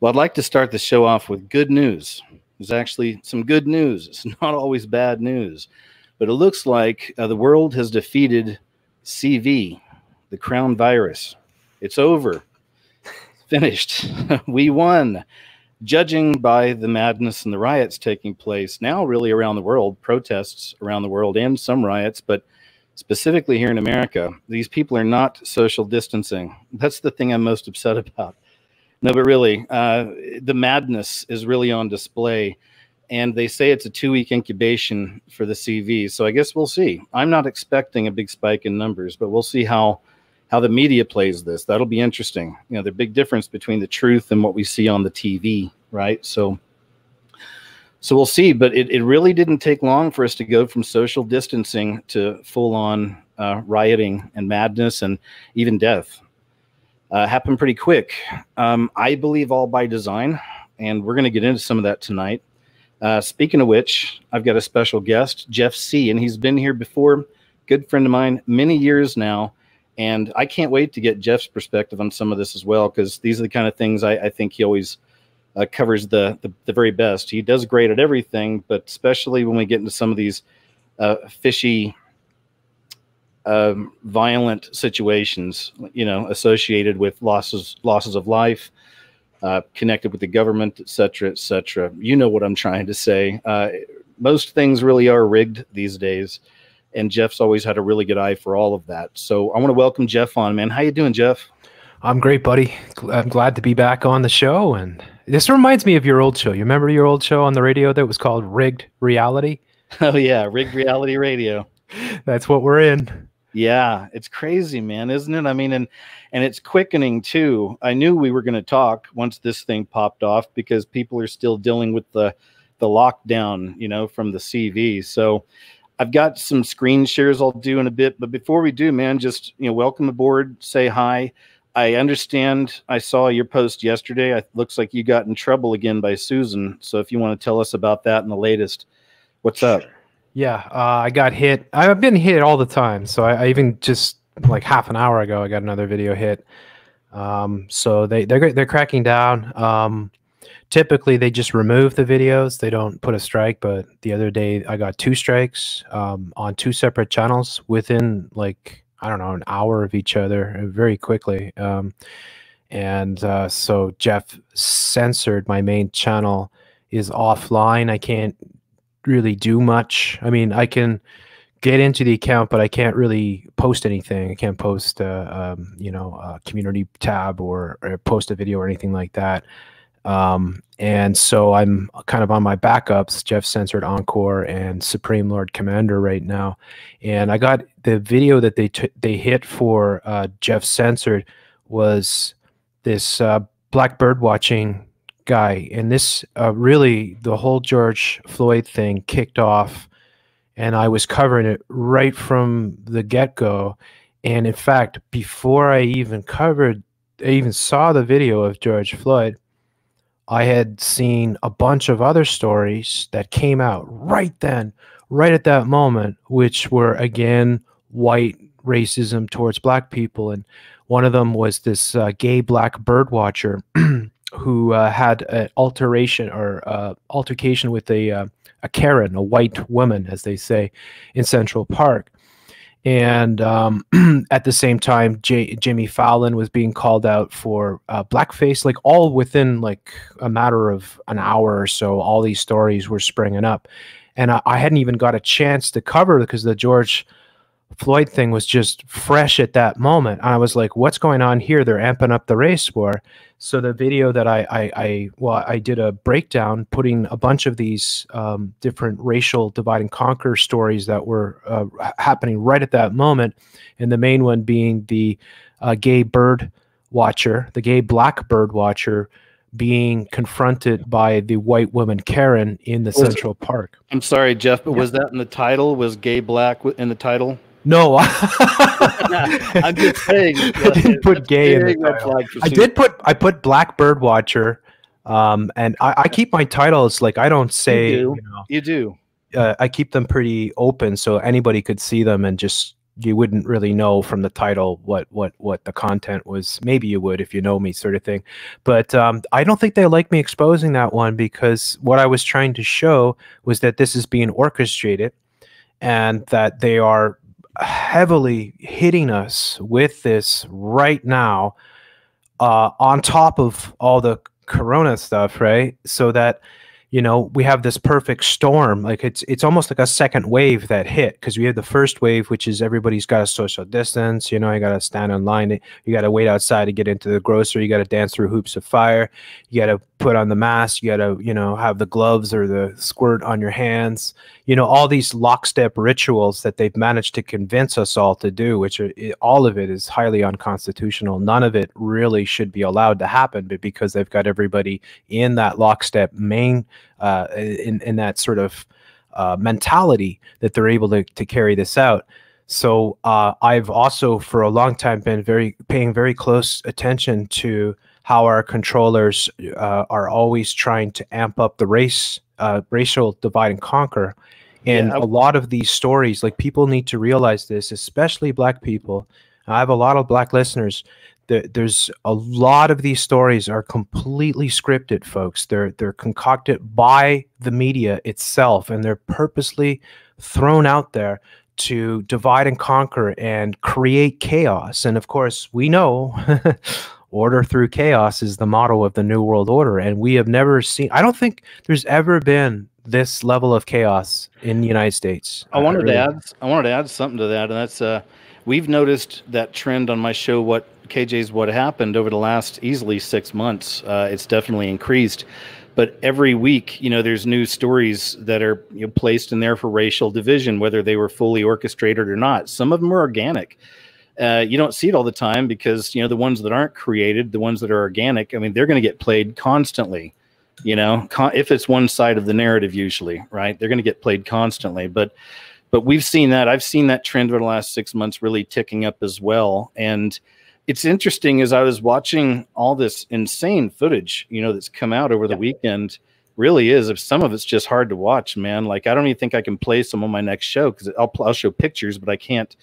Well, I'd like to start the show off with good news. There's actually some good news. It's not always bad news, but it looks like the world has defeated CV, the crown virus. It's over. It's finished. We won. Judging by the madness and the riots taking place now really around the world, protests around the world and some riots, but specifically here in America, these people are not social distancing. That's the thing I'm most upset about. No, but really, the madness is really on display, and they say it's a 2-week incubation for the CV. So I guess we'll see. I'm not expecting a big spike in numbers, but we'll see how the media plays this. That'll be interesting. You know, the big difference between the truth and what we see on the TV, right? So we'll see. But it really didn't take long for us to go from social distancing to full-on rioting and madness and even death. Happened pretty quick. I believe all by design, and we're going to get into some of that tonight. Speaking of which, I've got a special guest, Jeff C., and he's been here before. Good friend of mine, many years now, and I can't wait to get Jeff's perspective on some of this as well, because these are the kind of things I think he always covers the very best. He does great at everything, but especially when we get into some of these fishy, violent situations, you know, associated with losses of life, connected with the government, et cetera, et cetera. You know what I'm trying to say. Most things really are rigged these days, and Jeff's always had a really good eye for all of that. So I want to welcome Jeff on, man. How you doing, Jeff? I'm great, buddy. I'm glad to be back on the show. And this reminds me of your old show. You remember your old show on the radio that was called Rigged Reality? Oh, yeah. Rigged Reality Radio. That's what we're in. Yeah, it's crazy, man, isn't it? I mean, and it's quickening, too. I knew we were going to talk once this thing popped off because people are still dealing with the lockdown, you know, from the CV. So I've got some screen shares I'll do in a bit. But before we do, man, just, you know, welcome aboard, say hi. I understand I saw your post yesterday. It looks like you got in trouble again by Susan. So if you want to tell us about that and the latest, what's up? Yeah, I got hit. I've been hit all the time. So I even just like half an hour ago, I got another video hit. So they're cracking down. Typically, they just remove the videos. They don't put a strike. But the other day, I got 2 strikes on 2 separate channels within like, I don't know, an hour of each other very quickly. So Jeff censored my main channel is offline. I can't really do much. I mean, I can get into the account, but I can't really post anything. I can't post a community tab or post a video or anything like that. And so I'm kind of on my backups, Jeff censored Encore and Supreme Lord Commander right now. And I got the video that they hit for Jeff censored was this black bird watching guy. And this really, the whole George Floyd thing kicked off, and I was covering it right from the get-go. And in fact, before I even saw the video of George Floyd, I had seen a bunch of other stories that came out right then, right at that moment, which were, again, white racism towards black people. And one of them was this gay black bird watcher who had an altercation with a Karen, a white woman, as they say, in Central Park. And at the same time, Jimmy Fallon was being called out for blackface, like all within like a matter of an hour or so. All these stories were springing up, and I hadn't even got a chance to cover because the George Floyd thing was just fresh at that moment. And I was like, what's going on here? They're amping up the race war. So the video that I did a breakdown, putting a bunch of these different racial divide and conquer stories that were happening right at that moment. And the main one being the gay bird watcher, the gay black bird watcher being confronted by the white woman Karen in the Central Park. I'm sorry, Jeff, but was that in the title? Was gay black in the title? No, I'm just saying. I didn't put gay in the title. I put black bird watcher, and I keep my titles like I don't say. You do. I keep them pretty open so anybody could see them and just you wouldn't really know from the title what the content was. Maybe you would if you know me, sort of thing. But I don't think they like me exposing that one, because what I was trying to show was that this is being orchestrated, and that they are heavily hitting us with this right now, on top of all the corona stuff, right? So that, you know, we have this perfect storm. Like it's almost like a second wave that hit, because we had the first wave, which is everybody's got to social distance. You know, you got to stand in line. You got to wait outside to get into the grocery. You got to dance through hoops of fire. You got to put on the mask. You got to, you know, have the gloves or the squirt on your hands. You know, all these lockstep rituals that they've managed to convince us all to do, which are, all of it is highly unconstitutional. None of it really should be allowed to happen, but because they've got everybody in that lockstep in that sort of mentality, that they're able to carry this out. So I've also for a long time been paying very close attention to how our controllers are always trying to amp up the racial divide and conquer. And a lot of these stories, like, people need to realize this, especially Black people. I have a lot of Black listeners. There's a lot of these stories are completely scripted, folks. They're concocted by the media itself, and they're purposely thrown out there to divide and conquer and create chaos. And of course, we know order through chaos is the motto of the New World Order. And we have never seen, I don't think there's ever been this level of chaos in the United States. I wanted to add something to that, and that's we've noticed that trend on my show. What happened over the last easily 6 months? It's definitely increased, but every week, you know, there's new stories that are, you know, placed in there for racial division, whether they were fully orchestrated or not. Some of them are organic. You don't see it all the time because, you know, the ones that aren't created, the ones that are organic, I mean, they're going to get played constantly. You know, if it's one side of the narrative, usually, right? They're going to get played constantly. But we've seen that. I've seen that trend over the last 6 months really ticking up as well. And it's interesting, as I was watching all this insane footage, you know, that's come out over the weekend, really is. If some of it's just hard to watch, man. Like, I don't even think I can play some on my next show, because I'll show pictures, but I can't.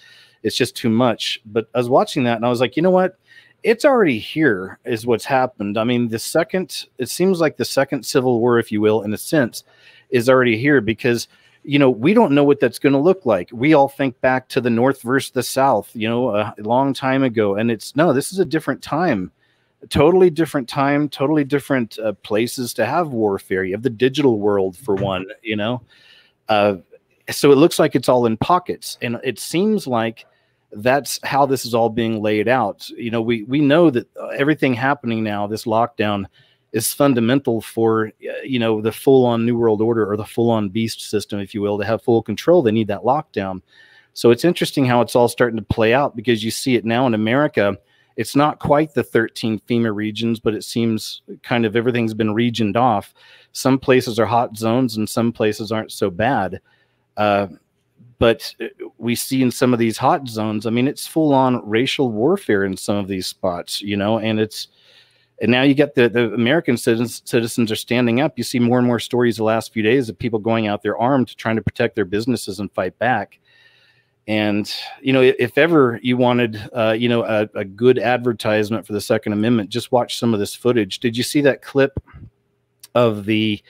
It's just too much. But I was watching that and I was like, you know what? It's already here is what's happened. I mean, it seems like the second Civil War, if you will, in a sense, is already here, because, you know, we don't know what that's going to look like. We all think back to the North versus the South, you know, a long time ago. And this is a different time, a totally different time, totally different places to have warfare. You have the digital world for one, you know. So it looks like it's all in pockets. And it seems like that's how this is all being laid out. You know, we know that everything happening now, this lockdown, is fundamental for, you know, the full-on New World Order, or the full-on beast system, if you will. To have full control, they need that lockdown. So it's interesting how it's all starting to play out, because you see it now in America. It's not quite the 13 FEMA regions, but it seems kind of everything's been regioned off. Some places are hot zones and some places aren't so bad. But we see in some of these hot zones, I mean, it's full-on racial warfare in some of these spots, you know, and now you get the American citizens are standing up. You see more and more stories the last few days of people going out there armed, trying to protect their businesses and fight back. And, you know, if ever you wanted, you know, a good advertisement for the Second Amendment, just watch some of this footage. Did you see that clip of the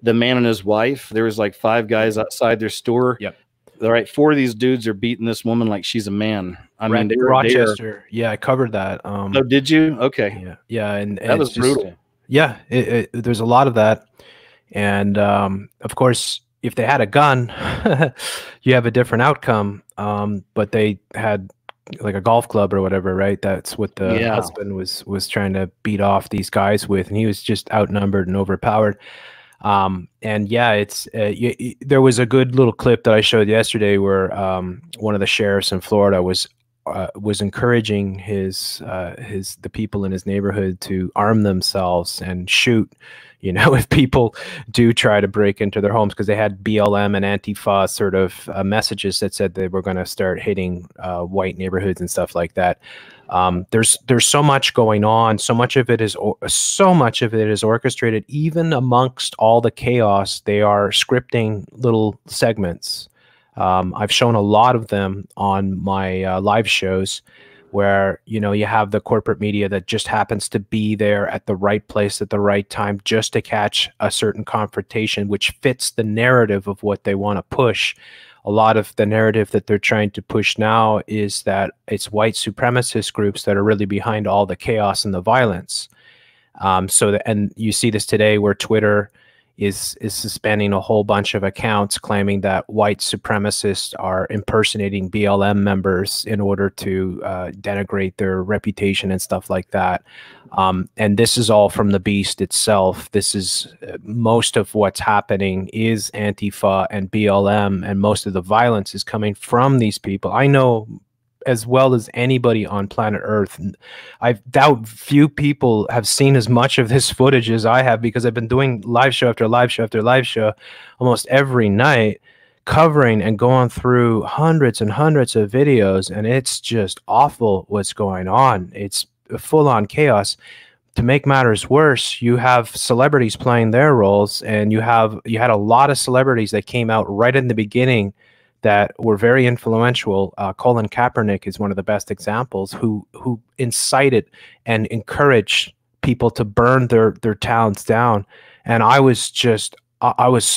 man and his wife? There was like 5 guys outside their store. Yep. All right, 4 of these dudes are beating this woman like she's a man. I mean, Rochester. Yeah, I covered that. Oh, did you? Okay. Yeah, and that was brutal. Yeah, there's a lot of that, and of course, if they had a gun, you have a different outcome. But they had like a golf club or whatever, right? That's what the husband was trying to beat off these guys with, and he was just outnumbered and overpowered. And yeah, there was a good little clip that I showed yesterday where one of the sheriffs in Florida was encouraging the people in his neighborhood to arm themselves and shoot, you know, if people do try to break into their homes, because they had BLM and Antifa sort of messages that said they were going to start hitting white neighborhoods and stuff like that. There's so much going on. So much of it is orchestrated. Even amongst all the chaos, they are scripting little segments I've shown a lot of them on my live shows, where you have the corporate media that just happens to be there at the right place at the right time just to catch a certain confrontation, which fits the narrative of what they want to push. A lot of the narrative that they're trying to push now is that it's white supremacist groups that are really behind all the chaos and the violence. And you see this today, where Twitter is suspending a whole bunch of accounts claiming that white supremacists are impersonating BLM members in order to denigrate their reputation and stuff like that. And this is all from the beast itself. This is most of what's happening is Antifa and BLM, and most of the violence is coming from these people. I know as well as anybody on planet Earth. I doubt few people have seen as much of this footage as I have, because I've been doing live show after live show after live show almost every night, covering and going through hundreds and hundreds of videos, and it's just awful what's going on. It's full-on chaos. To make matters worse, you have celebrities playing their roles, and you had a lot of celebrities that came out right in the beginning that were very influential. Colin Kaepernick is one of the best examples, who incited and encouraged people to burn their towns down. And I was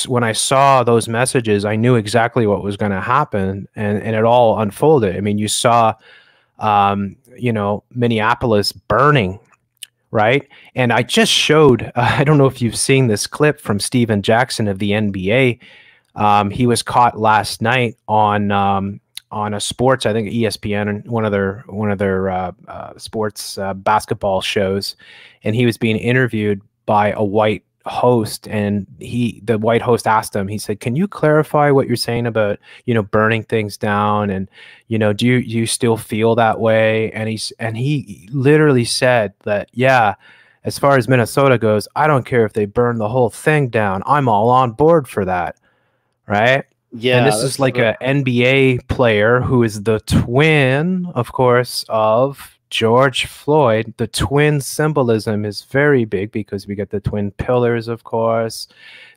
when I saw those messages, I knew exactly what was going to happen, and it all unfolded. I mean, you saw, Minneapolis burning, right? And I just showed, I don't know if you've seen this clip from Steven Jackson of the NBA. He was caught last night on a sports, I think ESPN, and one of their sports basketball shows, and he was being interviewed by a white host, and the white host asked him, he said, "Can you clarify what you're saying about burning things down, and do you still feel that way?" And he literally said that, yeah, as far as Minnesota goes, I don't care if they burn the whole thing down. I'm all on board for that. Right? Yeah. And this is like an NBA player who is the twin, of course, of George Floyd. The twin symbolism is very big, because we get the twin pillars, of course,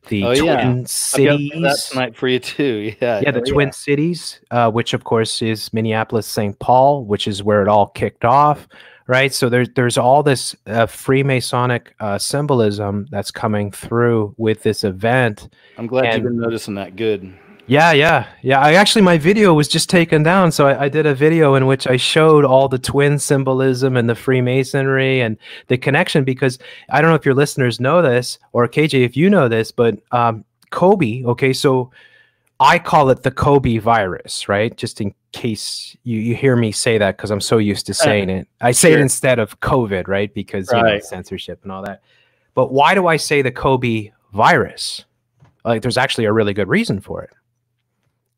the twin cities. I've got that tonight for you too. Yeah. Yeah, the twin cities, which of course is Minneapolis, St. Paul, which is where it all kicked off. Right, so there's all this Freemasonic symbolism that's coming through with this event. I'm glad you've been noticing that. Good. Yeah. My video was just taken down, so I did a video in which I showed all the twin symbolism and the Freemasonry and the connection, because I don't know if your listeners know this, or KJ, if you know this, but Kobe. Okay, so I call it the Kobe virus, right? Just in case you hear me say that, because I'm so used to saying it. I say it instead of COVID, right? Because censorship and all that. But why do I say the Kobe virus? Like, there's actually a really good reason for it.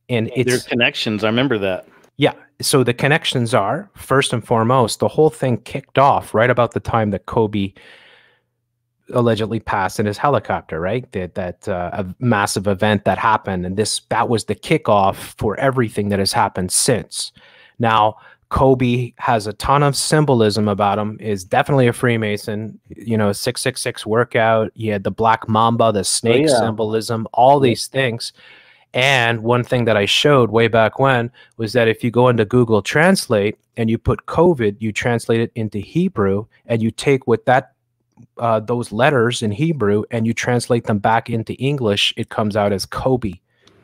And there's connections. I remember that. Yeah. So the connections are, first and foremost, the whole thing kicked off right about the time that Kobe allegedly passed in his helicopter, right? That a massive event that happened, and that was the kickoff for everything that has happened since. Now, Kobe has a ton of symbolism about him, is definitely a Freemason, 666 workout. He had the black mamba, the snake symbolism, all these things. And one thing that I showed way back when was that if you go into Google Translate and you put COVID, you translate it into Hebrew, and you take what those letters in Hebrew and you translate them back into English, it comes out as Kobe.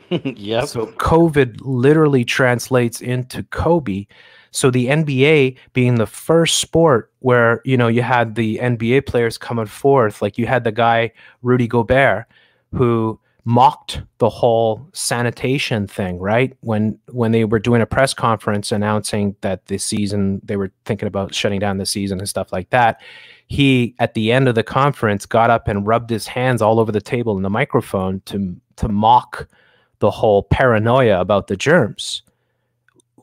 Yep. So COVID literally translates into Kobe. So the NBA being the first sport where, you had the NBA players coming forth, like you had the guy, Rudy Gobert, who mocked the whole sanitation thing, right? When they were doing a press conference announcing that they were thinking about shutting down the season and stuff like that. He, at the end of the conference, got up and rubbed his hands all over the table and the microphone to mock the whole paranoia about the germs.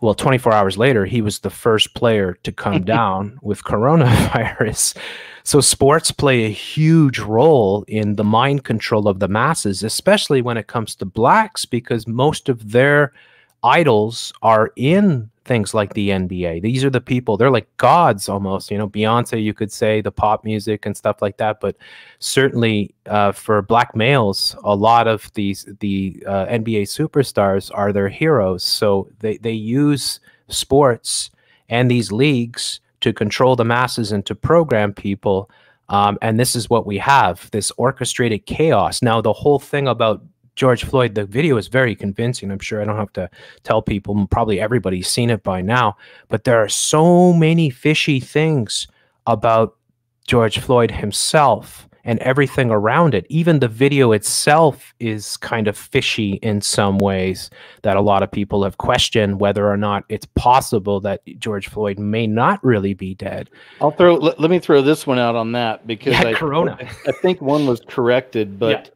Well, 24 hours later, he was the first player to come down with coronavirus. So sports play a huge role in the mind control of the masses, especially when it comes to blacks, because most of their idols are in things like the NBA. These are the people, they're like gods almost, you know, Beyonce, you could say, the pop music and stuff like that. But certainly for black males, a lot of the NBA superstars are their heroes. So they use sports and these leagues to control the masses and to program people. And this is what we have, this orchestrated chaos. Now, the whole thing about George Floyd, the video is very convincing. I'm sure I don't have to tell people. Probably everybody's seen it by now. But there are so many fishy things about George Floyd himself and everything around it. Even the video itself is kind of fishy in some ways, that a lot of people have questioned whether or not it's possible that George Floyd may not really be dead. Let me throw this one out on that, because Corona. I think one was corrected, but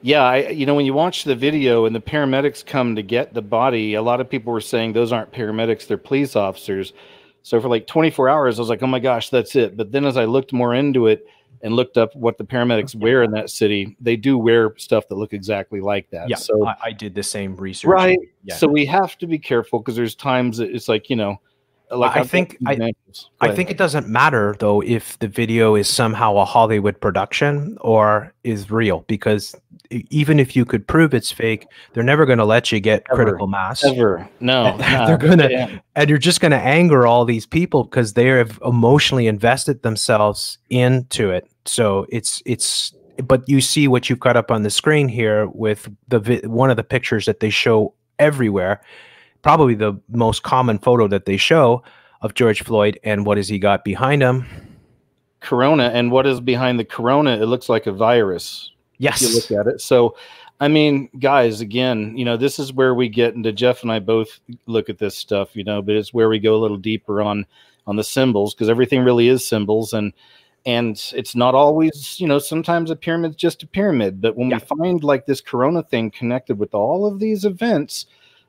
yeah, you know, when you watch the video and the paramedics come to get the body, a lot of people were saying those aren't paramedics, they're police officers. So for like 24 hours, I was like, oh my gosh, that's it. But then as I looked more into it and looked up what the paramedics wear in that city, they do wear stuff that look exactly like that. Yeah, so I did the same research. Right. Yeah. So we have to be careful, because there's times that it's like, you know, like I think it doesn't matter though if the video is somehow a Hollywood production or is real, because even if you could prove it's fake, they're never going to let you get critical mass. Ever. No. They're gonna, and you're just going to anger all these people because they have emotionally invested themselves into it. So but you see what you've got up on the screen here with one of the pictures that they show everywhere. Probably the most common photo that they show of George Floyd, and what has he got behind him? Corona. And what is behind the corona? It looks like a virus. Yes. If you look at it. So, I mean, guys, again, you know, this is where we get into, Jeff and I both look at this stuff, you know, but it's where we go a little deeper on the symbols, because everything really is symbols, and it's not always, you know, sometimes a pyramid's just a pyramid. But when we find like this corona thing connected with all of these events,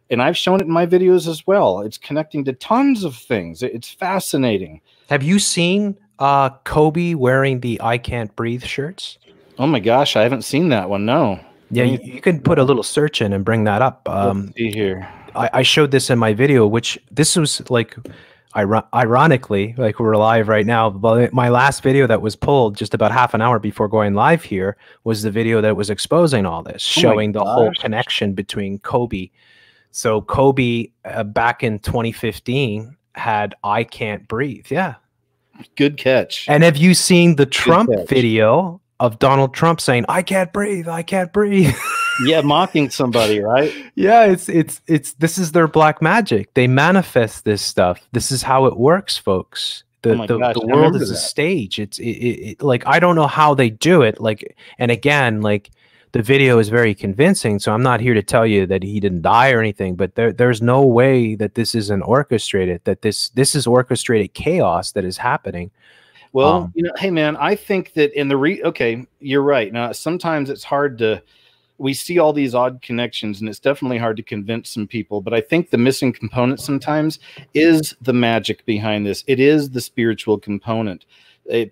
and I've shown it in my videos as well, it's connecting to tons of things. It's fascinating. Have you seen Kobe wearing the I Can't Breathe shirts? Oh my gosh, I haven't seen that one. No. Yeah, you can put a little search in and bring that up. Let's see here. I showed this in my video, which this was like, ironically, like we're live right now, but my last video that was pulled just about half an hour before going live here was the video that was exposing all this, showing the whole connection between Kobe. So Kobe back in 2015 had I Can't Breathe. Yeah. Good catch. And have you seen the Trump video of Donald Trump saying, I can't breathe, I can't breathe? Yeah, mocking somebody, right? Yeah, it's this is their black magic. They manifest this stuff. This is how it works, folks. The world is a stage. It's like, I don't know how they do it. Like, and again, like, the video is very convincing, so I'm not here to tell you that he didn't die or anything, but there's no way that this isn't orchestrated, that this is orchestrated chaos that is happening. Well, you know, hey man, I think that in the okay, you're right. Now, sometimes it's hard to, we see all these odd connections, and it's definitely hard to convince some people, but I think the missing component sometimes is the magic behind this. It is the spiritual component.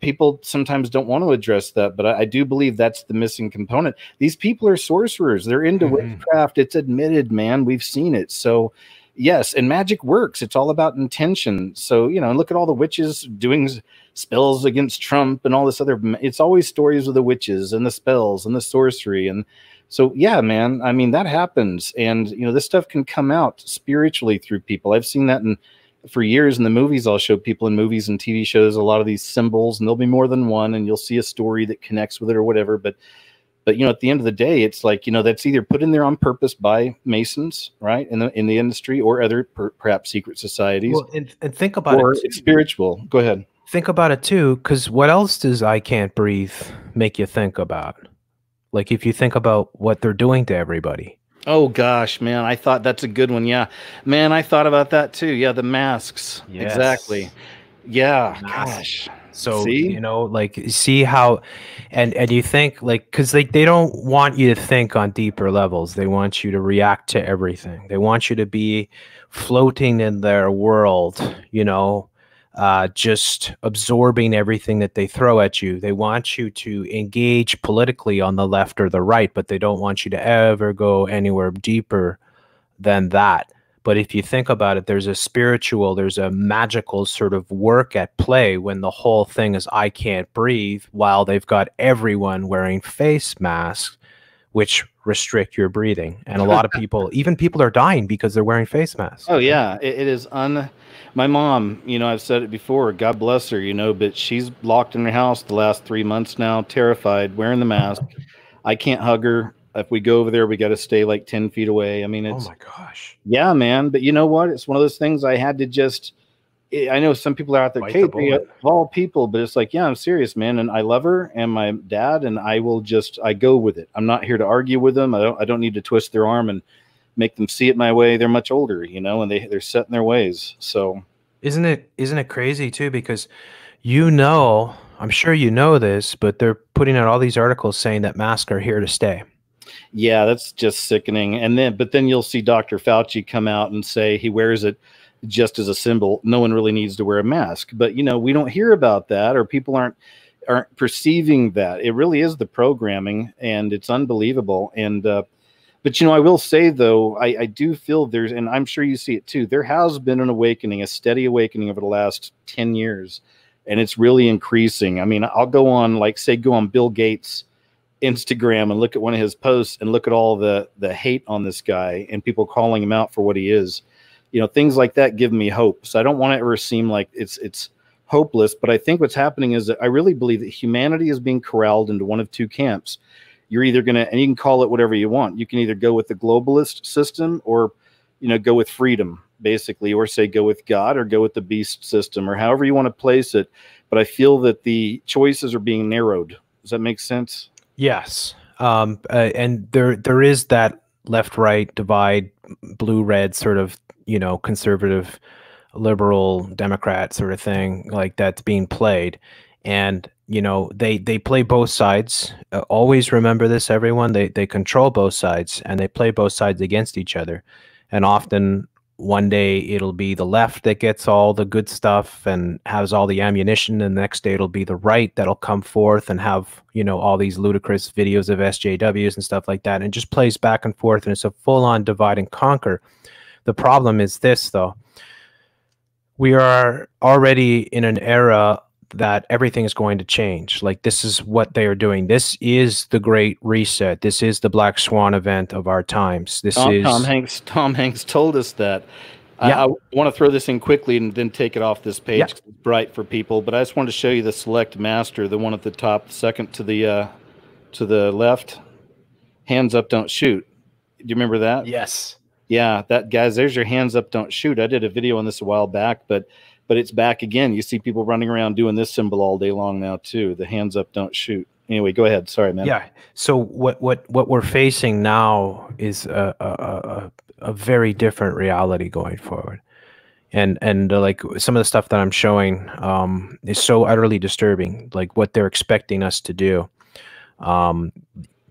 People sometimes don't want to address that, but I do believe that's the missing component. These people are sorcerers. They're into witchcraft. It's admitted, man. We've seen it. So yes, and magic works. It's all about intention. So, you know, look at all the witches doing spells against Trump and all this other, it's always stories of the witches and the spells and the sorcery. And so, yeah, man, I mean, that happens. And, you know, this stuff can come out spiritually through people. I've seen that for years in the movies. I'll show people in movies and TV shows a lot of these symbols, and there'll be more than one, and you'll see a story that connects with it or whatever. But you know, at the end of the day, it's like, you know, that's either put in there on purpose by Masons, right, in the industry, or other perhaps secret societies. Well, and think about or it. It's spiritual. Go ahead. Think about it too, because what else does I Can't Breathe make you think about? Like, if you think about what they're doing to everybody. Oh gosh, man, I thought that's a good one. Yeah, man, I thought about that too. Yeah, the masks. Yes. Exactly. Yeah, gosh. So, you know, like, see how, and you think, like, because they don't want you to think on deeper levels. They want you to react to everything. They want you to be floating in their world, you know, just absorbing everything that they throw at you. They want you to engage politically on the left or the right, but they don't want you to ever go anywhere deeper than that. But if you think about it, there's a spiritual, there's a magical sort of work at play when the whole thing is I can't breathe, while they've got everyone wearing face masks, which restrict your breathing. And a lot of people, even people are dying because they're wearing face masks. Oh yeah, it is my mom, I've said it before, God bless her, but she's locked in her house the last 3 months now, terrified, wearing the mask. I can't hug her. If we go over there, we got to stay like 10 feet away. I mean, Oh it's, my gosh. yeah, man. But you know what? It's one of those things I had to just, I know some people are out there, Bite the bullet. of all people, but it's like, yeah, I'm serious, man. And I love her and my dad, and I go with it. I'm not here to argue with them. I don't need to twist their arm and make them see it my way. They're much older, and they're set in their ways. So Isn't it crazy too? Because I'm sure you know this, but they're putting out all these articles saying that masks are here to stay. yeah, that's just sickening. But then you'll see Dr. Fauci come out and say he wears it just as a symbol. No one really needs to wear a mask. But we don't hear about that, or people aren't perceiving that. It really is the programming, and it's unbelievable. And but I will say though, I do feel there's, and I'm sure you see it too, there has been an awakening, a steady awakening over the last 10 years, and it's really increasing. I mean, I'll go on, go on Bill Gates' Instagram and look at one of his posts and look at all the hate on this guy and people calling him out for what he is. Things like that give me hope. So I don't want to ever seem like it's hopeless, but I think what's happening is that I really believe that humanity is being corralled into one of two camps. You're either going to, and you can call it whatever you want. You can either go with the globalist system or, go with freedom, basically, or say go with God or go with the beast system, or however you want to place it. But I feel that the choices are being narrowed. Does that make sense? Yes. And there is that left-right divide, blue-red sort of, conservative, liberal, Democrat sort of thing, like that's being played. And, they play both sides. Always remember this, everyone. They control both sides, and they play both sides against each other. And often one day it'll be the left that gets all the good stuff and has all the ammunition, and the next day it'll be the right that'll come forth and have, all these ludicrous videos of SJWs and stuff like that, and just plays back and forth, and it's a full-on divide and conquer. The problem is this, though. We are already in an era that everything is going to change. Like, this is what they are doing. This is the Great Reset. This is the Black Swan event of our times. Tom Hanks told us that. Yeah. I want to throw this in quickly and then take it off this page. Yeah. 'Cause it's bright for people, but I just wanted to show you the select master, the one at the top, second to the left. Hands up, don't shoot. Do you remember that? Yes. Yeah, that, guys, there's your hands up, don't shoot. I did a video on this a while back, but it's back again. You see people running around doing this symbol all day long now too. The hands up, don't shoot. Anyway, go ahead. Sorry, man. Yeah. So what we're facing now is a very different reality going forward. And like some of the stuff that I'm showing is so utterly disturbing, like what they're expecting us to do.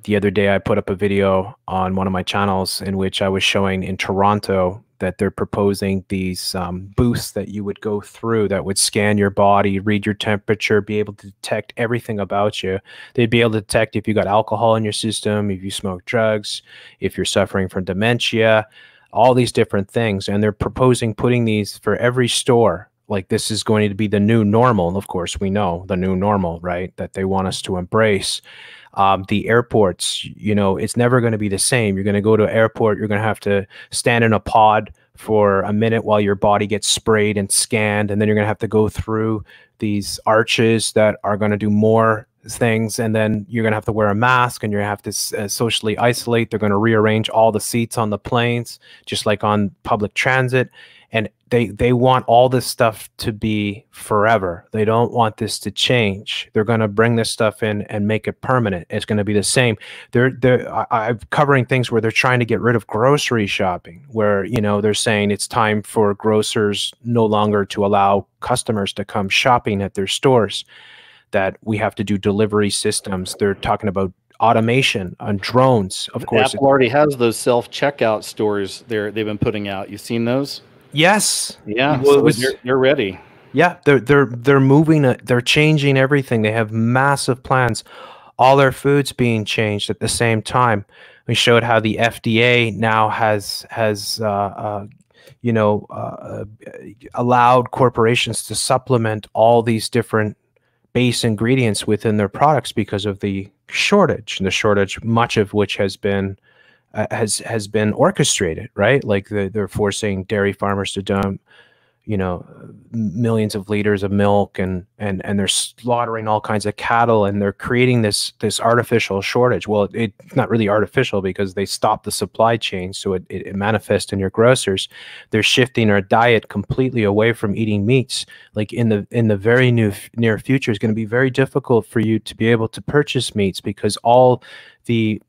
The other day I put up a video on one of my channels in which I was showing in Toronto that they're proposing these booths that you would go through that would scan your body, read your temperature, be able to detect everything about you. They'd be able to detect if you got alcohol in your system, if you smoke drugs, if you're suffering from dementia, all these different things. And they're proposing putting these for every store. Like, this is going to be the new normal. Of course, we know the new normal, right? That they want us to embrace. The airports, it's never going to be the same. You're going to go to an airport, you're going to have to stand in a pod for a minute while your body gets sprayed and scanned, and then you're going to have to go through these arches that are going to do more things, and then you're going to have to wear a mask, and you're going to have to socially isolate. They're going to rearrange all the seats on the planes, just like on public transit. And they want all this stuff to be forever. They don't want this to change. They're going to bring this stuff in and make it permanent. It's going to be the same. I'm covering things where they're trying to get rid of grocery shopping, where, they're saying it's time for grocers no longer to allow customers to come shopping at their stores, that we have to do delivery systems. They're talking about automation on drones. Of course, Apple already has those self-checkout stores they've been putting out. You seen those? Yes. Yeah. Well, so they're ready. Yeah, they're moving it. They're changing everything. They have massive plans. All their food's being changed at the same time. We showed how the FDA now has you know, allowed corporations to supplement all these different base ingredients within their products because of the shortage, and the shortage, much of which has been orchestrated, right? Like they're forcing dairy farmers to dump, you know, millions of liters of milk, and they're slaughtering all kinds of cattle, and they're creating this artificial shortage. Well, it's not really artificial because they stop the supply chain, so it manifests in your grocers. They're shifting our diet completely away from eating meats. Like in the very near future, it's going to be very difficult for you to be able to purchase meats, because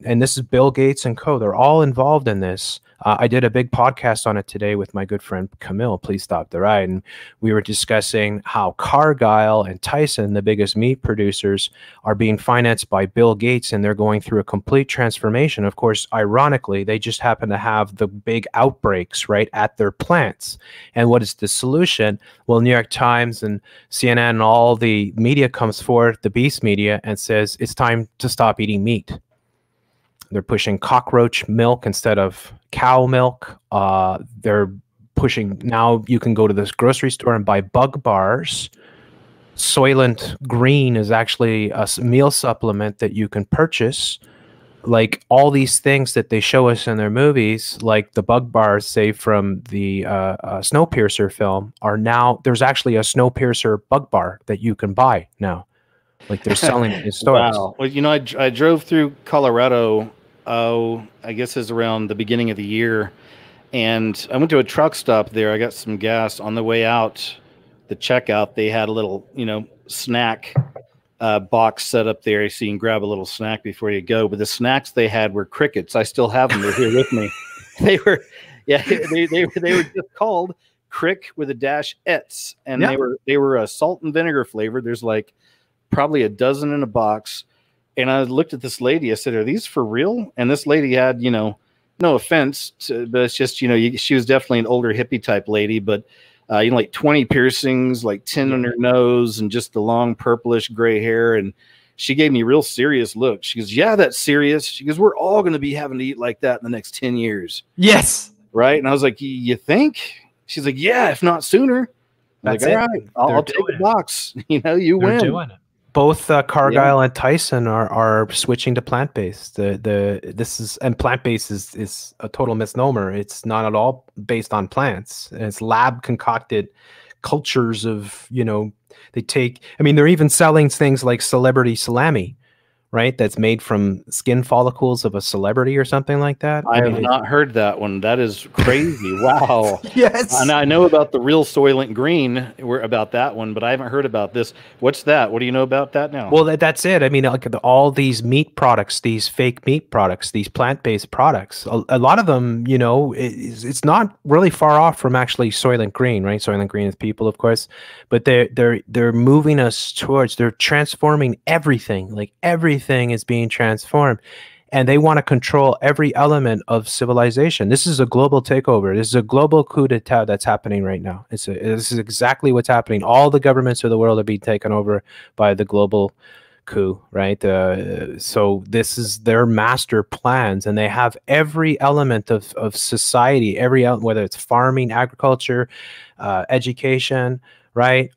and this is Bill Gates and co. They're all involved in this. I did a big podcast on it today with my good friend Camille. Please stop the ride. And we were discussing how Cargill and Tyson, the biggest meat producers, are being financed by Bill Gates, and they're going through a complete transformation. Of course, ironically, they just happen to have the big outbreaks right at their plants. And what is the solution? Well, New York Times and CNN and all the media comes forth, the beast media, and says it's time to stop eating meat. They're pushing cockroach milk instead of cow milk. They're pushing, now you can go to this grocery store and buy bug bars. Soylent Green is actually a meal supplement that you can purchase. Like all these things that they show us in their movies, like the bug bars, say from the Snowpiercer film, are now, there's actually a Snowpiercer bug bar that you can buy now. Like they're selling it in stores. Wow. Well, you know, I drove through Colorado, I guess it's around the beginning of the year, and I went to a truck stop there. I got some gas. On the way out, the checkout, they had a little, you know, snack box set up there, so you can grab a little snack before you go. But the snacks they had were crickets. I still have them. They're here with me. They were, yeah, they were just called Crick with a dash ets, and yeah. they were salt and vinegar flavored. There's like probably a dozen in a box. And I looked at this lady. I said, "Are these for real?" And this lady had, you know, no offense, but it's just, you know, she was definitely an older hippie type lady, but you know, like 20 piercings, like 10 on her nose, and just the long purplish gray hair. And she gave me a real serious look. She goes, "Yeah, that's serious." She goes, "We're all going to be having to eat like that in the next 10 years. Yes. Right? And I was like, "You think?" She's like, "Yeah, if not sooner." That's like, it. "All right, I'll take the box." You know, you They're win. doing it. Both Cargill and Tyson are switching to plant-based. Plant-based is a total misnomer. It's not at all based on plants. It's lab concocted cultures of, you know, they take, I mean, they're even selling things like celebrity salami, right? That's made from skin follicles of a celebrity or something like that. I have not heard that one. That is crazy. Wow. Yes. And I know about the real Soylent Green, about that one, but I haven't heard about this. What's that? What do you know about that now? Well, that's it. I mean, like all these meat products, these fake meat products, these plant-based products, a lot of them, you know, it's not really far off from actually Soylent Green, right? Soylent Green is people, of course, but they're moving us towards, they're transforming everything. Like everything is being transformed, and they want to control every element of civilization. This is a global takeover. This is a global coup d'etat that's happening right now. This is exactly what's happening. All the governments of the world are being taken over by the global coup, right? So this is their master plans, and they have every element of society, whether it's farming, agriculture, education, right?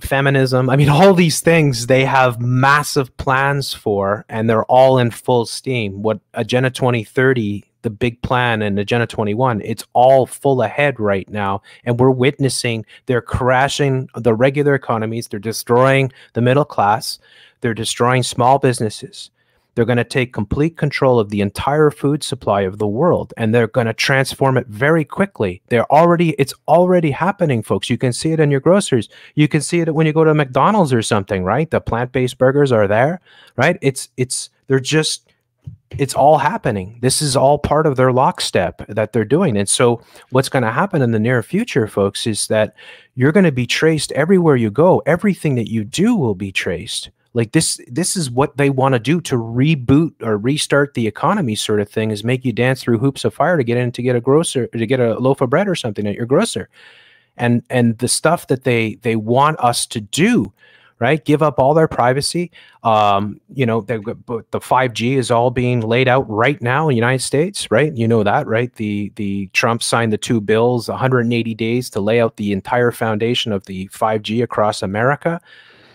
Feminism. I mean, all these things they have massive plans for, and they're all in full steam. What Agenda 2030, the big plan, and Agenda 21, it's all full ahead right now. And we're witnessing they're crashing the regular economies. They're destroying the middle class. They're destroying small businesses. They're going to take complete control of the entire food supply of the world, and they're going to transform it very quickly. It's already happening, folks. You can see it in your groceries. You can see it when you go to McDonald's or something, right? The plant-based burgers are there, right? It's all happening. This is all part of their lockstep that they're doing. And so what's going to happen in the near future, folks, is that you're going to be traced everywhere you go. Everything that you do will be traced. Like this is what they want to do to reboot or restart the economy, sort of thing, is make you dance through hoops of fire to get a loaf of bread or something at your grocer. And the stuff that they want us to do, right? Give up all their privacy. You know, the 5G is all being laid out right now in the United States, right? You know that, right? The Trump signed the 2 bills, 180 days to lay out the entire foundation of the 5G across America,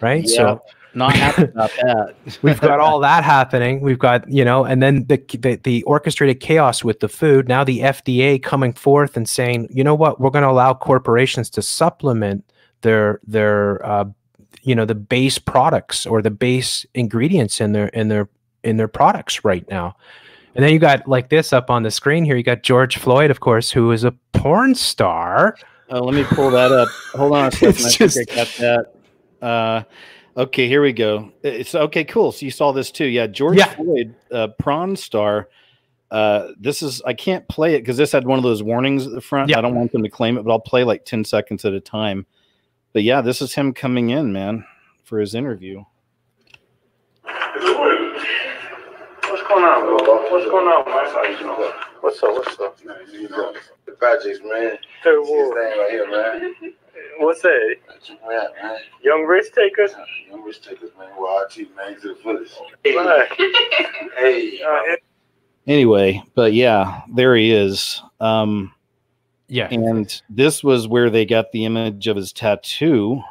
right? Yeah, So not happy about that. we've got all that happening. We've got, you know, and then the orchestrated chaos with the food. Now the FDA coming forth and saying, you know what, we're going to allow corporations to supplement their you know, the base products or the base ingredients in their products right now. And then you got like this up on the screen here. You got George Floyd, of course, who is a porn star. Let me pull that up. Hold on a second. I think I got that. Okay, here we go. It's okay, cool. So you saw this too. Yeah, George Floyd, prawn star. This is, I can't play it because this had one of those warnings at the front. I don't want them to claim it, but I'll play like 10 seconds at a time. But yeah, this is him coming in, man, for his interview. What's going on, bro? What's going on, man? What's up? What's up? Man, you know, the projects, man. Third world. Right here, man. What's that? Man. Young risk takers? Young risk takers, man. Well, RT, man, to the fullest. Hey. Anyway, but yeah, there he is. Yeah. And this was where they got the image of his tattoo,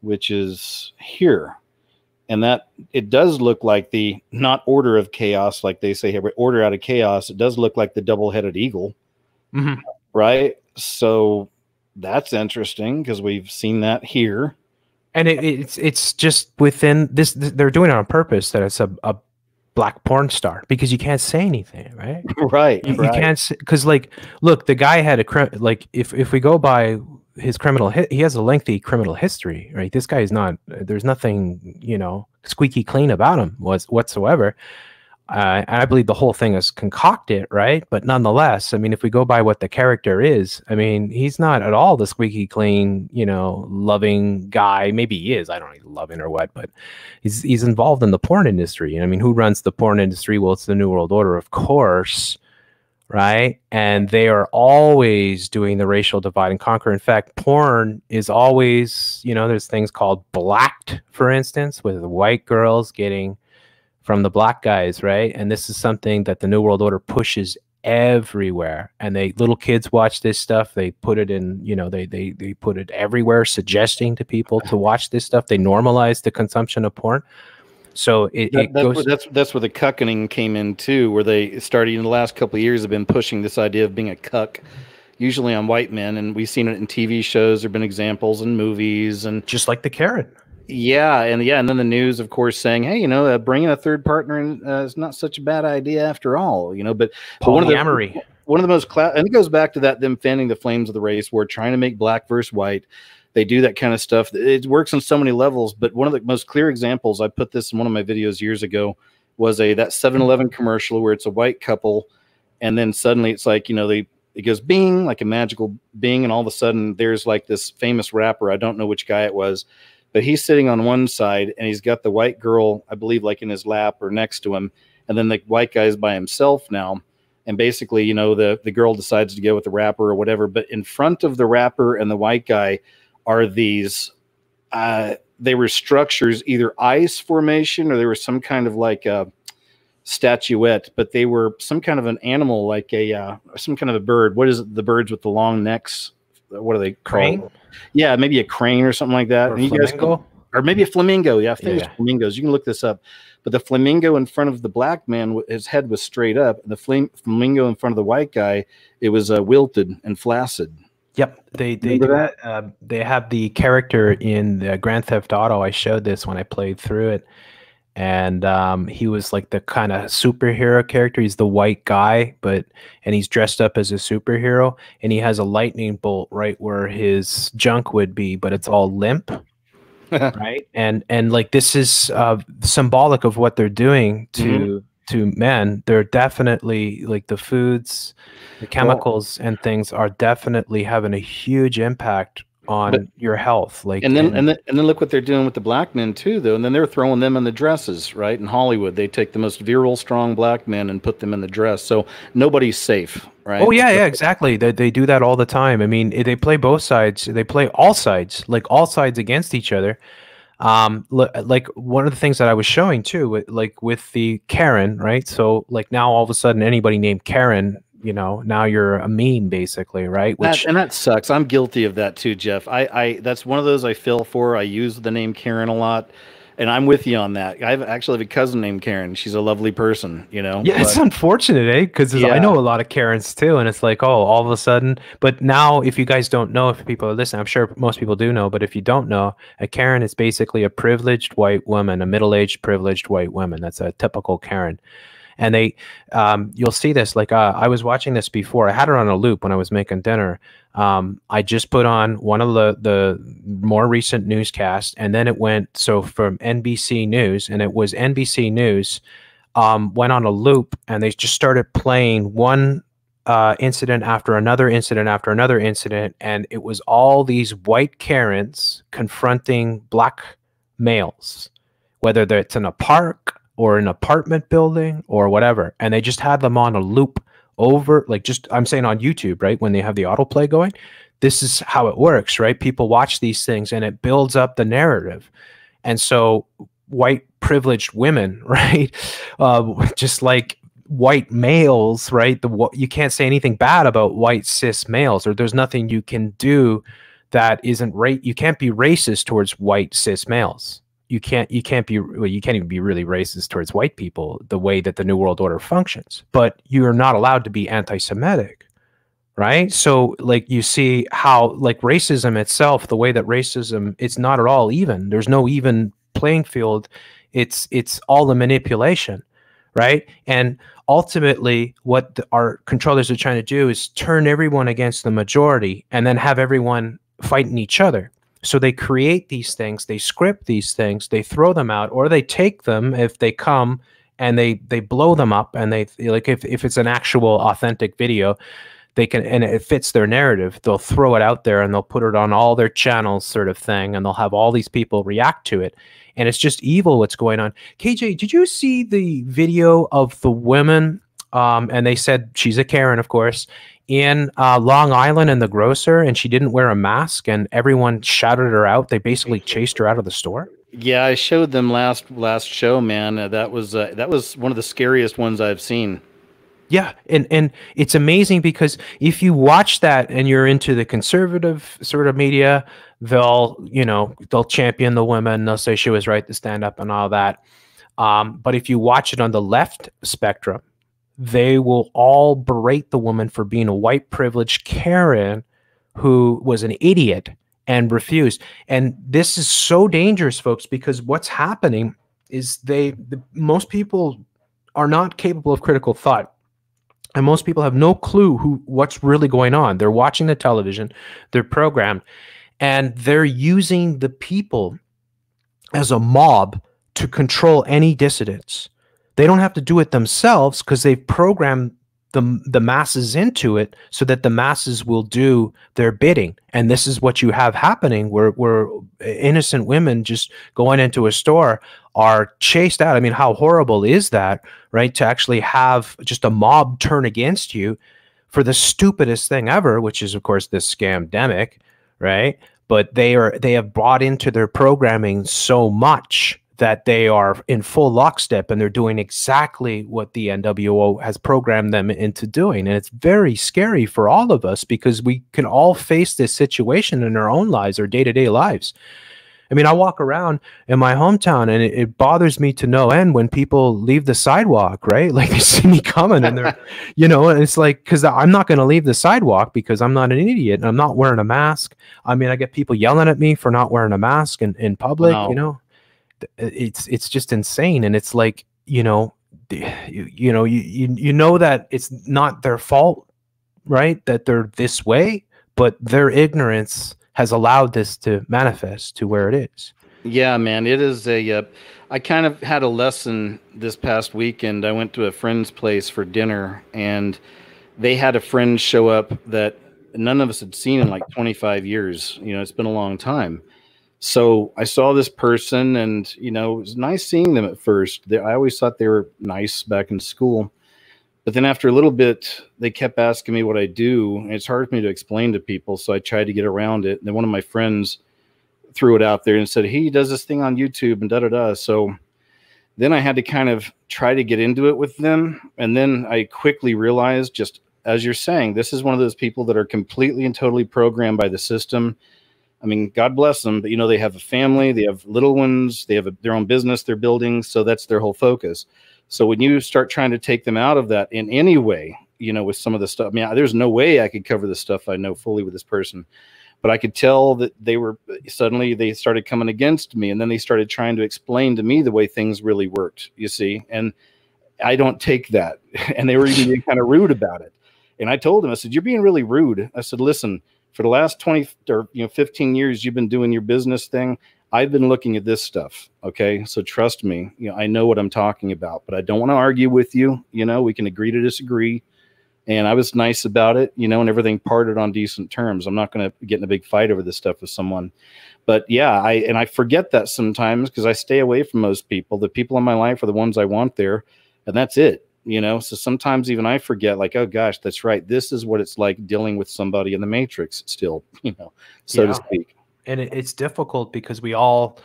which is here. And that, it does look like the, not order of chaos, like they say here, but order out of chaos. It does look like the double-headed eagle, right? So that's interesting because we've seen that here. And it's just within this, they're doing it on purpose that it's a black porn star because you can't say anything, right? Right. You can't, because like, look, the guy had like, if we go by his criminal, he has a lengthy criminal history, right? This guy is not, there's nothing, you know, squeaky clean about him whatsoever. I believe the whole thing is concocted, right? But nonetheless, I mean, if we go by what the character is, I mean, he's not at all the squeaky clean, you know, loving guy. Maybe he is. I don't know, he's loving or what, but he's involved in the porn industry. I mean, who runs the porn industry? Well, it's the New World Order, of course, right? And they are always doing the racial divide and conquer. In fact, porn is always, you know, there's things called blacked, for instance, with white girls getting from the black guys, right? And this is something that the New World Order pushes everywhere. And little kids watch this stuff. They put it in, you know, they put it everywhere, suggesting to people to watch this stuff. They normalize the consumption of porn. So that's where the cucking came in too, where they started in the last couple of years have been pushing this idea of being a cuck, usually on white men, and we've seen it in TV shows. There've been examples in movies, and just like the carrot. Yeah, and then the news, of course, saying, hey, you know, bringing a third partner in is not such a bad idea after all, you know. But polyamory, one of the most, and it goes back to that them fanning the flames of the race war, trying to make black versus white. They do that kind of stuff. It works on so many levels. But one of the most clear examples, I put this in one of my videos years ago, was that 7-Eleven commercial where it's a white couple, and then suddenly it's like, you know, it goes bing, like a magical bing, and all of a sudden there's like this famous rapper. I don't know which guy it was, but he's sitting on one side and he's got the white girl, I believe, like in his lap or next to him. And then the white guy is by himself now. And basically, you know, the girl decides to go with the rapper or whatever. But in front of the rapper and the white guy are these, they were structures, either ice formation or there was some kind of like a statuette, but they were some kind of an animal, like some kind of a bird. What is it? The birds with the long necks? What are they called? Crane? Yeah, maybe a crane or something like that. Or and you guys or maybe a flamingo. Yeah, I think it's flamingos. You can look this up. But the flamingo in front of the black man, his head was straight up. The flamingo in front of the white guy, it was wilted and flaccid. Yep, they do that. They have the character in the Grand Theft Auto. I showed this when I played through it, and he was like the kind of superhero character. He's the white guy, and he's dressed up as a superhero, and he has a lightning bolt right where his junk would be, but it's all limp. Right, and like this is symbolic of what they're doing to men. They're definitely, like, the foods, the chemicals and things are definitely having a huge impact on your health. Like, and then look what they're doing with the black men too, though. And then they're throwing them in the dresses, right? In Hollywood, they take the most virile, strong black men and put them in the dress. So nobody's safe, right? Oh yeah, exactly. They do that all the time. I mean, they play both sides. They play all sides, like all sides against each other. Like one of the things that I was showing too, like with the Karen, right? So like now all of a sudden anybody named Karen, you know, now you're a meme basically, right? Which And that sucks. I'm guilty of that too, Jeff. I that's one of those I feel for. I use the name Karen a lot, and I'm with you on that. I actually have a cousin named Karen. She's a lovely person, you know. yeah, it's But unfortunate, eh? Because I yeah, know a lot of Karens too, and it's like, oh, all of a sudden. But now, if you guys don't know, if people are listening, I'm sure most people do know. But if you don't know, a Karen is basically a privileged white woman, a middle-aged privileged white woman. That's a typical Karen. And they, you'll see this. Like I was watching this before. I had it on a loop when I was making dinner. I just put on one of the more recent newscasts, and then it went so from NBC News, and it was NBC News. Went on a loop, and they just started playing one incident after another incident after another incident, and it was all these white Karens confronting black males, whether it's in a park or an apartment building or whatever, and they just had them on a loop over, like, just I'm saying on YouTube, right, when they have the autoplay going. This is how it works, right? People watch these things and it builds up the narrative. And so white privileged women, right? Just like white males, right? You can't say anything bad about white cis males, or there's nothing you can do that isn't you can't be racist towards white cis males. You can't even be really racist towards white people the way that the New World Order functions, but you're not allowed to be anti-Semitic, right? So like you see how like racism itself, the way that racism, it's not at all even. There's no even playing field. It's all the manipulation, right? And ultimately what our controllers are trying to do is turn everyone against the majority and then have everyone fighting each other. So they create these things, they script these things, they throw them out, or they take them if they come and they blow them up, and they like if it's an actual authentic video, they can, and it fits their narrative, they'll throw it out there and they'll put it on all their channels sort of thing, and they'll have all these people react to it. And it's just evil what's going on. KJ, did you see the video of the women? And they said she's a Karen, of course, in Long Island in the grocer, and she didn't wear a mask, and everyone shouted her out. They basically chased her out of the store. yeah, I showed them last show, man. That was one of the scariest ones I've seen. Yeah, and it's amazing because if you watch that and you're into the conservative sort of media, they'll champion the women, they'll say she was right to stand up and all that. But if you watch it on the left spectrum, they will all berate the woman for being a white privileged Karen who was an idiot and refused. And this is so dangerous, folks, because what's happening is most people are not capable of critical thought. And most people have no clue what's really going on. They're watching the television, they're programmed, and they're using the people as a mob to control any dissidents. They don't have to do it themselves because they've programmed the masses into it so that the masses will do their bidding. And this is what you have happening, where innocent women just going into a store are chased out. I mean, how horrible is that, right? To actually have just a mob turn against you for the stupidest thing ever, which is, of course, this scamdemic, right? But they have bought into their programming so much that they are in full lockstep, and they're doing exactly what the NWO has programmed them into doing. And it's very scary for all of us because we can all face this situation in our own lives, our day-to-day lives. I mean, I walk around in my hometown and it bothers me to no end when people leave the sidewalk, right? Like they see me coming and they're, and it's like, because I'm not going to leave the sidewalk because I'm not an idiot and I'm not wearing a mask. I mean, I get people yelling at me for not wearing a mask in public, No. It's just insane. And it's like, you know that it's not their fault, right? That they're this way, but their ignorance has allowed this to manifest to where it is. Yeah, man, it is I kind of had a lesson this past weekend. I went to a friend's place for dinner, and they had a friend show up that none of us had seen in like 25 years. It's been a long time. So I saw this person, and, it was nice seeing them at first. I always thought they were nice back in school. But then after a little bit, they kept asking me what I do, and it's hard for me to explain to people, so I tried to get around it. And then one of my friends threw it out there and said, he does this thing on YouTube and da-da-da. So then I had to kind of try to get into it with them. And then I quickly realized, just as you're saying, this is one of those people that are completely and totally programmed by the system. I mean, God bless them, but, you know, they have a family, they have little ones, they have their own business they're building. So that's their whole focus. So when you start trying to take them out of that in any way, you know, with some of the stuff, I mean, there's no way I could cover the stuff I know fully with this person, but I could tell that suddenly they started coming against me, and then they started trying to explain to me the way things really worked, you see, and I don't take that. And they were even being kind of rude about it. And I told them, I said, you're being really rude. I said, listen, for the last 20 or 15 years, you've been doing your business thing. I've been looking at this stuff. Okay. So trust me, you know, I know what I'm talking about, but I don't want to argue with you. You know, we can agree to disagree. And I was nice about it, you know, and everything parted on decent terms. I'm not going to get in a big fight over this stuff with someone. But yeah, I forget that sometimes because I stay away from most people. The people in my life are the ones I want there, and that's it, you know. So sometimes even I forget, like, oh gosh, that's right. This is what it's like dealing with somebody in the Matrix still, you know, so to speak. And it's difficult because we all,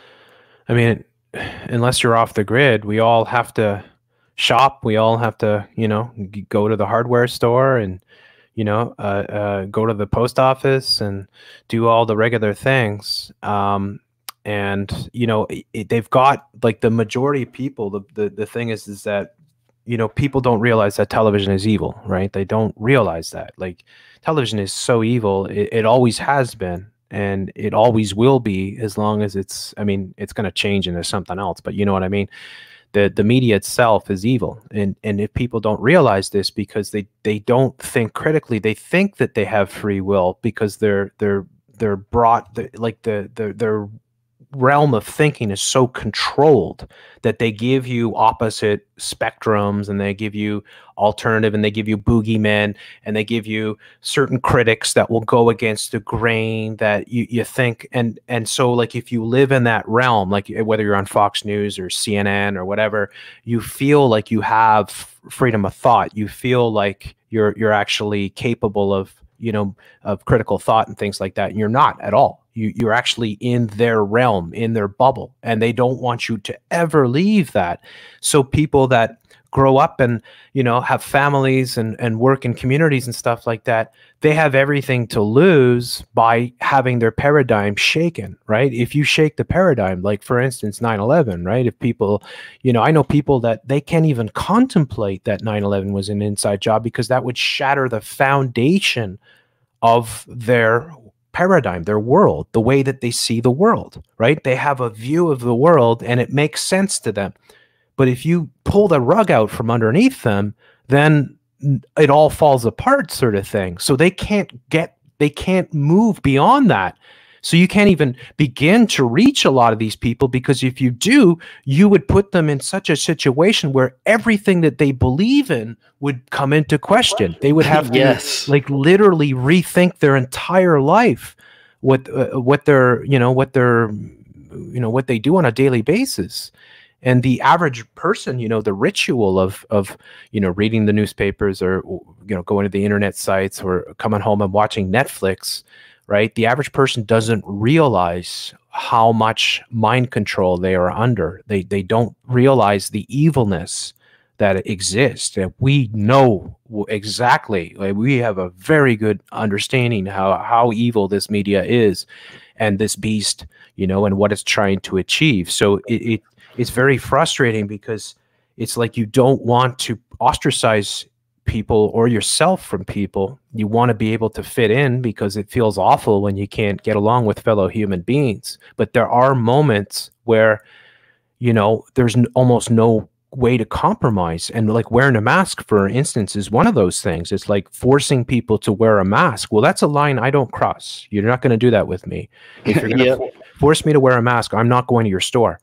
I mean, unless you're off the grid, we all have to shop. We all have to, you know, go to the hardware store and, you know, go to the post office and do all the regular things. And, you know, they've got, like, the majority of people, the thing is that, you know, people don't realize that television is evil, right? They don't realize that. Like, television is so evil. It always has been. And it always will be, as long as it's, I mean, it's going to change into something else, but you know what I mean? The media itself is evil. And if people don't realize this, because they don't think critically, they think that they have free will because they're brought, like their realm of thinking is so controlled that they give you opposite spectrums, and they give you alternative, and they give you boogeymen, and they give you certain critics that will go against the grain that you think. And so, like, if you live in that realm, like whether you're on Fox News or CNN or whatever, you feel like you have freedom of thought. You feel like you're actually capable of, you know, of critical thought and things like that. And you're not at all. You're actually in their realm, in their bubble, and they don't want you to ever leave that. So people that grow up and, you know, have families and work in communities and stuff like that, they have everything to lose by having their paradigm shaken, right? If you shake the paradigm, like for instance, 9/11, right? If people, you know, I know people that they can't even contemplate that 9/11 was an inside job, because that would shatter the foundation of their paradigm, their world, the way that they see the world, right? They have a view of the world and it makes sense to them. But if you pull the rug out from underneath them, then it all falls apart, sort of thing. So they can't move beyond that. So you can't even begin to reach a lot of these people, because if you do, you would put them in such a situation where everything that they believe in would come into question. They would have to like literally rethink their entire life, what they do on a daily basis. And the average person, you know, the ritual of, you know, reading the newspapers, or, you know, going to the internet sites, or coming home and watching Netflix, right? The average person doesn't realize how much mind control they are under. They don't realize the evilness that exists. That we know exactly. Like, we have a very good understanding how evil this media is, and this beast, you know, and what it's trying to achieve. So it's very frustrating, because it's like you don't want to ostracize people or yourself from people. You want to be able to fit in, because it feels awful when you can't get along with fellow human beings. But there are moments where, you know, there's almost no way to compromise. And like wearing a mask, for instance, is one of those things. It's like forcing people to wear a mask. Well, that's a line I don't cross. You're not going to do that with me. If you're going to force me to wear a mask, I'm not going to your store.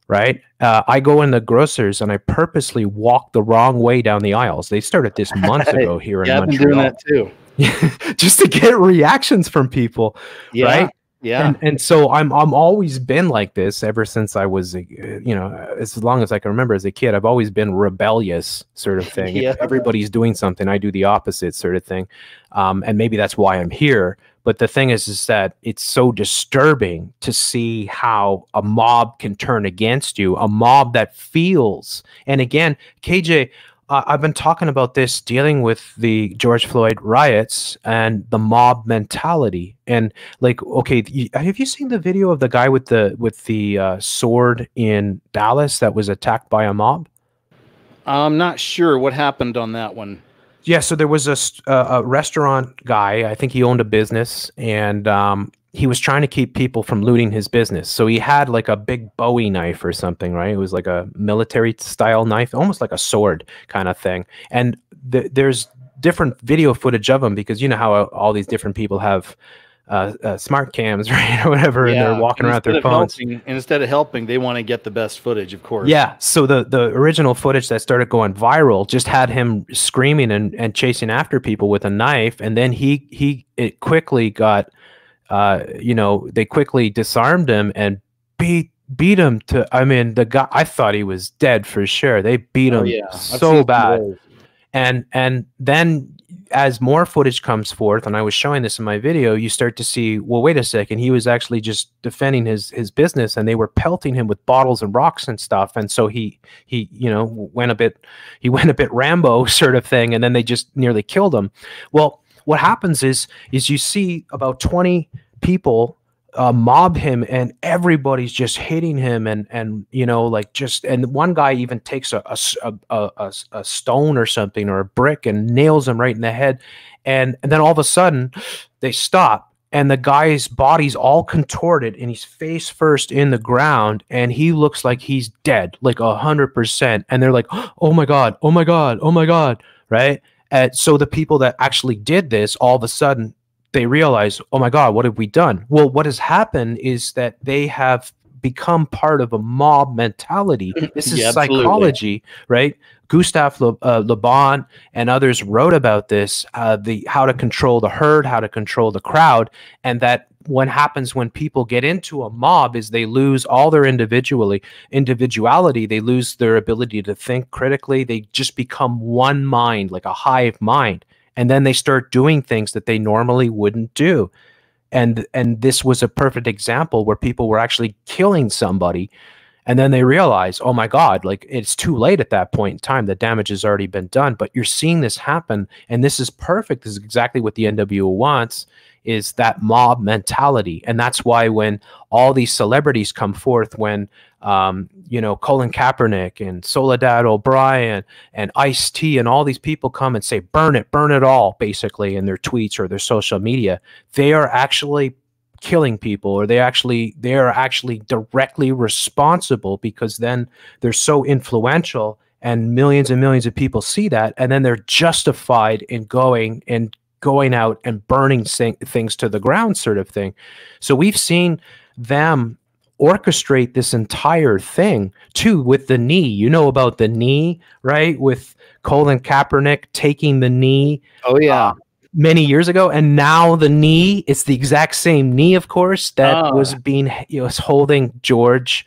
Right? I go in the grocers and I purposely walk the wrong way down the aisles. They started this months ago here in Montreal. I've been doing that too. Just to get reactions from people. Right? Yeah. And so I'm always been like this ever since I was, you know, as long as I can remember as a kid. I've always been rebellious, sort of thing. If everybody's doing something, I do the opposite, sort of thing. And maybe that's why I'm here. But the thing is that it's so disturbing to see how a mob can turn against you, a mob that feels. And again, KJ, I've been talking about this, dealing with the George Floyd riots and the mob mentality. And like, okay, have you seen the video of the guy with the sword in Dallas that was attacked by a mob? I'm not sure what happened on that one. Yeah, so there was a restaurant guy. I think he owned a business, and he was trying to keep people from looting his business. So he had like a big Bowie knife or something, right? It was like a military style knife, almost like a sword kind of thing. And there's different video footage of him, because you know how all these different people have smart cams, right, or whatever, and they're walking around with their phones. Instead of helping, they want to get the best footage, of course. Yeah, so the original footage that started going viral just had him screaming and chasing after people with a knife, and then it quickly got, you know, they quickly disarmed him and beat him to, I mean, the guy, I thought he was dead for sure. They beat him so bad. And then as more footage comes forth, and I was showing this in my video, you start to see, well, wait a second, he was actually just defending his business, and they were pelting him with bottles and rocks and stuff. And so he you know, went a bit Rambo sort of thing, and then they just nearly killed him. Well, what happens is you see about 20 people mob him, and everybody's just hitting him, and you know, like, just, and one guy even takes a stone or something, or a brick, and nails him right in the head, and then all of a sudden they stop, and the guy's body's all contorted, and he's face first in the ground, and he looks like he's dead, like 100%. And they're like, oh my god, oh my god, oh my god, right? And so the people that actually did this, all of a sudden they realize, oh my God, what have we done? Well, what has happened is that they have become part of a mob mentality. This is psychology, right? Gustav Le Bon and others wrote about this, how to control the herd, how to control the crowd, and that what happens when people get into a mob is they lose all their individuality. They lose their ability to think critically. They just become one mind, like a hive mind. And then they start doing things that they normally wouldn't do. And this was a perfect example where people were actually killing somebody. And then they realize, oh my God, like, it's too late at that point in time. The damage has already been done. But you're seeing this happen. And this is perfect. This is exactly what the NWO wants, is that mob mentality. And that's why when all these celebrities come forth, when you know, Colin Kaepernick and Soledad O'Brien and Ice-T and all these people come and say, burn it all, basically, in their tweets or their social media, they are actually killing people, or they are actually directly responsible, because then they're so influential and millions of people see that, and then they're justified in going out and burning things to the ground, sort of thing. So we've seen them orchestrate this entire thing too, with the knee. You know about the knee, right? With Colin Kaepernick taking the knee. Oh yeah. Many years ago, and now the knee, it's the exact same knee, of course, that was being, you know, holding George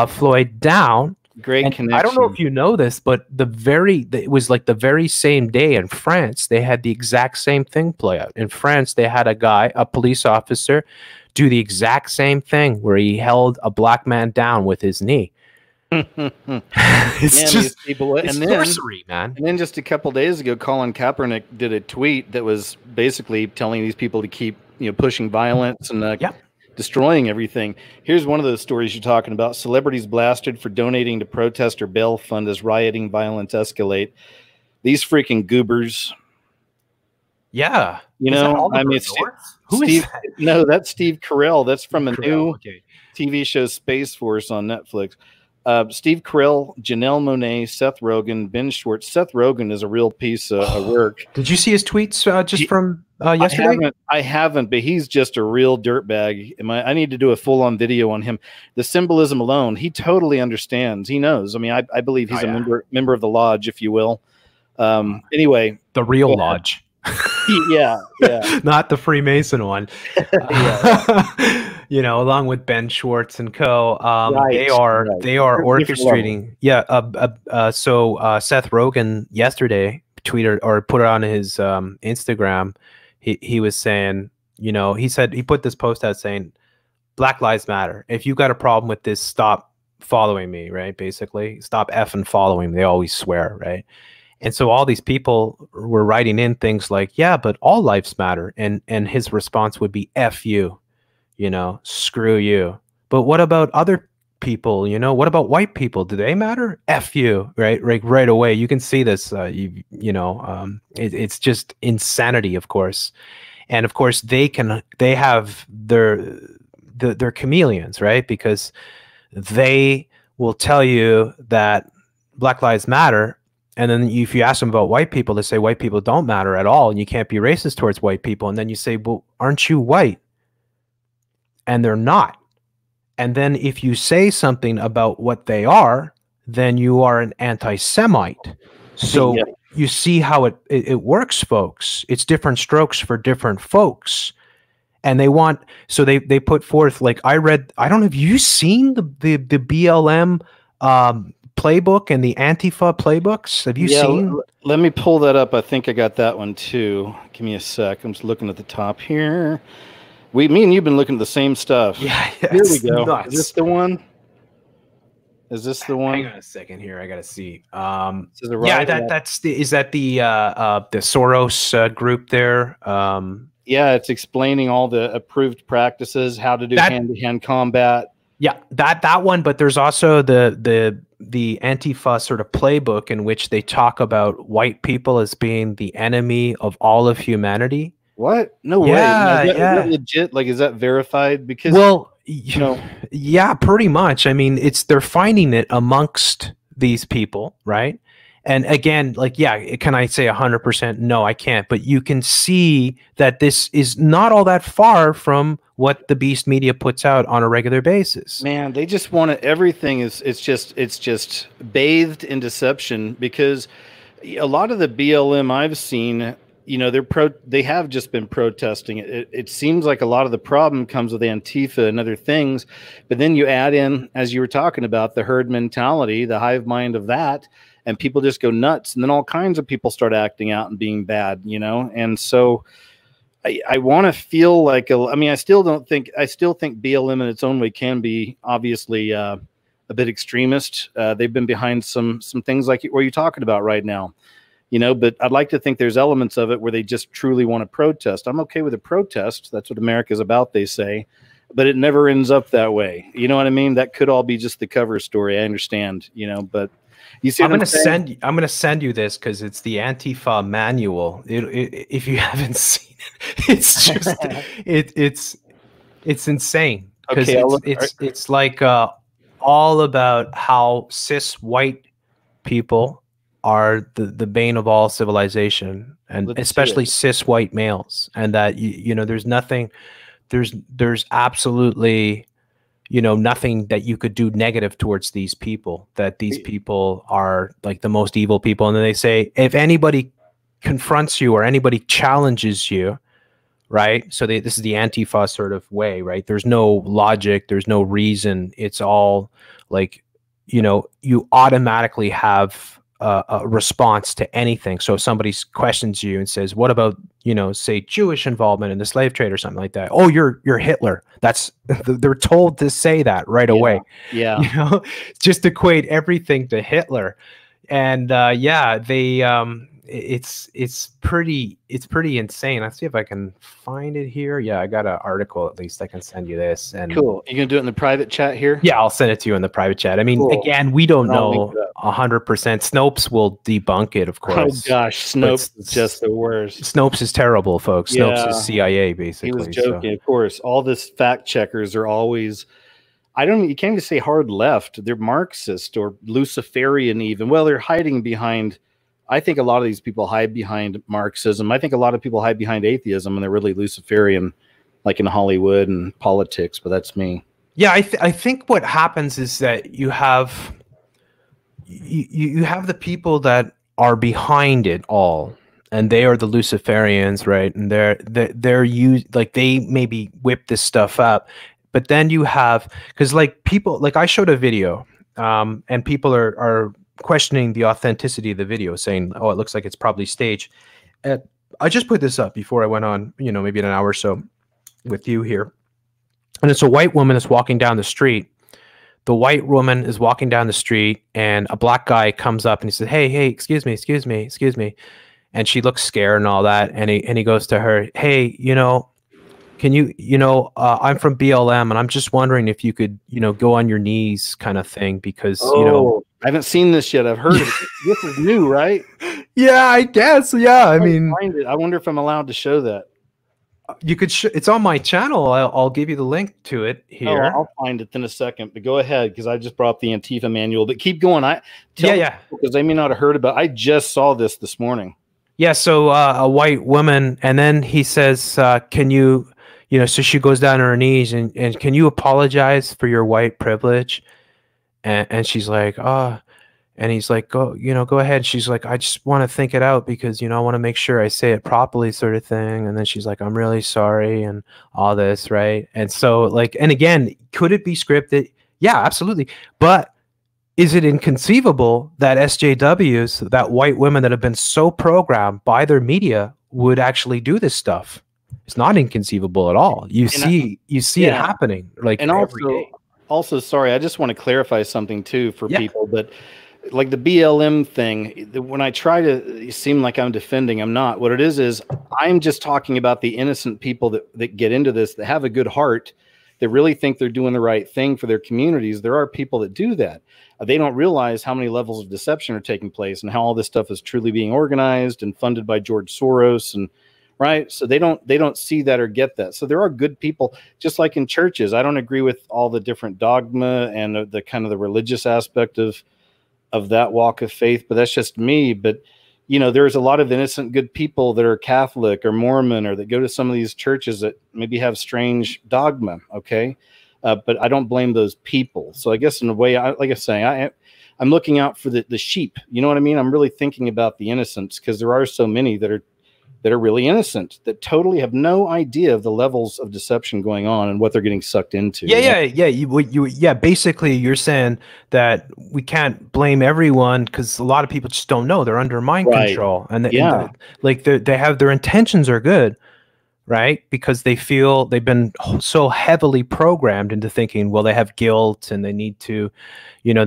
Floyd down. Great connection. I don't know if you know this, but it was like the very same day in France, they had the exact same thing play out. In France, they had a police officer, do the exact same thing, where he held a black man down with his knee. It's just sorcery, man. And then just a couple days ago, Colin Kaepernick did a tweet that was basically telling these people to keep, you know, pushing violence and destroying everything. Here's one of those stories you're talking about: celebrities blasted for donating to protester bail fund as rioting violence escalate. These freaking goobers. Yeah, you know, I mean, it's Steve. No, that's Steve Carell. That's from a new TV show, Space Force, on Netflix. Steve Carell, Janelle Monáe, Seth Rogen, Ben Schwartz. Seth Rogen is a real piece of work. Did you see his tweets just from yesterday? I haven't, but he's just a real dirtbag. I need to do a full-on video on him. The symbolism alone, he totally understands. He knows. I mean, I believe he's a member of the lodge, if you will. Anyway, the real lodge. yeah, not the Freemason one. You know, along with Ben Schwartz and co. They are orchestrating. Yeah. So Seth Rogen yesterday tweeted or put it on his Instagram. He was saying, you know, he said, he put this post out saying, Black Lives Matter. If you got a problem with this, stop following me, right? Basically, stop effing following me. They always swear, right? And so all these people were writing in things like, yeah, but all lives matter. And his response would be, F you, you know, screw you. But what about other people? You know, what about white people? Do they matter? F you, right? Right away. You can see this, it's just insanity, of course. And of course they have they're chameleons, right? Because they will tell you that Black Lives Matter, and then if you ask them about white people, they say white people don't matter at all, and you can't be racist towards white people. And then you say, well, aren't you white? And they're not. And then if you say something about what they are, then you are an anti-Semite. So yeah. You see how it works, folks. It's different strokes for different folks. And they want, so they put forth, like, I don't know, have you seen the BLM playbook and the Antifa playbooks? Have you seen? Let me pull that up. I think I got that one too. Give me a sec. I'm just looking at the top here. Me and you've been looking at the same stuff. Yeah, here we go. Nuts. Is this the one? Is this the one? Hang on a second here. I gotta see. Is that the Soros group there? Yeah, it's explaining all the approved practices, how to do hand-to-hand combat. Yeah, that one. But there's also the Antifa sort of playbook in which they talk about white people as being the enemy of all of humanity. What? No way. Now, is that legit? Like, is that verified? Because, well, you know, yeah, pretty much. I mean, they're finding it amongst these people, right? And again, like, yeah, can I say 100%? No, I can't. But you can see that this is not all that far from what the Beast Media puts out on a regular basis. Man, they just want to, everything it's just bathed in deception, because a lot of the BLM I've seen, you know, they have just been protesting. It seems like a lot of the problem comes with Antifa and other things, but then you add in, as you were talking about, the herd mentality, the hive mind of that, and people just go nuts, and then all kinds of people start acting out and being bad, you know. And so I want to feel like I still think BLM in its own way can be obviously a bit extremist. They've been behind some things like what you're talking about right now. You know, but I'd like to think there's elements of it where they just truly want to protest. I'm okay with a protest. That's what America's about, they say. But it never ends up that way. You know what I mean? That could all be just the cover story. I understand, you know, but you see what I'm saying? I'm going to send you this because it's the Antifa manual. If you haven't seen it, it's just, it's insane. Because it's like all about how cis white people are the bane of all civilization, and especially cis white males, and that you know, there's absolutely, you know, nothing that you could do negative towards these people, that these people are like the most evil people. And then they say, if anybody confronts you or anybody challenges you, right? So this is the Antifa sort of way, right? There's no logic, there's no reason. It's all like, you know, you automatically have a response to anything. So if somebody questions you and says, what about, you know, say Jewish involvement in the slave trade or something like that? Oh, you're Hitler. They're told to say that right away. Yeah. You know, just equate everything to Hitler. And yeah, it's pretty insane. Let's see if I can find it here. Yeah, I got an article, at least I can send you this. And cool. You gonna do it in the private chat here? Yeah, I'll send it to you in the private chat. I mean, cool. Again, we don't know 100%. Snopes will debunk it, of course. Oh gosh, Snopes is just the worst. Snopes is terrible, folks. Yeah. Snopes is CIA, basically. He was joking, of course. All this fact checkers are always, you can't even say hard left. They're Marxist or Luciferian even. Well, they're hiding behind, I think a lot of these people hide behind Marxism. I think a lot of people hide behind atheism, and they're really Luciferian, like in Hollywood and politics, but that's me. Yeah, I think what happens is that you have the people that are behind it all, and they are the Luciferians, right? And they're used, like, they maybe whip this stuff up, but then you have, because like people, like I showed a video, and people are questioning the authenticity of the video, saying, oh, it looks like it's probably staged. I just put this up before I went on, you know, maybe in an hour or so. with you here. And it's a white woman that's walking down the street. The white woman is walking down the street, and a black guy comes up and he says, "Hey, hey, excuse me, excuse me, excuse me." And she looks scared and all that. And he goes to her, "Hey, can you, I'm from BLM, and I'm just wondering if you could, go on your knees," kind of thing, because, I haven't seen this yet. I've heard it. This is new, right? Yeah, I guess. Yeah. I mean, find it. I wonder if I'm allowed to show that. You could, it's on my channel. I'll give you the link to it here. I'll find it in a second, but go ahead, because I just brought up the Antifa manual. But keep going. Because they may not have heard about it. I just saw this morning. Yeah. So a white woman, and then he says, "Can you, so she goes down on her knees and can you apologize for your white privilege?" And she's like, "Oh," and he's like, "Go ahead." She's like, "I just want to think it out because, I want to make sure I say it properly," sort of thing. And then she's like, "I'm really sorry," and all this, right? And so, like, and again, could it be scripted? Yeah, absolutely. But is it inconceivable that SJWs, that white women that have been so programmed by their media, would actually do this stuff? It's not inconceivable at all. You see it happening, like, and every day. Also, sorry, I just want to clarify something too for people, but like the BLM thing, when I try to seem like I'm defending, I'm not. What it is I'm just talking about the innocent people that get into this, that have a good heart, that really think they're doing the right thing for their communities. There are people that do that. They don't realize how many levels of deception are taking place and how all this stuff is truly being organized and funded by George Soros, and right. So they don't see that or get that. So there are good people, just like in churches. I don't agree with all the different dogma and the kind of the religious aspect of that walk of faith, but that's just me. But there's a lot of innocent good people that are Catholic or Mormon, or that go to some of these churches that maybe have strange dogma. Okay. But I don't blame those people. So I guess in a way, like I say, I'm looking out for the sheep. You know what I mean? I'm really thinking about the innocents, because there are so many that are really innocent, that totally have no idea of the levels of deception going on and what they're getting sucked into. Yeah. Basically, you're saying that we can't blame everyone because a lot of people just don't know. They're under mind control, and they have, their intentions are good, right? Because they feel they've been so heavily programmed into thinking, well, they have guilt and they need to, they have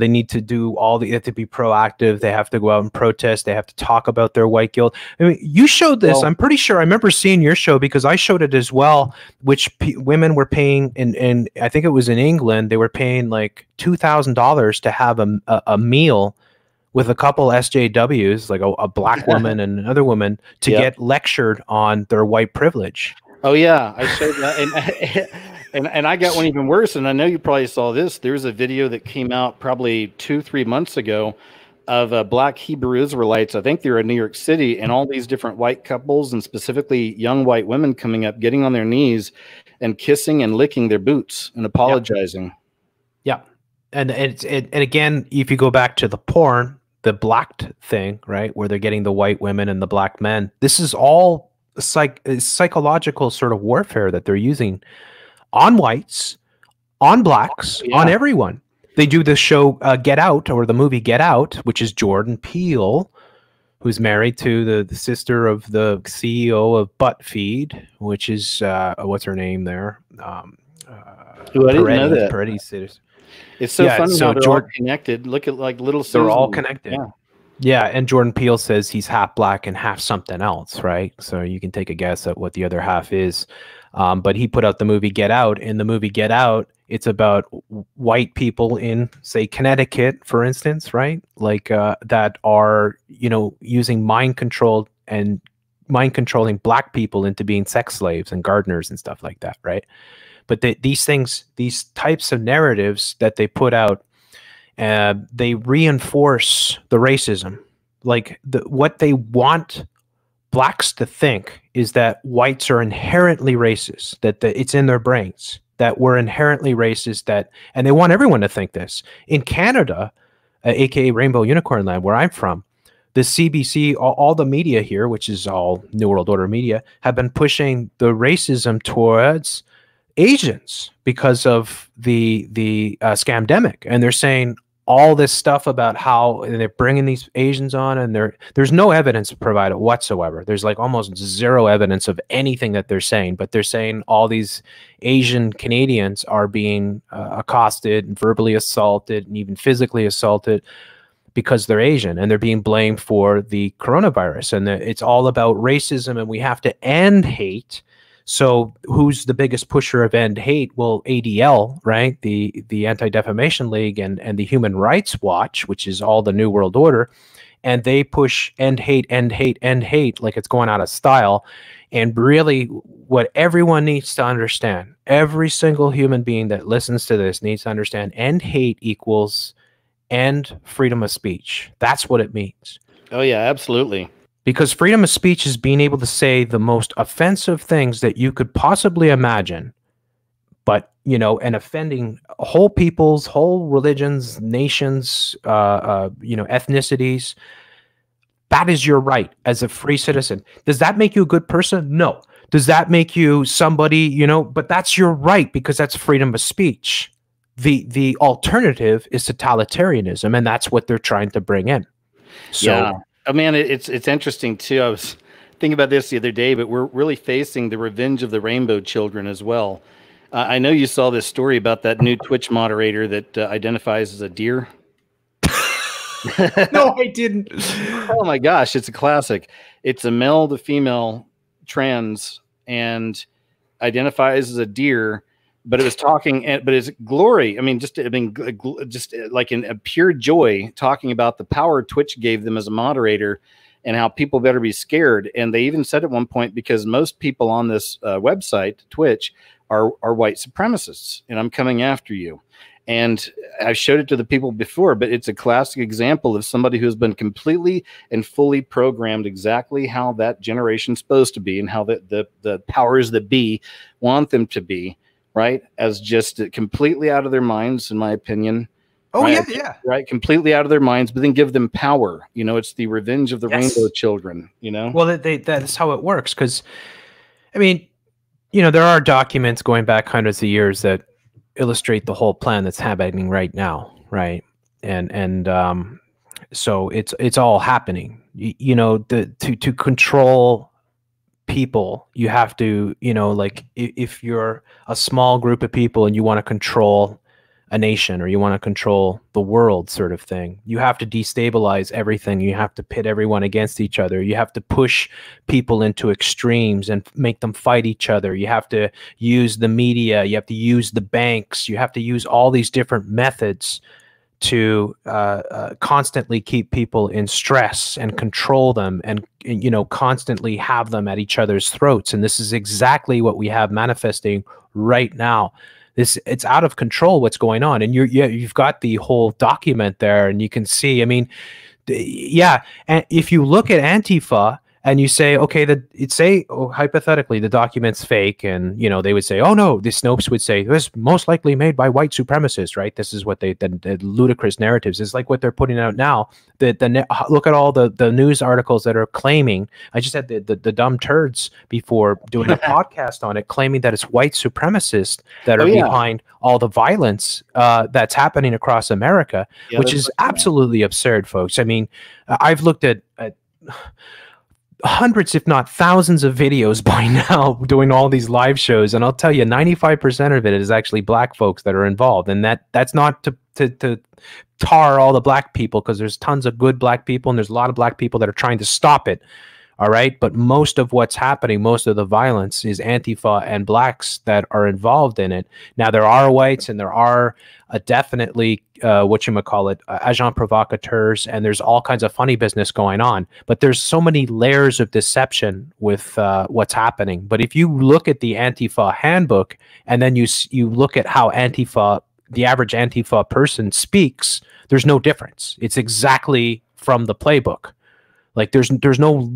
to be proactive. They have to go out and protest. They have to talk about their white guilt. I mean, you showed this. I'm pretty sure I remember seeing your show, because I showed it as well, which women were paying in I think it was in England, they were paying like $2,000 to have a meal with a couple SJWs, like a black woman and another woman, to get lectured on their white privilege. Oh yeah, I showed that, and I got one even worse. And I know you probably saw this. There's a video that came out probably 2-3 months ago of black Hebrew Israelites. I think they're in New York City, and all these different white couples, and specifically young white women, coming up, getting on their knees, and kissing and licking their boots and apologizing. Yeah, and again, if you go back to the porn, the blacked thing, right, where they're getting the white women and the black men, this is all psychological sort of warfare that they're using on whites, on blacks, on everyone. They do this show Get Out, or the movie Get Out, which is Jordan Peele, who's married to the sister of the CEO of ButtFeed, which is what's her name there? I didn't know that. Paredes. It's so funny how they're all connected. Look at like little Susan. They're all connected. Yeah, and Jordan Peele says he's half black and half something else, right? So you can take a guess at what the other half is. But he put out the movie Get Out. In the movie Get Out, it's about white people in, say, Connecticut, for instance, right? Like that are, using mind control and mind controlling black people into being sex slaves and gardeners and stuff like that, right? But these types of narratives that they put out, they reinforce the racism. Like what they want blacks to think is that whites are inherently racist, that it's in their brains, that we're inherently racist, and they want everyone to think this. In Canada, aka Rainbow Unicorn Land, where I'm from, the CBC, all the media here, which is all New World Order media, have been pushing the racism towards Asians because of the scamdemic, and they're saying all this stuff about how they're bringing these Asians on, and there's no evidence provided whatsoever. There's like almost zero evidence of anything that they're saying, but they're saying all these Asian Canadians are being accosted and verbally assaulted and even physically assaulted because they're Asian, and they're being blamed for the coronavirus. And it's all about racism, and we have to end hate. So who's the biggest pusher of end hate? Well, ADL, right? The Anti-Defamation League and the Human Rights Watch, which is all the New World Order. And they push end hate, end hate, end hate, like it's going out of style. And really what everyone needs to understand, every single human being that listens to this needs to understand, end hate equals end freedom of speech. That's what it means. Oh, yeah, absolutely. Because freedom of speech is being able to say the most offensive things that you could possibly imagine, but, you know, and offending whole peoples, whole religions, nations, you know, ethnicities. That is your right as a free citizen. Does that make you a good person? No. Does that make you somebody, you know, but that's your right because that's freedom of speech. The alternative is totalitarianism, and that's what they're trying to bring in. So, yeah. Oh, man, it's interesting, too. I was thinking about this the other day, but we're really facing the revenge of the rainbow children as well. I know you saw this story about that new Twitch moderator that identifies as a deer. No, I didn't. Oh, my gosh. It's a classic. It's a male to female trans and identifies as a deer. But it was talking, but it's glory. I mean, just like in a pure joy, talking about the power Twitch gave them as a moderator and how people better be scared. And they even said at one point, because most people on this website, Twitch, are white supremacists, and I'm coming after you. And I showed it to the people before, but it's a classic example of somebody who's been completely and fully programmed exactly how that generation's supposed to be and how the powers that be want them to be. Right, as just completely out of their minds, in my opinion. Oh, right? yeah. Right, completely out of their minds, but then give them power. You know, it's the revenge of the rainbow children. You know, well, that's how it works. Because, I mean, you know, there are documents going back hundreds of years that illustrate the whole plan that's happening right now, right? And so it's all happening. You know, to control people, you have to, you know, like if you're a small group of people and you want to control a nation or you want to control the world sort of thing, you have to destabilize everything. You have to pit everyone against each other. You have to push people into extremes and make them fight each other. You have to use the media. You have to use the banks. You have to use all these different methods to constantly keep people in stress and control them and, you know, constantly have them at each other's throats. And this is exactly what we have manifesting right now. It's out of control what's going on. And you've got the whole document there, and you can see, I mean, yeah. And if you look at Antifa and you say, okay, hypothetically the document's fake, and, you know, they would say, oh no, the Snopes would say this most likely made by white supremacists, right? This is what the ludicrous narratives is like what they're putting out now. Look at all the news articles that are claiming. I just had the dumb turds before doing a podcast on it, claiming that it's white supremacists that are behind all the violence that's happening across America, which is absolutely absurd, folks. I mean, I've looked at hundreds, if not thousands of videos by now doing all these live shows, and I'll tell you 95% of it is actually black folks that are involved, and that's not to tar all the black people, because there's tons of good black people and there's a lot of black people that are trying to stop it, all right? But most of what's happening, most of the violence is Antifa and blacks that are involved in it. Now, there are whites and there are definitely agent provocateurs, and there's all kinds of funny business going on. But there's so many layers of deception with what's happening. But if you look at the Antifa handbook and then you look at how the average Antifa person speaks, there's no difference. It's exactly from the playbook. Like there's no,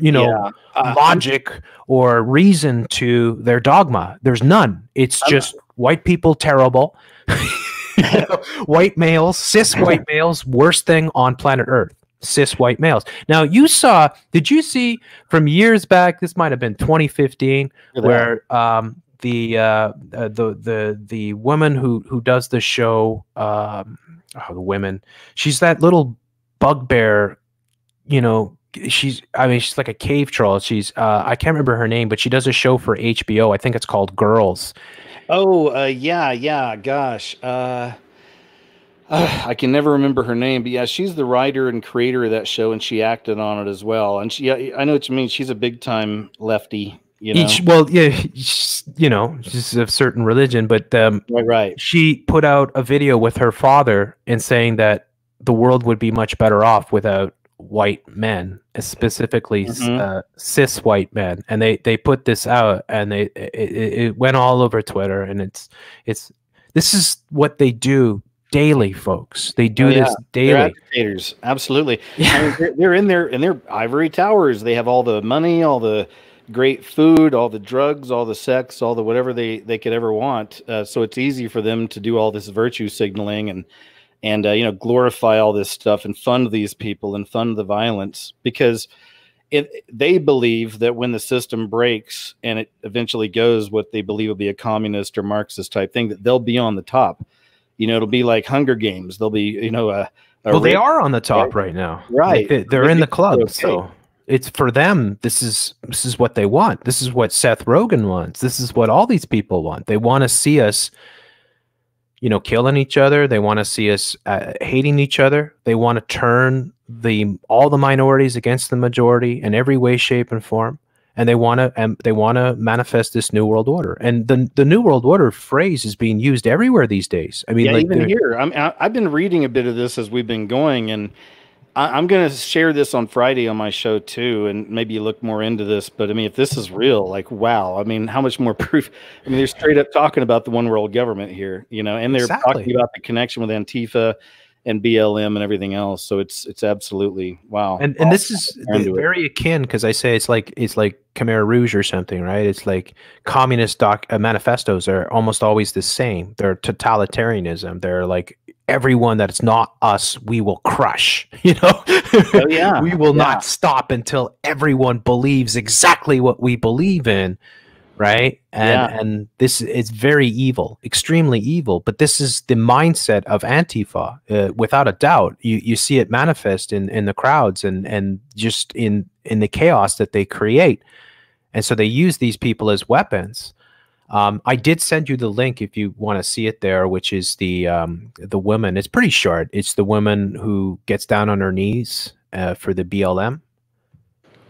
you know, logic or reason to their dogma. There's none. It's just white people terrible. White males, cis white males, worst thing on planet Earth. Cis white males. Now did you see from years back, this might have been 2015, where the woman who does the show, the women, she's that little bugbear, you know. She's like a cave troll. She's I can't remember her name, but she does a show for HBO. I think it's called Girls. Oh, yeah. Gosh. I can never remember her name, but yeah, she's the writer and creator of that show, and she acted on it as well. And she, yeah, I know what you mean. She's a big time lefty, you know. Well, yeah, you know, she's of certain religion, but right. She put out a video with her father and saying that the world would be much better off without white men, specifically cis white men. And they put this out, and it went all over Twitter, and it's this is what they do daily, folks. They do this daily. They're agitators. Absolutely. Yeah. I mean, they're in their ivory towers. They have all the money, all the great food, all the drugs, all the sex, all the whatever they could ever want. So it's easy for them to do all this virtue signaling and you know, glorify all this stuff and fund these people and fund the violence, because they believe that when the system breaks and it eventually goes what they believe will be a communist or Marxist type thing, that they'll be on the top. You know, it'll be like Hunger Games. They'll be, you know, well, they are on the top right now. Right. They're in the club. Okay. So it's for them. This is what they want. This is what Seth Rogen wants. This is what all these people want. They want to see us, you know, killing each other. They want to see us hating each other. They want to turn all the minorities against the majority in every way, shape, and form. And they want to manifest this new world order. And the new world order phrase is being used everywhere these days. I mean, yeah, like even here. I've been reading a bit of this as we've been going, and I'm going to share this on Friday on my show too, and maybe look more into this. But I mean, if this is real, like, wow. I mean, how much more proof? I mean, they're straight up talking about the one world government here, you know, and they're talking about the connection with Antifa and BLM and everything else. So it's absolutely wow. And this is very akin, because I say it's like Khmer Rouge or something, right? It's like communist manifestos are almost always the same. They're totalitarianism. They're like, everyone that's not us, we will crush, you know. Oh, yeah. We will not stop until everyone believes exactly what we believe in. Right. And this is very evil, extremely evil. But this is the mindset of Antifa, without a doubt. You see it manifest in the crowds and just in the chaos that they create. And so they use these people as weapons. I did send you the link if you want to see it there, which is the woman. It's pretty short. It's the woman who gets down on her knees for the BLM.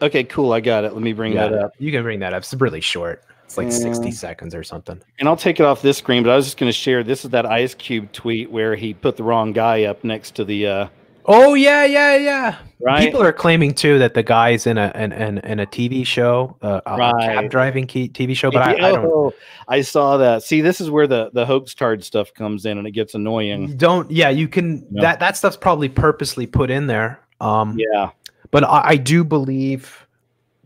Okay, cool. I got it. Let me bring that up. You can bring that up. It's really short. It's like 60 seconds or something. And I'll take it off this screen, but I was just going to share. This is that Ice Cube tweet where he put the wrong guy up next to the. Oh yeah. Right. People are claiming too that the guy's in a TV show, a cab driving TV show. But I don't. I saw that. See, this is where the hoax card stuff comes in, and it gets annoying. You can. No. That stuff's probably purposely put in there. Yeah. But I do believe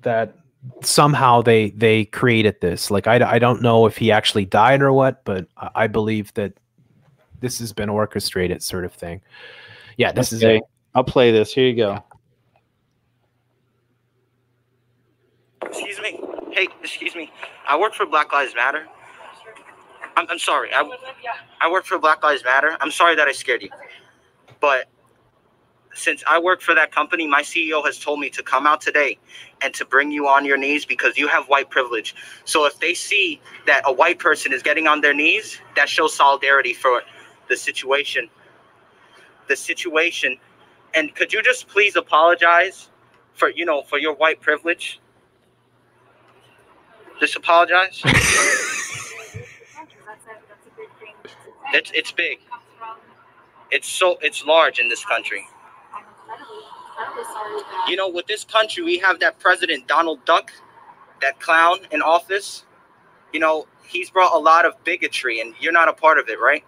that somehow they created this. Like I don't know if he actually died or what, but I believe that this has been orchestrated, sort of thing. Yeah, this is it. I'll play this. Here you go. Excuse me. Hey, excuse me. I work for Black Lives Matter. I'm sorry. I work for Black Lives Matter. I'm sorry that I scared you. But since I work for that company, my CEO has told me to come out today and to bring you on your knees because you have white privilege. So if they see that a white person is getting on their knees, that shows solidarity for the situation. And could you just please apologize for your white privilege? Just apologize. It's big. It's large in this country. You know, with this country, we have that president, Donald Duck, that clown in office. You know, he's brought a lot of bigotry, and you're not a part of it, right?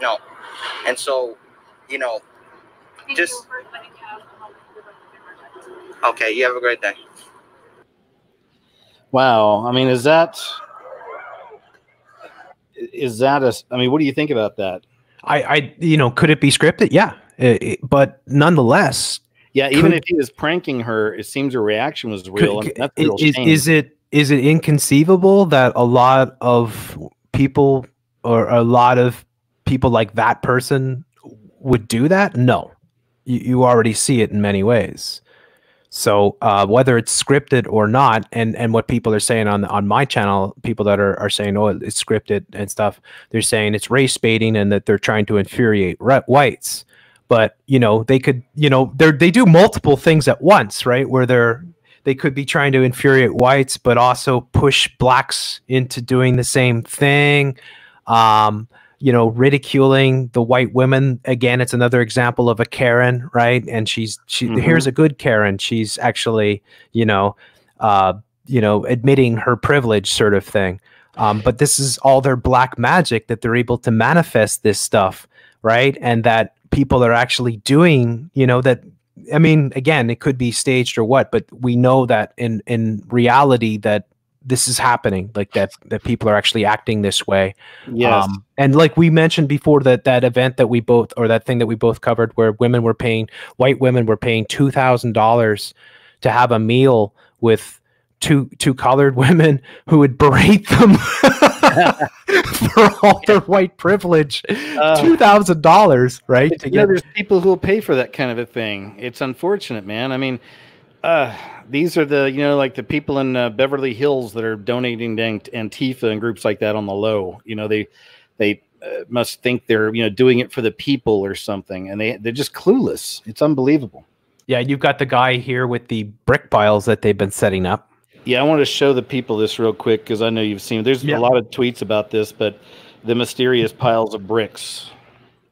No. And so, you know, just... Okay, you have a great day. Wow. I mean, is that I mean, what do you think about that? Could it be scripted? Yeah. But nonetheless, yeah, even if he was pranking her, it seems her reaction was real. And that's a real shame. Is it is it inconceivable that a lot of people or a lot of people like that person would do that? No, you already see it in many ways. So whether it's scripted or not, and what people are saying on my channel, people that are saying, oh, it's scripted and stuff, they're saying it's race baiting and that they're trying to infuriate whites. But they could, they do multiple things at once, right? Where they could be trying to infuriate whites, but also push blacks into doing the same thing. Ridiculing the white women. Again, it's another example of a Karen, right? And here's a good Karen. She's actually, admitting her privilege, sort of thing. But this is all their black magic, that they're able to manifest this stuff, right? And that people are actually doing, that. I mean, again, it could be staged or what, but we know that in reality that this is happening, like that people are actually acting this way. Yes. And like we mentioned before, that event that we both, or that thing that we both covered, where white women were paying $2,000 to have a meal with two colored women who would berate them for all their white privilege. $2,000, right? There's people who will pay for that kind of a thing. It's unfortunate, man. I mean, these are the, like the people in Beverly Hills that are donating to Antifa and groups like that on the low. They must think they're, doing it for the people or something. And they're just clueless. It's unbelievable. Yeah. You've got the guy here with the brick piles that they've been setting up. Yeah. I want to show the people this real quick, because I know you've seen, there's a lot of tweets about this, but the mysterious piles of bricks.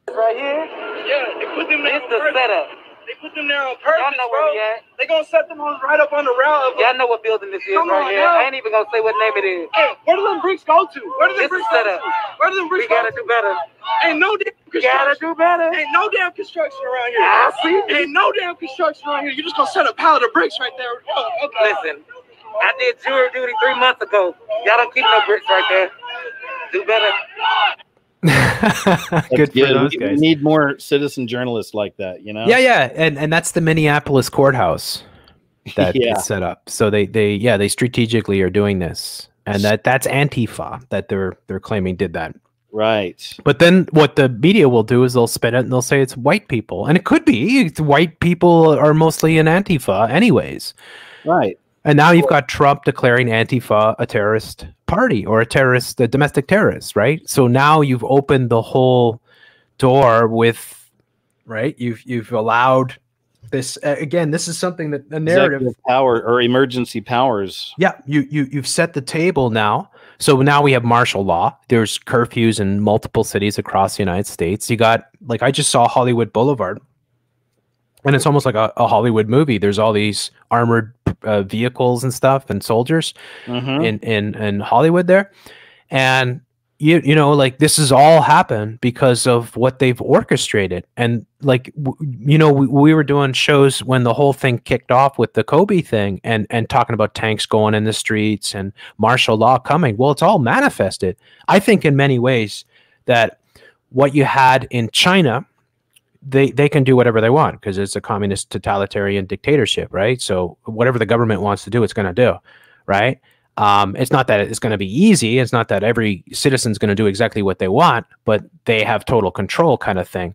Right here? Yeah. They put them there on purpose. Setup. They put them there on purpose, y'all know where we at. They gonna set them on right up on the route. Y'all know what building this is right here. I ain't even gonna say what name it is. Hey, where do them bricks go to? Where do them bricks go to? Where do them bricks go to? We gotta do better. Ain't no damn construction. Gotta do better. Ain't no damn construction around here. I see. Ain't no damn construction around here. You just gonna set a pallet of bricks right there. Oh, okay. Listen, I did jury duty 3 months ago. Y'all don't keep no bricks right there. Do better. Good for those guys. We need more citizen journalists like that, Yeah, and that's the Minneapolis courthouse that is set up. So they strategically are doing this, and that's Antifa that they're claiming did that. Right. But then what the media will do is they'll spin it and they'll say it's white people, and it could be white people are mostly in Antifa, anyways. Right. And now you've got Trump declaring Antifa a terrorist party, or a domestic terrorist, right? So now you've opened the whole door with, right? You've allowed this again. This is something that a narrative executive power or emergency powers. Yeah, you've set the table now. So now we have martial law. There's curfews in multiple cities across the United States. You got, like, I just saw Hollywood Boulevard, and it's almost like a Hollywood movie. There's all these armored vehicles and stuff and soldiers in Hollywood there. And like, this has all happened because of what they've orchestrated. And like, we were doing shows when the whole thing kicked off with the Kobe thing, and talking about tanks going in the streets and martial law coming. Well, it's all manifested. I think in many ways that what you had in China, they can do whatever they want because it's a communist totalitarian dictatorship, right? So whatever the government wants to do, it's going to do, right? It's not that it's going to be easy. It's not that every citizen's going to do exactly what they want, but they have total control, kind of thing.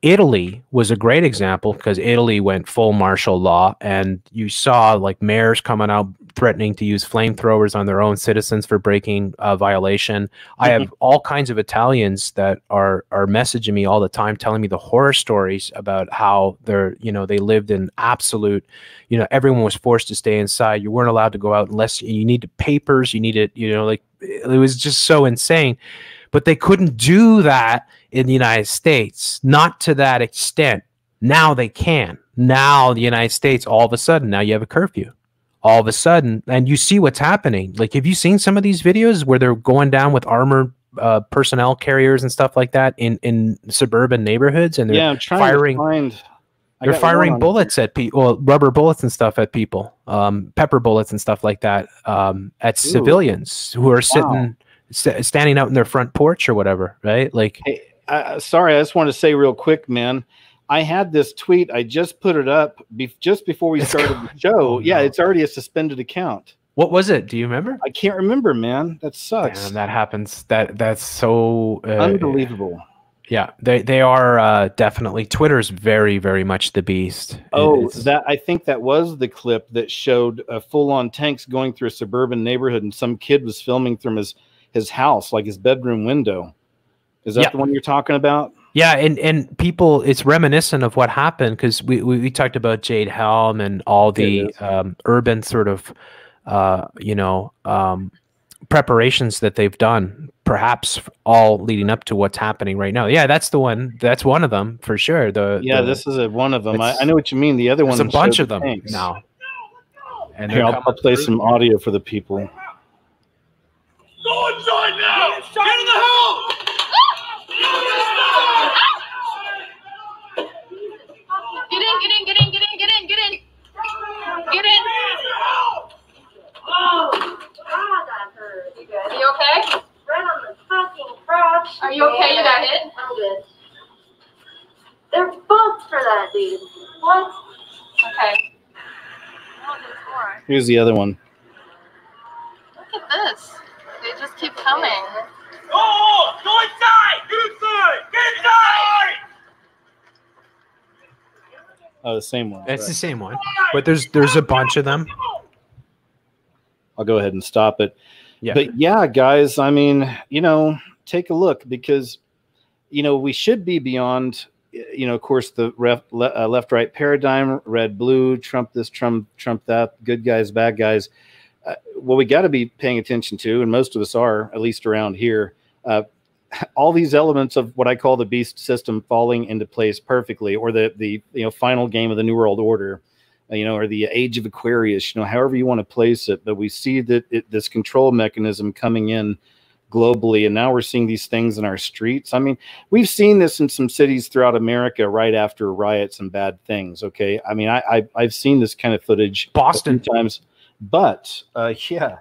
Italy was a great example because Italy went full martial law, and you saw like mayors coming out threatening to use flamethrowers on their own citizens for breaking a violation. I have all kinds of Italians that are messaging me all the time, telling me the horror stories about how they lived in absolute, everyone was forced to stay inside. You weren't allowed to go out unless you needed papers. You needed, like, it was just so insane. But they couldn't do that in the United States, not to that extent. Now they can. Now the United States, all of a sudden, now you have a curfew. All of a sudden, and you see what's happening. Like, have you seen some of these videos where they're going down with armored personnel carriers and stuff like that in suburban neighborhoods, and they're firing bullets at people, rubber bullets and stuff at people, pepper bullets and stuff like that, at civilians who are standing out in their front porch or whatever, right? Like, hey, sorry, I just want to say real quick, man. I had this tweet. I just put it up just before we started the show. Oh, yeah, no. It's already a suspended account. What was it? Do you remember? I can't remember, man. That sucks. Damn, that happens. That's so Unbelievable. Yeah, they are definitely. Twitter's very, very much the beast. I think that was the clip that showed full-on tanks going through a suburban neighborhood, and some kid was filming from his house, like his bedroom window. Is that the one you're talking about? Yeah, and people, it's reminiscent of what happened, because we talked about Jade Helm and all the urban sort of preparations that they've done, perhaps all leading up to what's happening right now. Yeah, that's the one. That's one of them for sure. This is one of them. I know what you mean. The other one, a bunch of them now. And here, I'll play some audio for the people. Go inside now! Get in the house! Get in! Oh, God, that hurt. You good? Are you okay? Right on the fucking crotch. Are you okay? You got hit? I'm good. They're both for that, dude. What? Okay. Here's the other one. Look at this. They just keep coming. Oh, go inside! Get inside! Get inside! Oh, the same one. It's the same one, but there's a bunch of them. I'll go ahead and stop it. Yeah. But yeah, guys, I mean, take a look, because, we should be beyond, of course, the left-right paradigm, red, blue, Trump this, Trump that, good guys, bad guys. What we got to be paying attention to, and most of us are, at least around here, all these elements of what I call the beast system falling into place perfectly, or the final game of the New World Order, or the age of Aquarius, however you want to place it. But we see that this control mechanism coming in globally, and now we're seeing these things in our streets. I mean, we've seen this in some cities throughout America right after riots and bad things. Okay, I mean, I've seen this kind of footage Boston a few times, but yeah,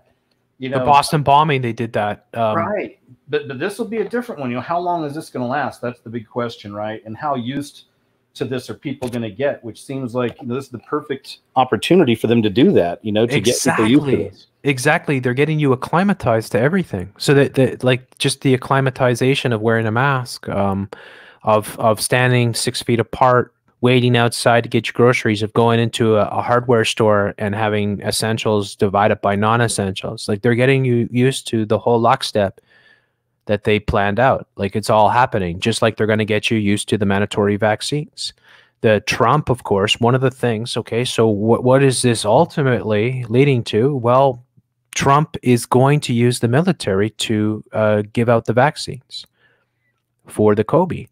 the Boston bombing, they did that, right. But this will be a different one. How long is this going to last? That's the big question, right? And how used to this are people going to get? Which seems like this is the perfect opportunity for them to do that. To get people used to this. Exactly. They're getting you acclimatized to everything. So that like just the acclimatization of wearing a mask, of standing 6 feet apart, waiting outside to get your groceries, of going into a hardware store and having essentials divided by non-essentials. Like, they're getting you used to the whole lockstep that they planned out. Like, it's all happening, just like they're going to get you used to the mandatory vaccines. The Trump, of course, one of the things, okay, so what is this ultimately leading to? Well, Trump is going to use the military to give out the vaccines for the Kobe.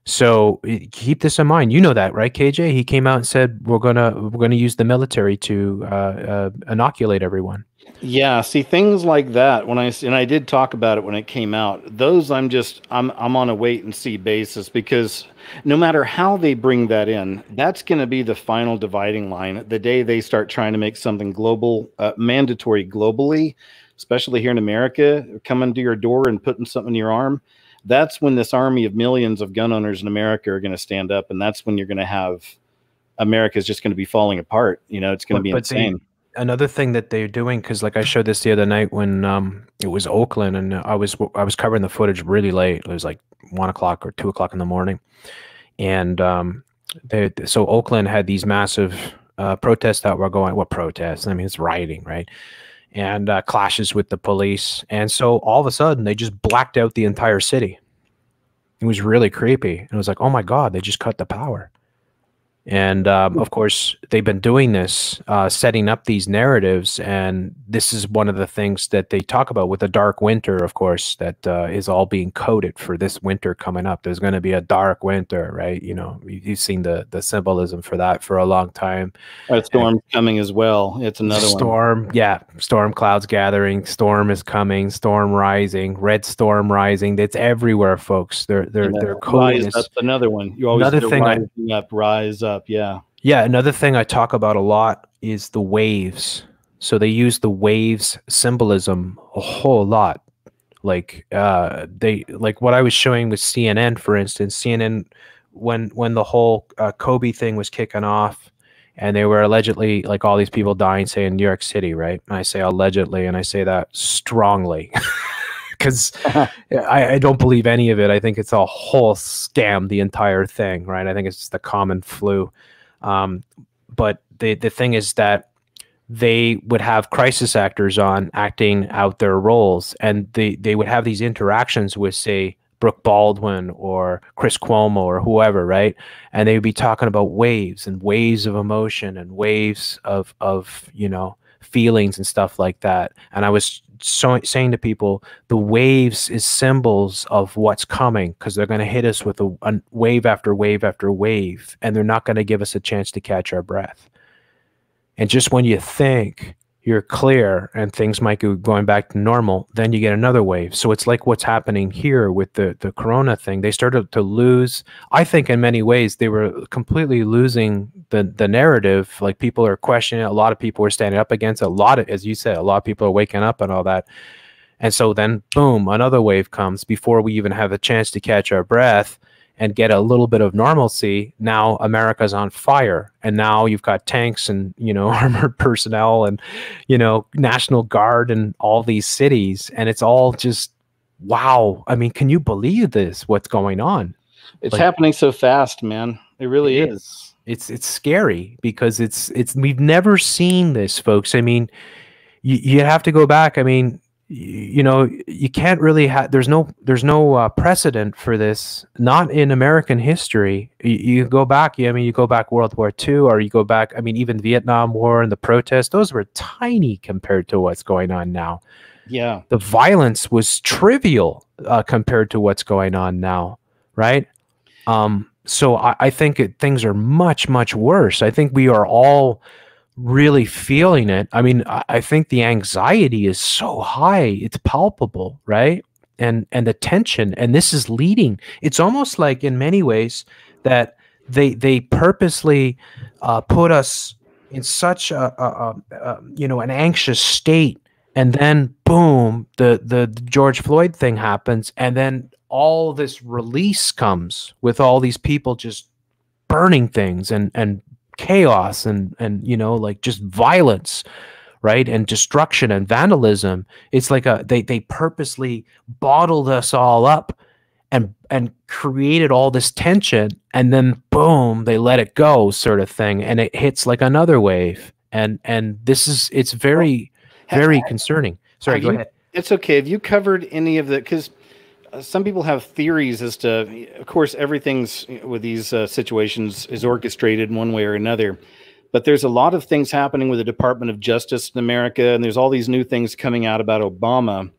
So keep this in mind. You know that, right, KJ? He came out and said we're gonna use the military to inoculate everyone. Yeah, see, things like that. And I did talk about it when it came out. Those I'm on a wait and see basis, because no matter how they bring that in, that's going to be the final dividing line. The day they start trying to make something global, mandatory globally, especially here in America, coming to your door and putting something in your arm. That's when this army of millions of gun owners in America are going to stand up, and that's when you're going to have America's just going to be falling apart. It's going to be insane. Another thing that they're doing, because like I showed this the other night when it was Oakland, and I was covering the footage really late. It was like 1 o'clock or 2 o'clock in the morning, and so Oakland had these massive protests that were going. What protests? I mean, it's rioting, right? And clashes with the police. And so all of a sudden, they just blacked out the entire city. It was really creepy. And it was like, oh my God, they just cut the power. And of course, they've been doing this, setting up these narratives. And this is one of the things that they talk about with the dark winter, of course, that is all being coded for this winter coming up. There's going to be a dark winter, right? You've seen the symbolism for that for a long time. A storm's coming as well. It's another storm. Yeah. Storm clouds gathering. Storm is coming. Storm rising. Red storm rising. It's everywhere, folks. They're coding. That's another one. You always another thing rising up, rise up. Yeah. Another thing I talk about a lot is the waves. So they use the waves symbolism a whole lot. Like like what I was showing with CNN, for instance. CNN, when the whole Kobe thing was kicking off, and they were allegedly, like, all these people dying, say in New York City, right? And I say allegedly, and I say that strongly because I don't believe any of it. I think it's a whole scam, the entire thing, right? I think it's just a common flu. But the thing is that they would have crisis actors on acting out their roles, and they would have these interactions with, say, Brooke Baldwin or Chris Cuomo or whoever, right? And they would be talking about waves and waves of emotion and waves of you know, feelings and stuff like that. And I was saying to people, the waves is symbols of what's coming, because they're going to hit us with a wave after wave after wave, and they're not going to give us a chance to catch our breath. And just when you think you're clear and things might be going back to normal, then you get another wave. So it's like what's happening here with the corona thing. They started to lose, I think in many ways, they were completely losing the narrative. Like, people are questioning it. A lot of people are standing up against it. A lot of, as you said, a lot of people are waking up and all that. And so then, boom, another wave comes before we even have a chance to catch our breath and get a little bit of normalcy. Now America's on fire, and now you've got tanks and, you know, armored personnel and, you know, National Guard in all these cities, and it's all just, wow. I mean, can you believe this? What's going on? It's happening so fast, man. It really is. It's scary because it's we've never seen this, folks. I mean, you have to go back. I mean, you know, you can't really have, there's no precedent for this, not in American history. You go back, I mean, you go back World War II, or you go back, I mean, even Vietnam War and the protests, those were tiny compared to what's going on now. Yeah. The violence was trivial compared to what's going on now, right? So I think things are much, much worse. I think we are all really feeling it. I mean, I think the anxiety is so high, it's palpable, right? And the tension, and this is leading. It's almost like, in many ways, that they purposely put us in such a you know, an anxious state, and then boom, the George Floyd thing happens, and then all this release comes with all these people just burning things and chaos and you know, like, just violence, right? And destruction and vandalism. It's like they purposely bottled us all up and created all this tension, and then boom, they let it go, sort of thing, and it hits like another wave. And it's very, very concerning. Sorry, go ahead. It's okay. Have you covered any of the, because some people have theories as to, of course, everything's with these situations is orchestrated in one way or another, but there's a lot of things happening with the Department of Justice in America, and there's all these new things coming out about Obama,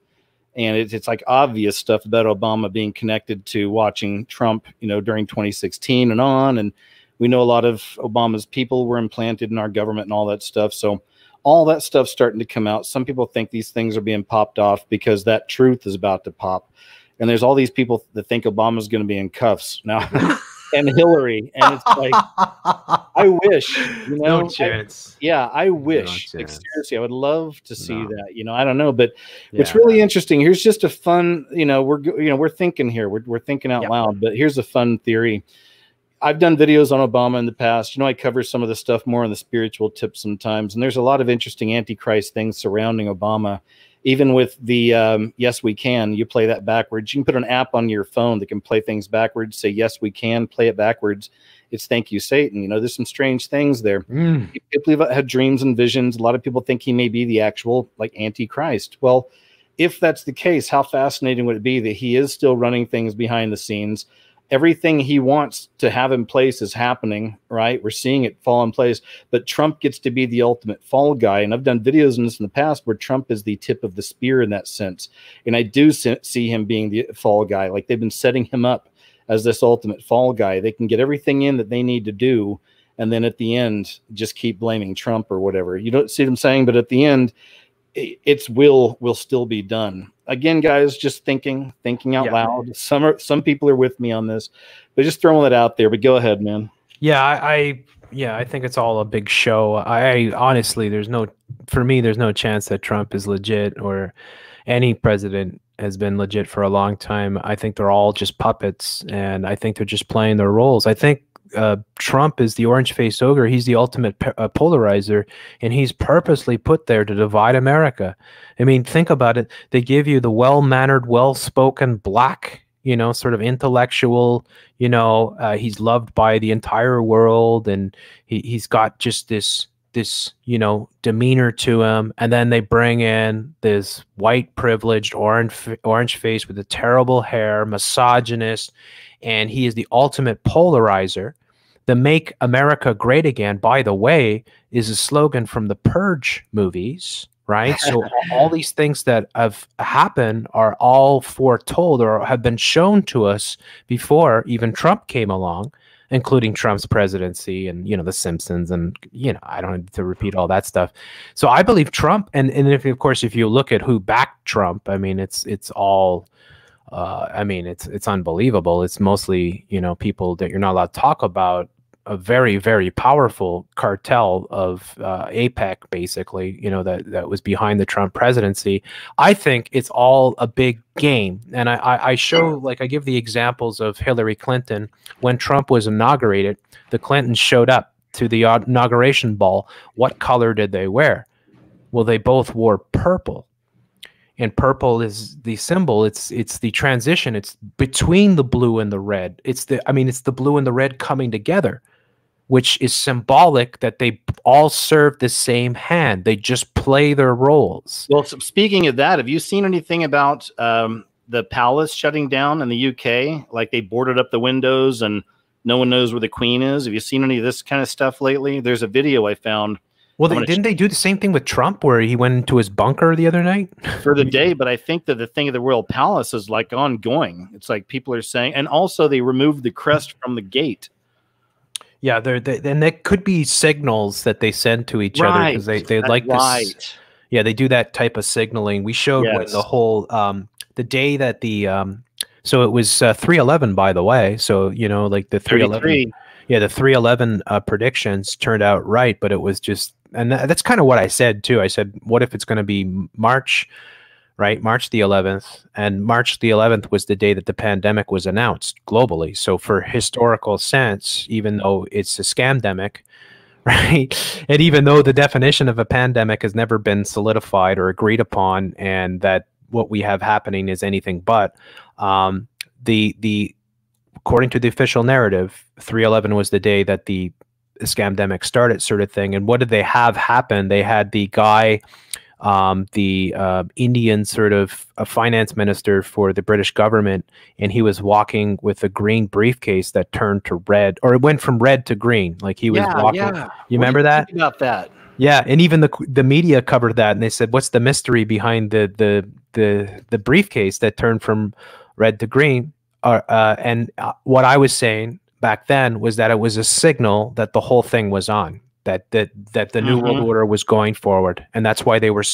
and it's like obvious stuff about Obama being connected to watching Trump, you know, during 2016 and on, and we know a lot of Obama's people were implanted in our government and all that stuff. So all that stuff's starting to come out. Some people think these things are being popped off because that truth is about to pop. And there's all these people that think Obama's going to be in cuffs now, and Hillary. And it's like, I wish, you know, No chance. I wish. No Like, chance. seriously, I would love to see No. that. You know, I don't know, but it's Yeah. really interesting. Here's just a fun, you know, we're thinking here. We're thinking out Yep. loud. But here's a fun theory. I've done videos on Obama in the past. You know, I cover some of the stuff more on the spiritual tip sometimes, and there's a lot of interesting Antichrist things surrounding Obama. Even with the Yes We Can, you play that backwards. You can put an app on your phone that can play things backwards. Say Yes We Can, play it backwards. It's Thank You Satan. You know, there's some strange things there. People have had dreams and visions. A lot of people think he may be the actual, like, Antichrist. Well, if that's the case, how fascinating would it be that he is still running things behind the scenes? Everything he wants to have in place is happening, right? We're seeing it fall in place, but Trump gets to be the ultimate fall guy. And I've done videos on this in the past where Trump is the tip of the spear in that sense. And I do see him being the fall guy. Like, they've been setting him up as this ultimate fall guy. They can get everything in that they need to do, and then at the end, just keep blaming Trump or whatever. You don't see what I'm saying? But at the end, its will still be done. Again, guys, just thinking out loud. Some people are with me on this, but just throwing that out there. But go ahead, man. Yeah, I think it's all a big show. I honestly, for me, there's no chance that Trump is legit, or any president has been legit for a long time. I think they're all just puppets, and I think they're just playing their roles. I think Trump is the orange-faced ogre. He's the ultimate polarizer, and he's purposely put there to divide America. I mean, think about it. They give you the well-mannered, well-spoken black, you know, sort of intellectual, you know, he's loved by the entire world, and he's got just this, you know, demeanor to him. And then they bring in this white privileged orange face with the terrible hair, misogynist, and he is the ultimate polarizer. The Make America Great Again, by the way, is a slogan from the Purge movies, right? So all these things that have happened are all foretold or have been shown to us before even Trump came along, including Trump's presidency and, you know, The Simpsons, and, you know, I don't need to repeat all that stuff. So I believe Trump, and if, of course, if you look at who backed Trump, I mean, it's all, I mean, it's unbelievable. It's mostly, you know, people that you're not allowed to talk about. A very, very powerful cartel of APEC, basically, you know, that was behind the Trump presidency. I think it's all a big game. And I show, like, I give the examples of Hillary Clinton. When Trump was inaugurated, the Clintons showed up to the inauguration ball. What color did they wear? Well, they both wore purple. And purple is the symbol. It's the transition. It's between the blue and the red. It's the blue and the red coming together, which is symbolic that they all serve the same hand. They just play their roles. Well, so speaking of that, have you seen anything about the palace shutting down in the UK? Like, they boarded up the windows and no one knows where the Queen is. Have you seen any of this kind of stuff lately? There's a video I found. Well, didn't they do the same thing with Trump, where he went into his bunker the other night? For the day, but I think that the thing of the Royal Palace is like ongoing. It's like people are saying, and also they removed the crest from the gate. Yeah, and there could be signals that they send to each other, because they like this. Yeah, they do that type of signaling. We showed when the whole the day that the so it was 3/11, by the way. So, you know, like the 3/11. Yeah, the 3/11 predictions turned out right, but it was just, and that's kind of what I said too. I said, what if it's going to be March, right? March the 11th, and March the 11th was the day that the pandemic was announced globally. So for historical sense, even though it's a scamdemic, right? And even though the definition of a pandemic has never been solidified or agreed upon, and that what we have happening is anything but, according to the official narrative, 3/11 was the day that the scamdemic started, sort of thing. And what did they have happen? They had the guy, the Indian sort of a finance minister for the British government, and he was walking with a green briefcase that turned to red, or it went from red to green. Like he was walking. Yeah. You remember that? About that? Yeah, and even the media covered that, and they said, "What's the mystery behind the briefcase that turned from red to green?" And what I was saying back then was that it was a signal that the whole thing was on, that the New World Order was going forward, and that's why it was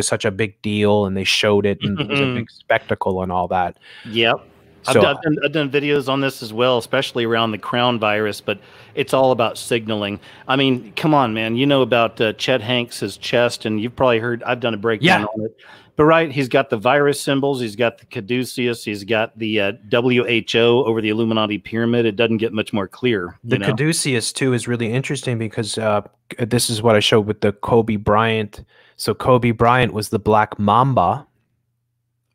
such a big deal, and they showed it, and it was a big spectacle and all that. Yep. So, I've done videos on this as well, especially around the crown virus, but it's all about signaling. I mean, come on, man. You know about Chet Hanks' chest, and you've probably heard, I've done a breakdown on it. But right, he's got the virus symbols, he's got the caduceus, he's got the WHO over the Illuminati pyramid. It doesn't get much more clear. The caduceus, too, is really interesting, because this is what I showed with the Kobe Bryant. So Kobe Bryant was the Black Mamba,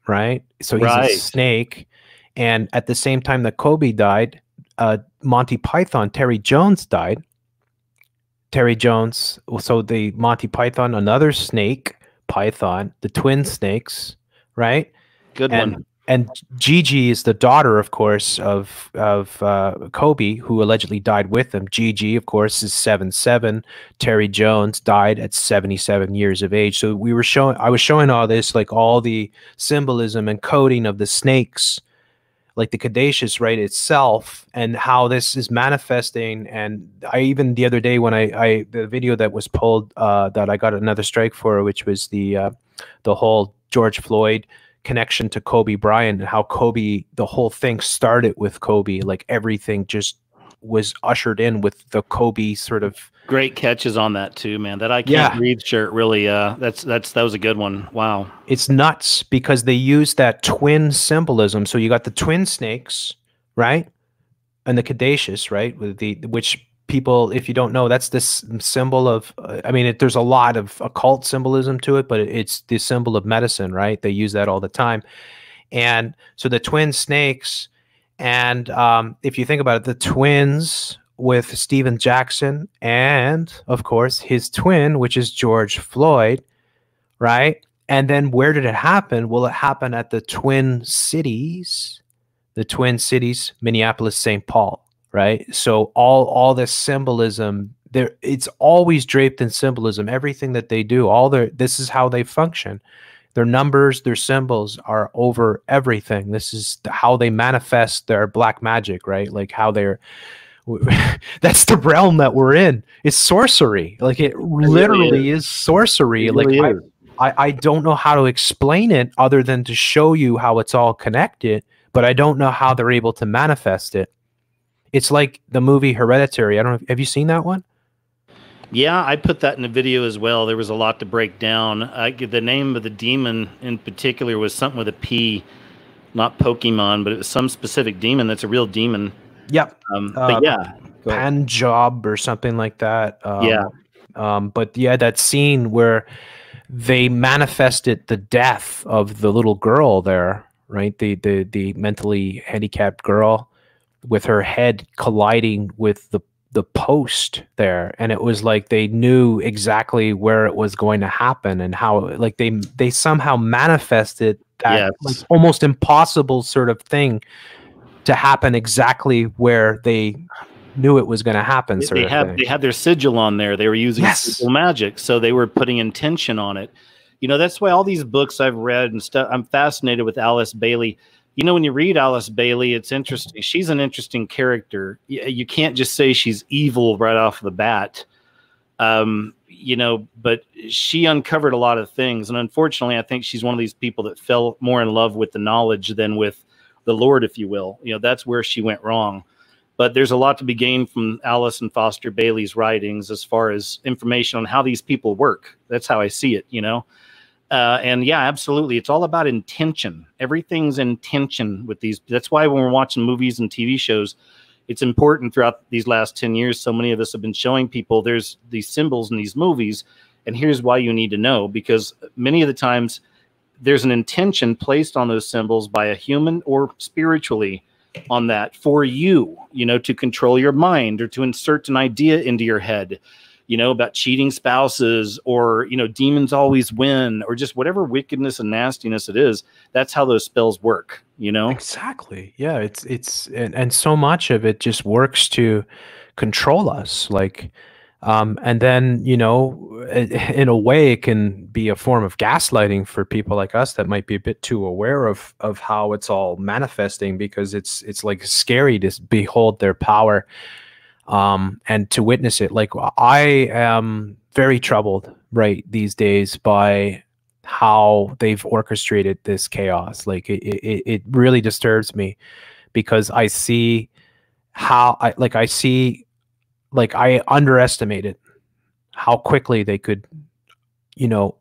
right? So he's a snake. And at the same time that Kobe died, Monty Python, Terry Jones died. Terry Jones, so the Monty Python, another snake, Python, the twin snakes, right? Good one. And Gigi is the daughter, of course, of Kobe, who allegedly died with him. Gigi, of course, is 7'7". Terry Jones died at 77 years of age. So I was showing all this, like all the symbolism and coding of the snakes, like the caduceus, right, itself, and how this is manifesting. And I even the other day, when the video that was pulled that I got another strike for, which was the whole George Floyd connection to Kobe Bryant, and how Kobe, the whole thing started with Kobe, like everything just was ushered in with the Kobe sort of. Great catches on that too, man. That I Can't Breathe shirt, really, that was a good one. Wow. It's nuts, because they use that twin symbolism. So you got the twin snakes, right? and the caduceus, right? With which people, if you don't know, that's this symbol of. I mean, there's a lot of occult symbolism to it, but it's the symbol of medicine, right? They use that all the time. And so the twin snakes, and if you think about it, the twins with Stephen Jackson, and of course his twin, which is George Floyd, right? And then where did it happen? Well, it happened at the Twin Cities, Minneapolis, St. Paul, right? So all this symbolism there, it's always draped in symbolism. Everything that they do, this is how they function. Their numbers, their symbols are over everything. This is how they manifest their black magic, right? Like how they're, that's the realm that we're in. It's sorcery. Like it literally is sorcery. It really is. I don't know how to explain it other than to show you how it's all connected, but I don't know how they're able to manifest it. It's like the movie Hereditary. I don't know. Have you seen that one? Yeah, I put that in a video as well. There was a lot to break down. The name of the demon in particular was something with a P, not Pokemon, but it was some specific demon that's a real demon. Yep. But yeah. Panjob or something like that. Yeah. But yeah, that scene where they manifested the death of the little girl there, right? The mentally handicapped girl with her head colliding with the post there, and it was like they knew exactly where it was going to happen and how, like they somehow manifested that like almost impossible sort of thing to happen exactly where they knew it was going to happen. They had their sigil on there. They were using sigil magic, so they were putting intention on it. You know, that's why all these books I've read and stuff, I'm fascinated with Alice Bailey. You know, when you read Alice Bailey, it's interesting. She's an interesting character. You can't just say she's evil right off the bat. You know, but she uncovered a lot of things. And unfortunately, I think she's one of these people that fell more in love with the knowledge than with the Lord, if you will. You know, that's where she went wrong. But there's a lot to be gained from Alice and Foster Bailey's writings as far as information on how these people work. That's how I see it, you know. And yeah, absolutely. It's all about intention. Everything's intention with these. That's why when we're watching movies and TV shows, it's important throughout these last 10 years. So many of us have been showing people there's these symbols in these movies. And here's why you need to know, because many of the times there's an intention placed on those symbols by a human or spiritually on that for you, you know, to control your mind or to insert an idea into your head, you know, about cheating spouses or, you know, demons always win or just whatever wickedness and nastiness it is. That's how those spells work, you know? Exactly. Yeah. And so much of it just works to control us. Like, and then, you know, in a way it can be a form of gaslighting for people like us that might be a bit too aware of how it's all manifesting, because it's like scary to behold their power. And to witness it. Like, I am very troubled right these days by how they've orchestrated this chaos. Like it really disturbs me, because I see how I underestimated how quickly they could, you know,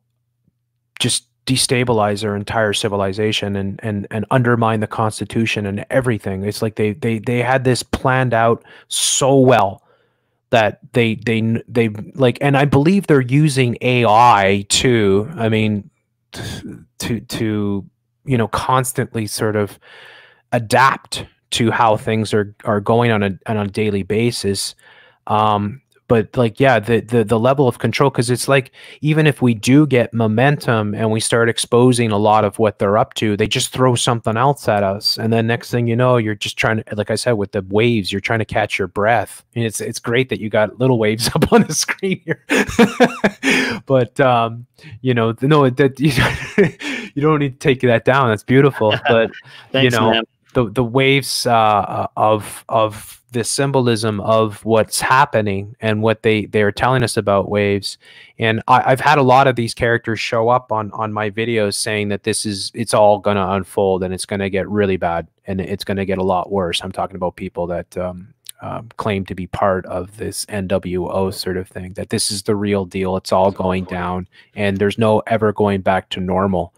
just destabilize our entire civilization and undermine the Constitution and everything. It's like they had this planned out so well that they like, and I believe they're using AI too. I mean, to you know, constantly sort of adapt to how things are going on a daily basis. But like, yeah, the level of control, because it's like, even if we do get momentum and we start exposing a lot of what they're up to, they just throw something else at us. And then next thing you know, you're just trying to, like I said, with the waves, you're trying to catch your breath. I mean, it's great that you got little waves up on the screen here. But, you know, no, that you don't need to take that down. That's beautiful. But, Thanks, you know, man. the waves of the symbolism of what's happening and what they're telling us about waves. And I've had a lot of these characters show up on my videos saying that it's all going to unfold and it's going to get really bad and it's going to get a lot worse. I'm talking about people that claim to be part of this NWO sort of thing, that this is the real deal. It's all going down and there's no ever going back to normal.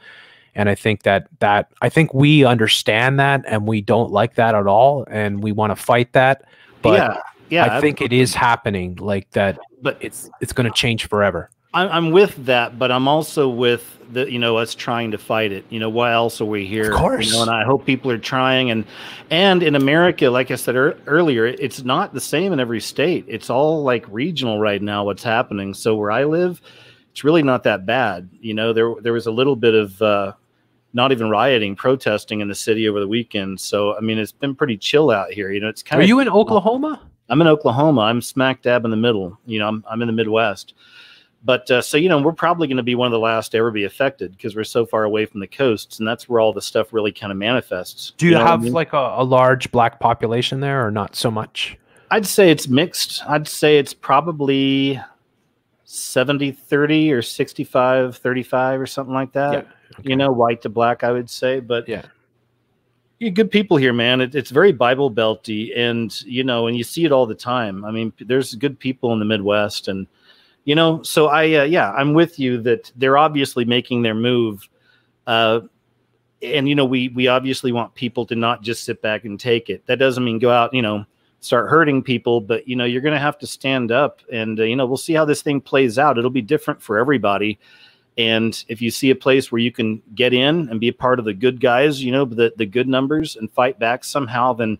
And I think I think we understand that, and we don't like that at all, and we want to fight that. But I think it is happening like that, but it's going to change forever. I'm with that, but I'm also with the, us trying to fight it. Why else are we here? Of course. And I hope people are trying. And in America, like I said earlier, it's not the same in every state. It's all like regional right now, what's happening. So where I live, it's really not that bad. There was a little bit of not even rioting, protesting in the city over the weekend. So, I mean, it's been pretty chill out here. It's kind of. Are you in Oklahoma? I'm in Oklahoma. I'm smack dab in the middle. I'm in the Midwest. But so, we're probably going to be one of the last to ever be affected because we're so far away from the coasts, and that's where all the stuff really kind of manifests. Do you have like a large black population there, or not so much? I'd say it's mixed. I'd say it's probably 70-30 or 65-35 or something like that. Yeah. Okay. White to black, I would say. But yeah, you're good people here, man. It's very Bible belty, and and you see it all the time. I mean, there's good people in the Midwest, and so I'm with you that they're obviously making their move. And, we obviously want people to not just sit back and take it. That doesn't mean go out, start hurting people, but, you're going to have to stand up and, we'll see how this thing plays out. It'll be different for everybody. And if you see a place where you can get in and be a part of the good guys, the good numbers and fight back somehow, then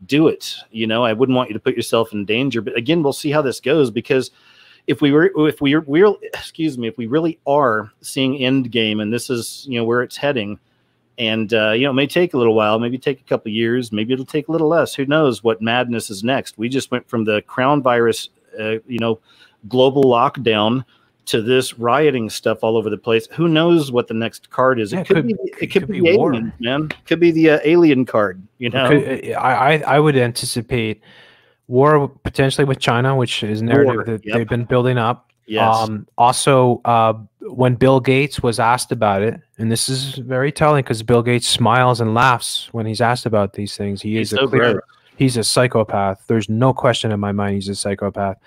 do it. I wouldn't want you to put yourself in danger, but again, we'll see how this goes, because if we really are seeing end game, and this is where it's heading, and it may take a little while, maybe take a couple of years, maybe it'll take a little less. Who knows what madness is next? We just went from the crown virus, global lockdown to this rioting stuff all over the place. Who knows what the next card is? Yeah, it could be alien, man. It could be the alien card. I would anticipate war potentially with China, which is a narrative that they've been building up. Yes. Also, when Bill Gates was asked about it, and this is very telling because Bill Gates smiles and laughs when he's asked about these things. He's a psychopath. There's no question in my mind he's a psychopath.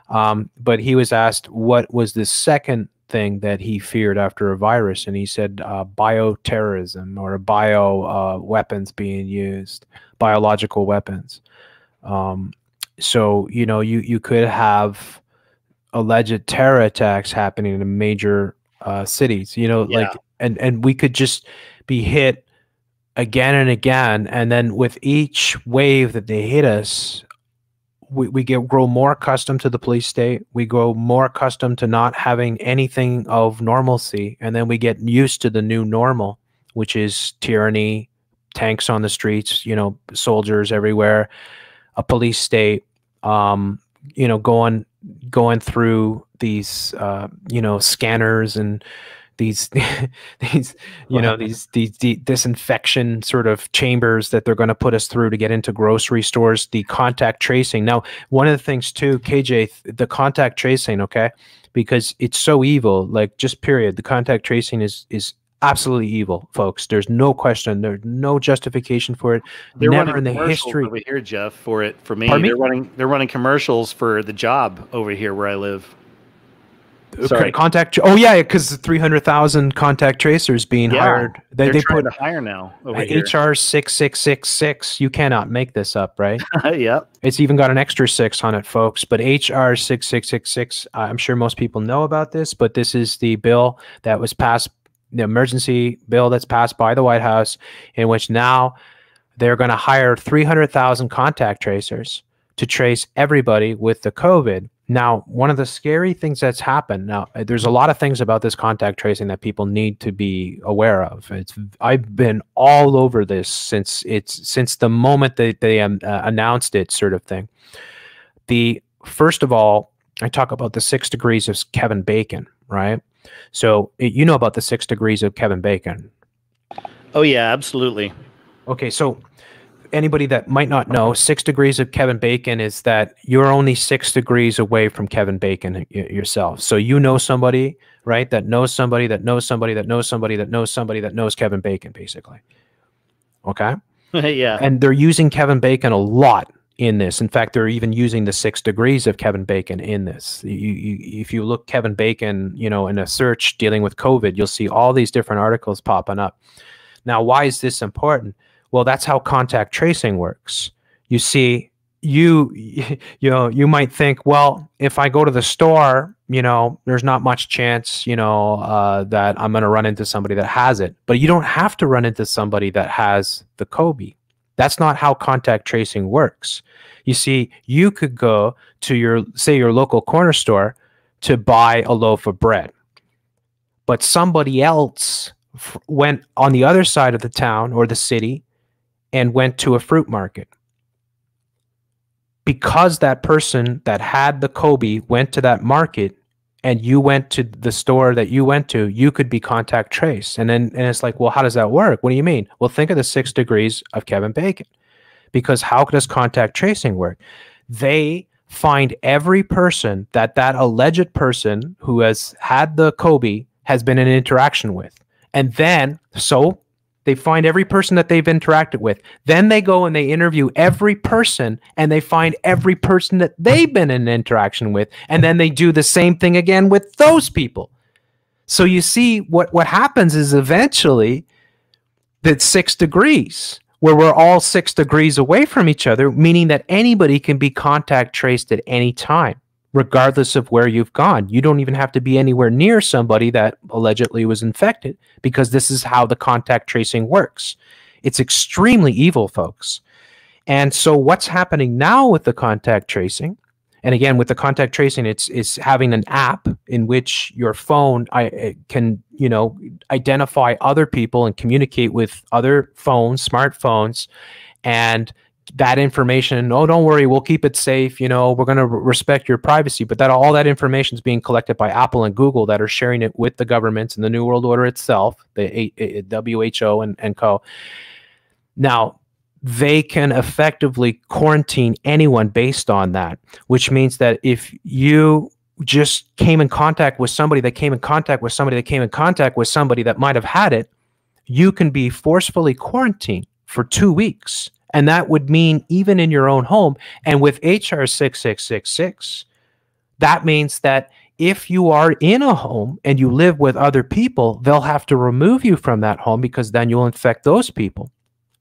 But he was asked what was the second thing that he feared after a virus, and he said bioterrorism, or bio weapons being used, biological weapons. So, you could have alleged terror attacks happening in major cities, and we could just be hit again and again. And then with each wave that they hit us, we grow more accustomed to the police state. We grow more accustomed to not having anything of normalcy. And then we get used to the new normal, which is tyranny, tanks on the streets, soldiers everywhere, a police state, going through these, scanners and these disinfection sort of chambers that they're going to put us through to get into grocery stores, the contact tracing. Now, one of the things too, KJ, the contact tracing, okay, because it's so evil, like just period. The contact tracing is absolutely evil, folks. There's no question. There's no justification for it. They're never in the history over here, Jeff, for it. For me, they're running commercials for the job over here where I live. Sorry. Oh yeah, because 300,000 contact tracers being hired. They trying to hire now over here. HR 6666. You cannot make this up, right? Yep. It's even got an extra 6 on it, folks. But HR 6666. I'm sure most people know about this, but this is the bill that was passed, the emergency bill that's passed by the White House, in which now they're going to hire 300,000 contact tracers to trace everybody with the COVID. Now, one of the scary things that's happened, now there's a lot of things about this contact tracing that people need to be aware of. I've been all over this since the moment that they announced it, sort of thing. First of all, I talk about the 6 degrees of Kevin Bacon, right? So you know about the 6 degrees of Kevin Bacon. Oh yeah, absolutely. Okay, so anybody that might not know, 6 degrees of Kevin Bacon is that you're only 6 degrees away from Kevin Bacon yourself. So you know somebody, right, that knows somebody that knows somebody that knows somebody that knows somebody that knows Kevin Bacon, basically. Okay? Yeah. And they're using Kevin Bacon a lot in this. In fact, they're even using the 6 degrees of Kevin Bacon in this. If you look Kevin Bacon, you know, in a search dealing with COVID, you'll see all these different articles popping up. Now, why is this important? Well, that's how contact tracing works. You see, you know, you might think, well, if I go to the store, you know, there's not much chance, you know, that I'm going to run into somebody that has it. But you don't have to run into somebody that has the Kobe. That's not how contact tracing works. You see, you could go to your, say, your local corner store to buy a loaf of bread, but somebody else went on the other side of the town or the city and went to a fruit market. Because that person that had the Kobe went to that market and you went to the store that you went to, you could be contact traced. And it's like, well, how does that work? What do you mean? Well, think of the 6 degrees of Kevin Bacon. Because how does contact tracing work? They find every person that alleged person who has had the Kobe has been in interaction with. And then, so they find every person that they've interacted with. Then they go and they interview every person and they find every person that they've been in interaction with. And then they do the same thing again with those people. So you see what happens is eventually that 6 degrees, where we're all 6 degrees away from each other, meaning that anybody can be contact traced at any time, regardless of where you've gone. You don't even have to be anywhere near somebody that allegedly was infected, because this is how the contact tracing works. It's extremely evil, folks. And so what's happening now with the contact tracing, and again, with the contact tracing, it's having an app in which your phone can, you know, identify other people and communicate with other phones, smartphones, and that information, oh, don't worry, we'll keep it safe, you know, we're going to respect your privacy. But that all that information is being collected by Apple and Google that are sharing it with the governments and the New World Order itself, the WHO and co. Now, they can effectively quarantine anyone based on that, which means that if you just came in contact with somebody that came in contact with somebody that came in contact with somebody that might have had it, you can be forcefully quarantined for 2 weeks. And that would mean even in your own home. And with HR 6666, that means that if you are in a home and you live with other people, they'll have to remove you from that home, because then you'll infect those people.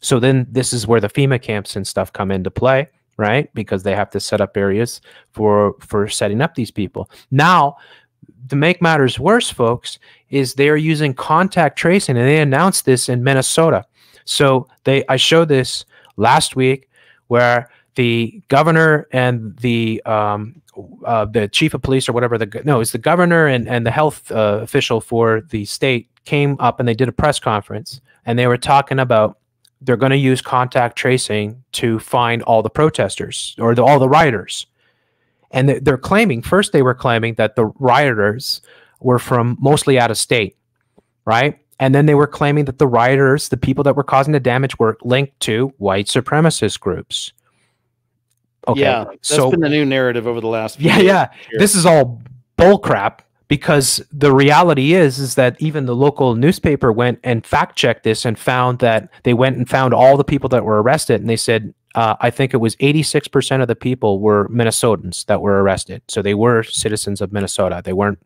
So then this is where the FEMA camps and stuff come into play, right? Because they have to set up areas for setting up these people. Now, to make matters worse, folks, is they're using contact tracing, and they announced this in Minnesota. So I showed this last week, where the governor and the chief of police or whatever, it's the governor and the health official for the state came up and they did a press conference, and they were talking about they're going to use contact tracing to find all the protesters or all the rioters. And they're claiming, first they were claiming that the rioters were from mostly out of state, right? And then they were claiming that the rioters, the people that were causing the damage, were linked to white supremacist groups. Okay, yeah, that's been the new narrative over the last few years. Yeah. This is all bullcrap, because the reality is that even the local newspaper went and fact-checked this and found that they went and found all the people that were arrested, and they said, I think it was 86% of the people were Minnesotans that were arrested. So they were citizens of Minnesota. They weren't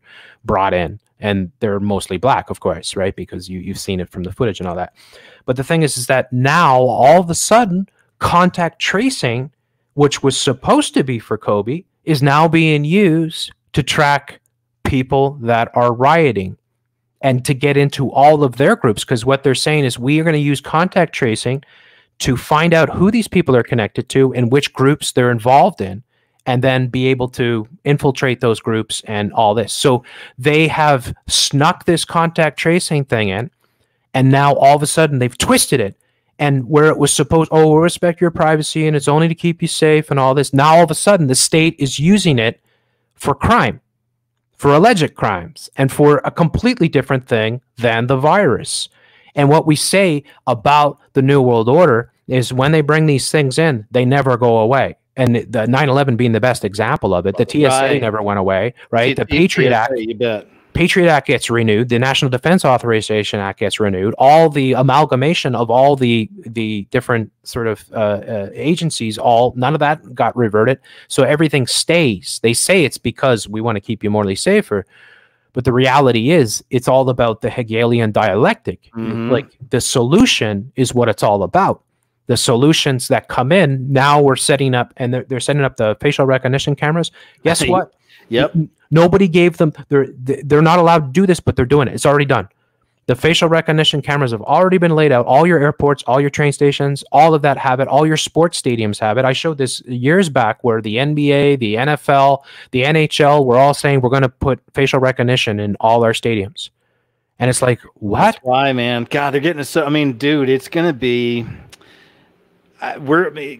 brought in. And they're mostly black, of course, right? Because you've seen it from the footage and all that. But the thing is that now, all of a sudden, contact tracing, which was supposed to be for Kobe, is now being used to track people that are rioting and to get into all of their groups. Because what they're saying is, we are going to use contact tracing to find out who these people are connected to and which groups they're involved in, and then be able to infiltrate those groups and all this. So they have snuck this contact tracing thing in, and now all of a sudden they've twisted it. And where it was supposed, oh, we'll respect your privacy and it's only to keep you safe and all this, now all of a sudden the state is using it for crime, for alleged crimes, and for a completely different thing than the virus. And what we say about the New World Order is, when they bring these things in, they never go away. And the 9/11 being the best example of it. The TSA never went away, right? The Patriot Act. Patriot Act gets renewed, the National Defense Authorization Act gets renewed, all the amalgamation of all the different sort of agencies, none of that got reverted. So everything stays. They say it's because we want to keep you morally safer. But the reality is, it's all about the Hegelian dialectic. Like the solution is what it's all about. The solutions that come in, now we're setting up, and they're setting up the facial recognition cameras. Guess what? Yep. Nobody gave them, they're not allowed to do this, but they're doing it. It's already done. The facial recognition cameras have already been laid out. All your airports, all your train stations, all of that have it. All your sports stadiums have it. I showed this years back where the NBA, the NFL, the NHL were all saying we're going to put facial recognition in all our stadiums. And it's like, what? That's why, man. God, they're getting us so. I mean, dude, it's going to be. We're really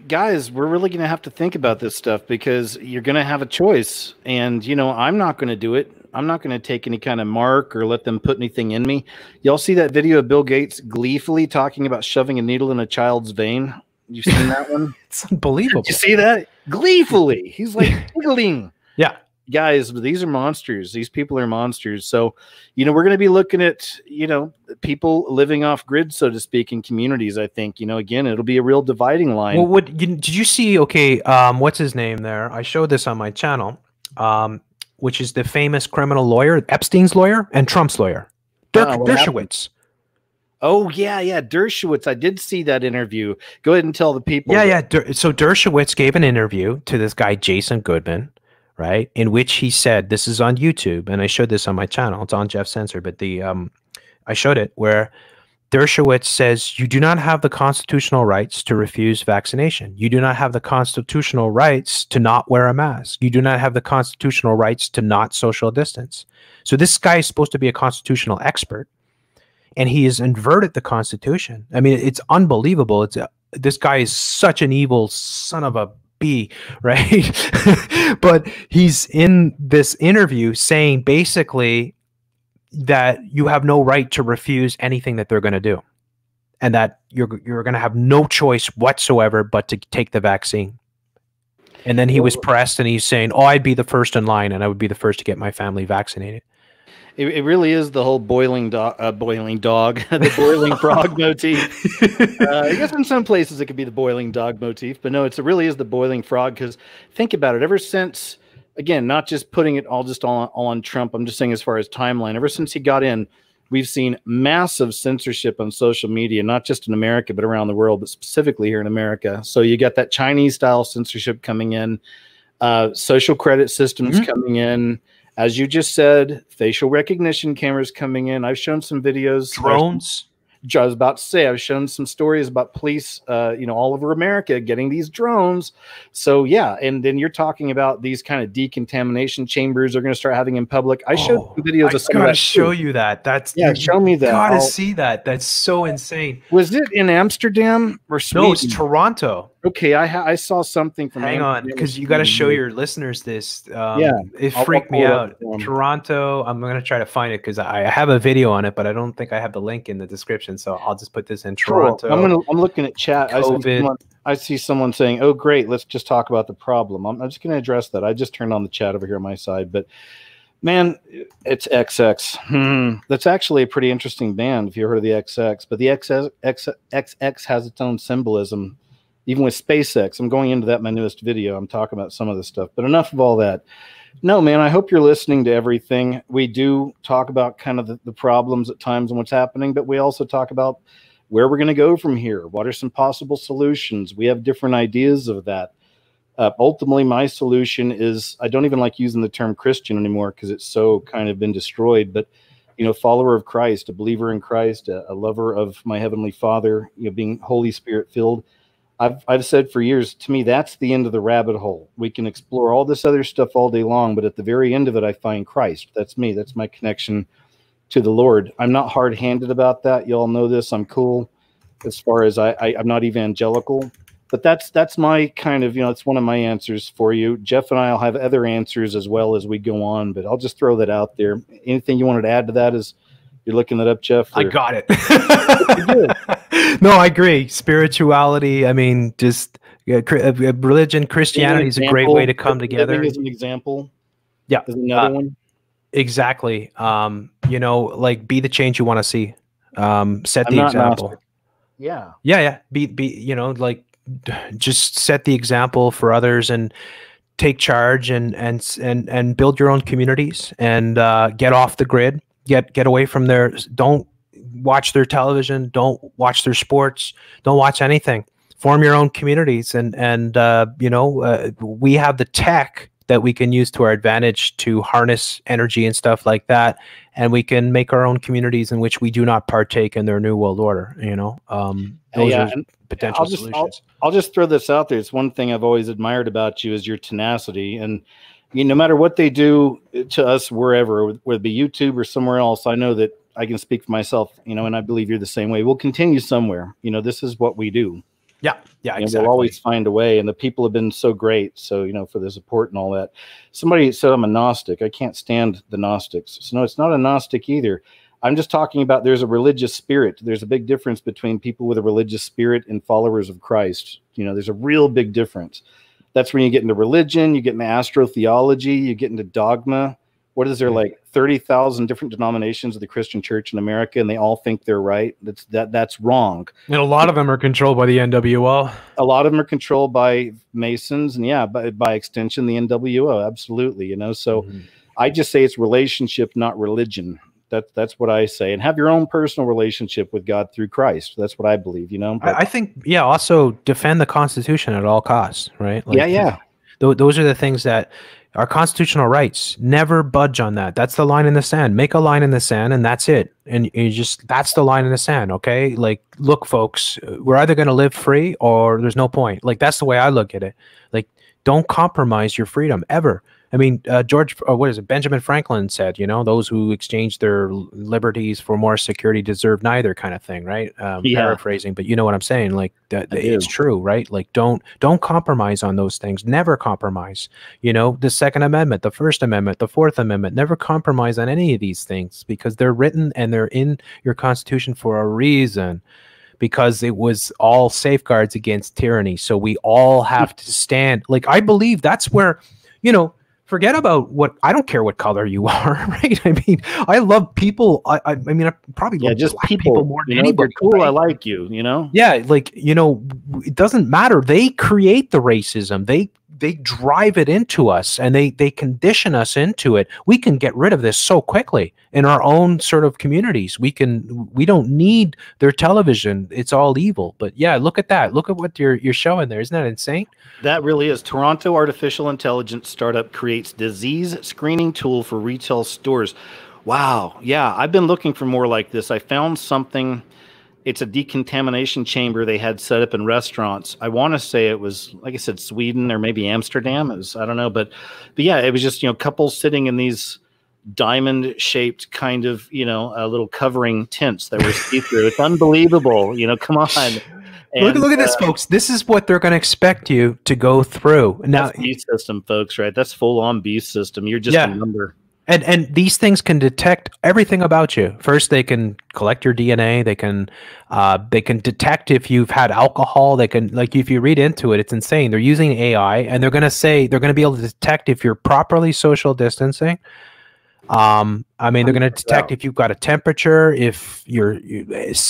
going to have to think about this stuff, because you're going to have a choice. And, you know, I'm not going to do it. I'm not going to take any kind of mark or let them put anything in me. Y'all see that video of Bill Gates gleefully talking about shoving a needle in a child's vein? You seen that one? It's unbelievable. You see that? Gleefully. He's like giggling. Yeah. Guys, these are monsters. These people are monsters. So, you know, we're going to be looking at, you know, people living off grid, so to speak, in communities. I think, you know, again, it'll be a real dividing line. Well, did you see? Okay, what's his name there? I showed this on my channel, which is the famous criminal lawyer, Epstein's lawyer and Trump's lawyer, Dershowitz. Oh, yeah, Dershowitz. I did see that interview. Go ahead and tell the people. Yeah. So Dershowitz gave an interview to this guy, Jason Goodman, right, in which he said, this is on YouTube, and I showed this on my channel. It's on Jeff Censor, but I showed it where Dershowitz says, you do not have the constitutional rights to refuse vaccination. You do not have the constitutional rights to not wear a mask. You do not have the constitutional rights to not social distance. So this guy is supposed to be a constitutional expert, and he has inverted the Constitution. I mean, it's unbelievable. This guy is such an evil son of a B, right? But he's in this interview saying basically that you have no right to refuse anything that they're going to do, and that you're going to have no choice whatsoever but to take the vaccine. And then he was pressed, and he's saying, oh, I'd be the first in line, and I would be the first to get my family vaccinated. It really is the whole boiling dog, the boiling frog motif. I guess in some places it could be the boiling dog motif, but no, it really is the boiling frog. Because think about it, ever since, again, not just putting it all on Trump, I'm just saying as far as timeline, ever since he got in, we've seen massive censorship on social media, not just in America, but around the world, but specifically here in America. So you got that Chinese style censorship coming in, social credit systems coming in. As you just said, facial recognition cameras coming in. I've shown some videos. Drones. I was about to say, I've shown some stories about police, all over America getting these drones. So, yeah. And then you're talking about these kind of decontamination chambers they're going to start having in public. I showed some videos of some of that. I gotta show you that. Show me that. You gotta see that. That's so insane. Was it in Amsterdam or Sweden? No, it's Toronto. Okay, I saw something from. Hang on, because you got to show your listeners this. It I'll freaked me out. out. Toronto. I'm gonna try to find it because I have a video on it, but I don't think I have the link in the description. So I'll just put this in Toronto. Cool. I'm looking at chat. I see someone saying, "Oh, great, let's just talk about the problem." I'm just going to address that. I just turned on the chat over here on my side, but man, it's XX. That's actually a pretty interesting band if you heard of the XX. But the XX has its own symbolism. Even with SpaceX, I'm going into that in my newest video. I'm talking about some of this stuff, but enough of all that. No, man, I hope you're listening to everything. We do talk about kind of the problems at times and what's happening, but we also talk about where we're going to go from here. What are some possible solutions? We have different ideas of that. Ultimately, my solution is, I don't even like using the term Christian anymore because it's so kind of been destroyed, but follower of Christ, a believer in Christ, a lover of my Heavenly Father, being Holy Spirit filled. I've said for years, to me, that's the end of the rabbit hole. We can explore all this other stuff all day long, but at the very end of it, I find Christ. That's me. That's my connection to the Lord. I'm not hard-handed about that. You all know this. I'm cool as far as I'm not evangelical, but that's my kind of, it's one of my answers for you. Jeff and I will have other answers as well as we go on, but I'll just throw that out there. Anything you wanted to add to that is you're looking that up, Jeff? I got it. No, I agree. Spirituality. I mean, just religion, Christianity is a great way to come together. As an example. Yeah. As another one. Exactly. You know, like be the change you want to see. Set I'm the not example. Gnostic. Yeah. Yeah. Be, you know, like just set the example for others and take charge and build your own communities and get off the grid, get away from their, don't watch their television, don't watch their sports, don't watch anything. Form your own communities and you know, we have the tech that we can use to our advantage to harness energy and stuff like that, and we can make our own communities in which we do not partake in their new world order, you know. Those Yeah, are and potential solutions. I'll just throw this out there. It's one thing I've always admired about you is your tenacity, and you no matter what they do to us wherever, whether it be YouTube or somewhere else, I know that I can speak for myself, you know, and I believe you're the same way. We'll continue somewhere. You know, this is what we do. Yeah, exactly. We'll always find a way, and the people have been so great. So, you know, for the support and all that. Somebody said I'm a Gnostic. I can't stand the Gnostics. So no, it's not a Gnostic either. I'm just talking about there's a religious spirit. There's a big difference between people with a religious spirit and followers of Christ. You know, there's a real big difference. That's when you get into religion, you get into astrotheology, you get into dogma. What is there, like 30,000 different denominations of the Christian church in America, and they all think they're right? That's wrong. And a lot of them are controlled by the NWO. A lot of them are controlled by Masons, and yeah, by extension, the NWO. Absolutely, you know. So I just say it's relationship, not religion. That's what I say, and have your own personal relationship with God through Christ. That's what I believe, you know. But I think, yeah. Also, defend the Constitution at all costs, right? Like, yeah. Those are the things that our constitutional rights, never budge on that. That's the line in the sand. Make a line in the sand, and that's it. And you just, that's the line in the sand. Okay. Like, look, folks, we're either going to live free or there's no point. Like, that's the way I look at it. Like, don't compromise your freedom ever. I mean, Benjamin Franklin said, you know, those who exchange their liberties for more security deserve neither, kind of thing, right? Paraphrasing, but you know what I'm saying? Like, it's true, right? Like, don't compromise on those things. Never compromise. You know, the Second Amendment, the First Amendment, the Fourth Amendment, never compromise on any of these things because they're written and they're in your Constitution for a reason. Because it was all safeguards against tyranny. So we all have to stand. Like, I believe that's where, you know, forget about what, I don't care what color you are, right? I mean, I love people. I mean, I probably love just black people more than anybody. Cool, right? I like you, you know? Yeah, like, you know, it doesn't matter. They create the racism. They drive it into us and they condition us into it. We can get rid of this so quickly in our own sort of communities. We don't need their television. It's all evil. But yeah, look at that. Look at what you're showing there. Isn't that insane? That really is. Toronto artificial intelligence startup creates disease screening tool for retail stores. Wow. Yeah, I've been looking for more like this. I found something. It's a decontamination chamber they had set up in restaurants. I want to say it was, like I said, Sweden or maybe Amsterdam. I don't know, but yeah, it was just, you know, couples sitting in these diamond-shaped kind of, you know, little covering tents that were see-through. It's unbelievable, you know. Come on. And, look at this, folks. This is what they're going to expect you to go through. Now, that's beast system, folks, right? That's full-on beast system. You're just a number. And these things can detect everything about you. First, they can collect your DNA. They can detect if you've had alcohol. They can, like, if you read into it, it's insane. They're using AI, and they're going to be able to detect if you're properly social distancing. I mean, they're going to detect if you've got a temperature, if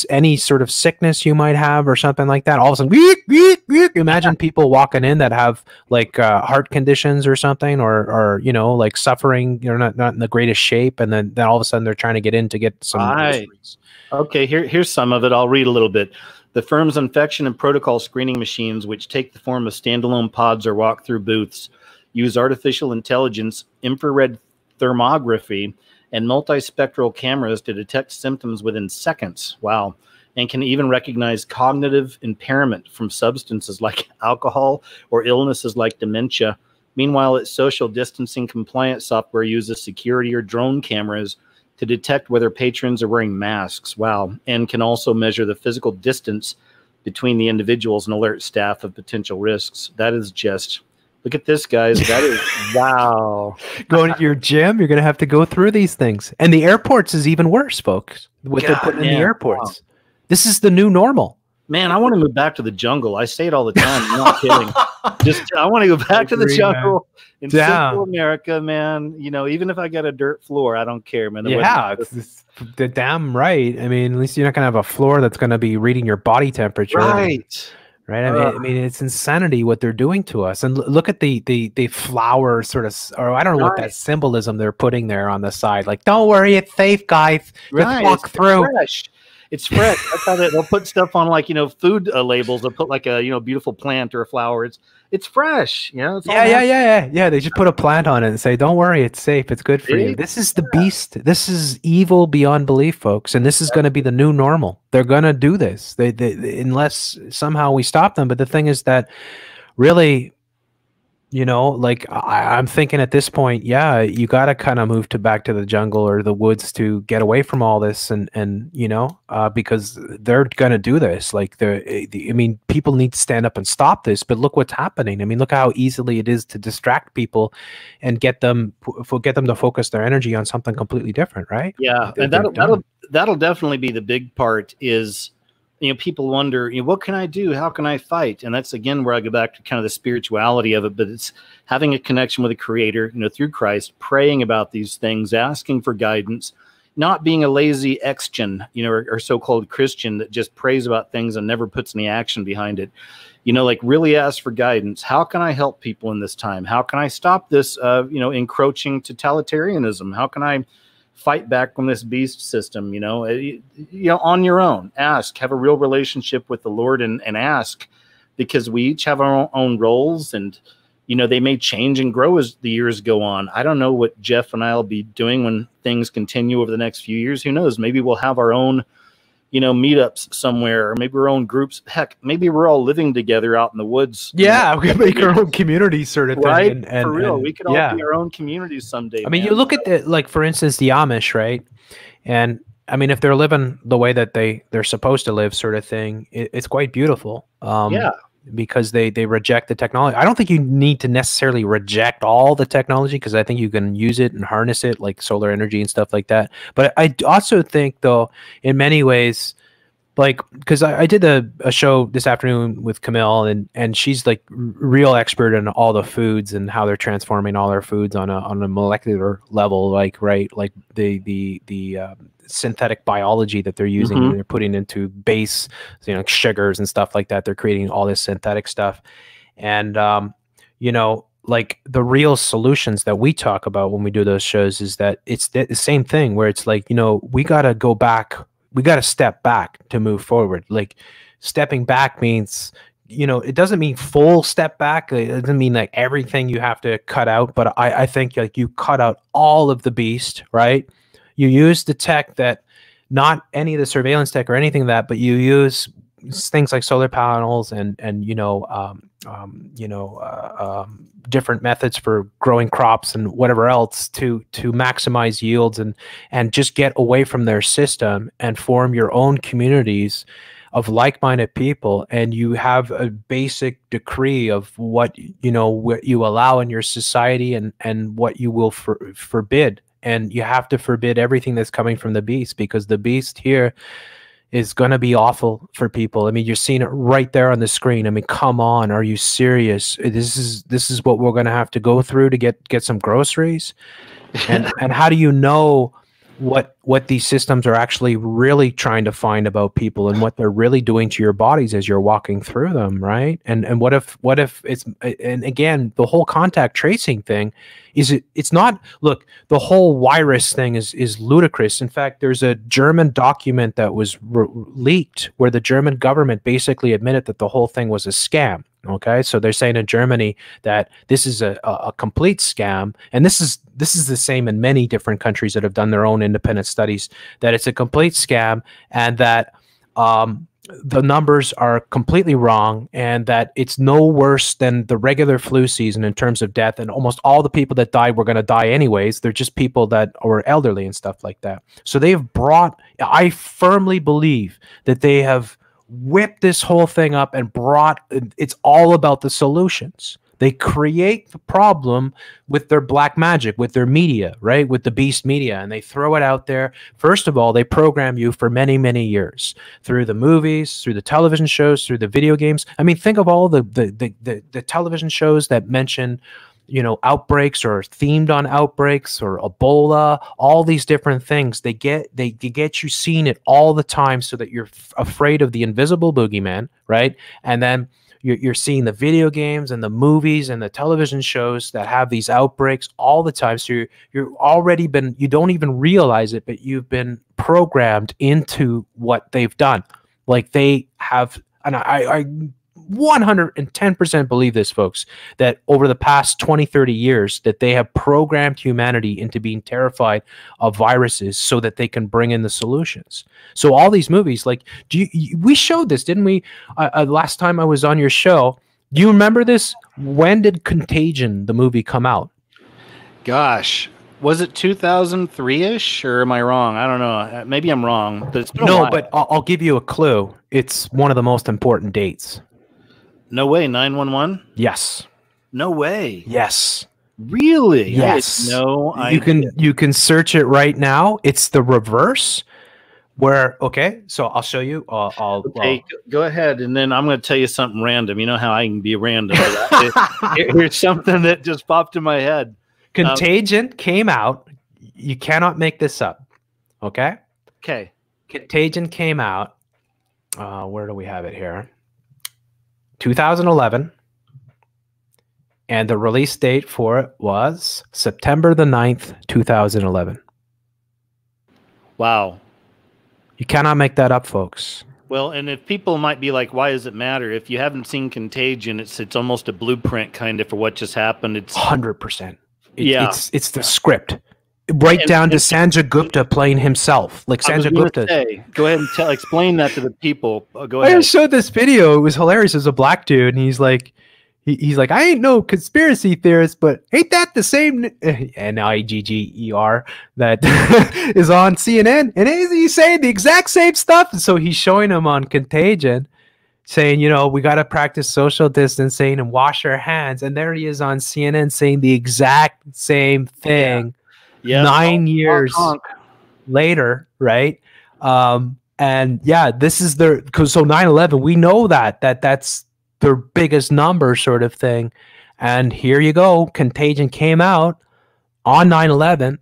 any sort of sickness you might have or something like that. All of a sudden, imagine people walking in that have like heart conditions or something, or you know, like suffering, you know, not in the greatest shape, and then all of a sudden they're trying to get in to get some groceries. Okay, here's some of it. I'll read a little bit. The firm's infection and protocol screening machines, which take the form of standalone pods or walk-through booths, use artificial intelligence, infrared thermography, and multispectral cameras to detect symptoms within seconds. Wow. And can even recognize cognitive impairment from substances like alcohol or illnesses like dementia. Meanwhile, its social distancing compliance software uses security or drone cameras to detect whether patrons are wearing masks. Wow. And can also measure the physical distance between the individuals and alert staff of potential risks. That is just... Look at this, guys. That is, wow. Going to your gym, you're going to have to go through these things. And the airports is even worse, folks. What they're putting in the airports. Wow. This is the new normal. Man, I want to move back to the jungle. I say it all the time. I'm not kidding. I want to go back to the jungle in Central America, man. You know, even if I got a dirt floor, I don't care, man. It's the damn right. I mean, at least you're not going to have a floor that's going to be reading your body temperature. Right. Right. I mean, it's insanity what they're doing to us. And look at the flower sort of, or I don't know what that symbolism they're putting there on the side. Like, don't worry, it's safe, guys. Just walk through. It's fresh. That's how they'll put stuff on, like, you know, food labels. They'll put like a, you know, beautiful plant or a flower. It's fresh. You know. It's yeah. They just put a plant on it and say, "Don't worry, it's safe. It's good for you." This is the beast. This is evil beyond belief, folks. And this is going to be the new normal. They're going to do this. They unless somehow we stop them. But the thing is that really, you know, like I'm thinking at this point, yeah, you got to kind of move back to the jungle or the woods to get away from all this, and you know, because they're gonna do this. Like I mean, people need to stand up and stop this. But look what's happening. I mean, look how easily it is to distract people and get them to focus their energy on something completely different, right? Yeah, and that'll definitely be the big part. Is, you know, people wonder, you know, what can I do? How can I fight? And that's, again, where I go back to kind of the spirituality of it, but it's having a connection with a creator, you know, through Christ, praying about these things, asking for guidance, not being a lazy ex-gen, you know, or so-called Christian that just prays about things and never puts any action behind it. You know, like really ask for guidance. How can I help people in this time? How can I stop this, you know, encroaching totalitarianism? How can I fight back from this beast system? You know, on your own, ask, have a real relationship with the Lord, and ask, because we each have our own roles, and, you know, they may change and grow as the years go on. I don't know what Jeff and I will be doing when things continue over the next few years. Who knows? Maybe we'll have our own, you know, meetups somewhere, or maybe our own groups. Heck, maybe we're all living together out in the woods. Yeah, we can make our own community sort of thing. Right? And for real, we could all be our own communities someday. I mean, you look at the, like, for instance, the Amish, right? And I mean, if they're living the way that they're supposed to live, sort of thing, it's quite beautiful. Because they reject the technology. I don't think you need to necessarily reject all the technology, because I think you can use it and harness it, like solar energy and stuff like that. But I also think, though, in many ways, like, because I did a show this afternoon with Camille, and she's like real expert in all the foods and how they're transforming all their foods on a molecular level, like, right, like the synthetic biology that they're using, and they're putting into base, you know, sugars and stuff like that. They're creating all this synthetic stuff. And you know, like the real solutions that we talk about when we do those shows is that it's the same thing, where it's like, you know, we got to go back, we got to step back to move forward. Like, stepping back means, you know, it doesn't mean full step back. It doesn't mean like everything you have to cut out, but I think like you cut out all of the beast, right? You use the tech that, not any of the surveillance tech or anything of that, but you use things like solar panels and different methods for growing crops and whatever else to maximize yields and just get away from their system and form your own communities of like-minded people. And you have a basic decree of what, you know, what you allow in your society and what you will forbid. And you have to forbid everything that's coming from the beast, because the beast here is going to be awful for people. I mean, you're seeing it right there on the screen. I mean, come on, are you serious? This is what we're going to have to go through to get some groceries. And how do you know what these systems are actually really trying to find about people, and what they're really doing to your bodies as you're walking through them, right? And what if it's, and again, the whole contact tracing thing it's not, look, the whole virus thing is ludicrous. In fact, there's a German document that was leaked where the German government basically admitted that the whole thing was a scam. Okay, so they're saying in Germany that this is a complete scam, and this is the same in many different countries that have done their own independent studies, that it's a complete scam, and that the numbers are completely wrong, and that it's no worse than the regular flu season in terms of death, and almost all the people that died were going to die anyways. They're just people that were elderly and stuff like that. So they have brought, I firmly believe that they have whipped this whole thing up and brought, it's all about the solutions. They create the problem with their black magic, with their media, right? With the beast media, and they throw it out there. First of all, they program you for many, many years through the movies, through the television shows, through the video games. I mean, think of all the television shows that mention, you know, outbreaks or themed on outbreaks or Ebola, all these different things. They get you seeing it all the time so that you're afraid of the invisible boogeyman, right? And then you're seeing the video games and the movies and the television shows that have these outbreaks all the time. So you're already been, you don't even realize it, but you've been programmed into what they've done. Like they have, and I 110% believe this, folks, that over the past 20, 30 years that they have programmed humanity into being terrified of viruses so that they can bring in the solutions. So all these movies, like, we showed this, didn't we? Last time I was on your show. Do you remember this? When did Contagion, the movie, come out? Gosh, was it 2003-ish, or am I wrong? I don't know. Maybe I'm wrong, but it's been a while. But I'll give you a clue. It's one of the most important dates. No way, 9/11? Yes. No way. Yes. Really? Yes. No, you can search it right now. It's the reverse. Where, okay, so I'll show you. Go ahead, and then I'm going to tell you something random. You know how I can be random. Here's something that just popped in my head. Contagion came out. You cannot make this up. Okay? Okay. Contagion came out. Where do we have it here? 2011. And the release date for it was September the 9th, 2011. Wow. You cannot make that up, folks. Well, and if people might be like, why does it matter? If you haven't seen Contagion, it's almost a blueprint kind of for what just happened. It's 100%. Yeah. It's the script. Right down to Sanjay Gupta playing himself. Like Sanjay Gupta. Go ahead and explain that to the people. Go ahead. I showed this video. It was hilarious. There's a black dude, and he's like, he's like, I ain't no conspiracy theorist, but ain't that the same Nigger that is on CNN? And he's saying the exact same stuff. And so he's showing him on Contagion, saying, you know, we got to practice social distancing and wash our hands. And there he is on CNN saying the exact same thing. Yeah. 9 years later, right? And yeah, this is their, because so 9/11, we know that's their biggest number sort of thing. And here you go, Contagion came out on 9/11,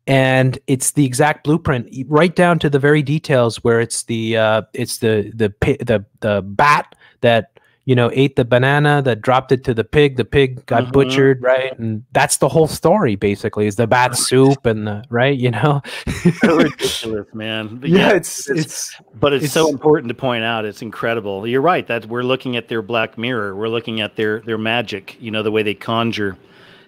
and it's the exact blueprint, right down to the very details, where it's the bat that, you know, ate the banana that dropped it to the pig got butchered, right? And that's the whole story, basically, is the bat soup and the, right, you know. So ridiculous, man. But yeah, it's so important to point out. It's incredible. You're right, that we're looking at their black mirror. We're looking at their magic, you know, the way they conjure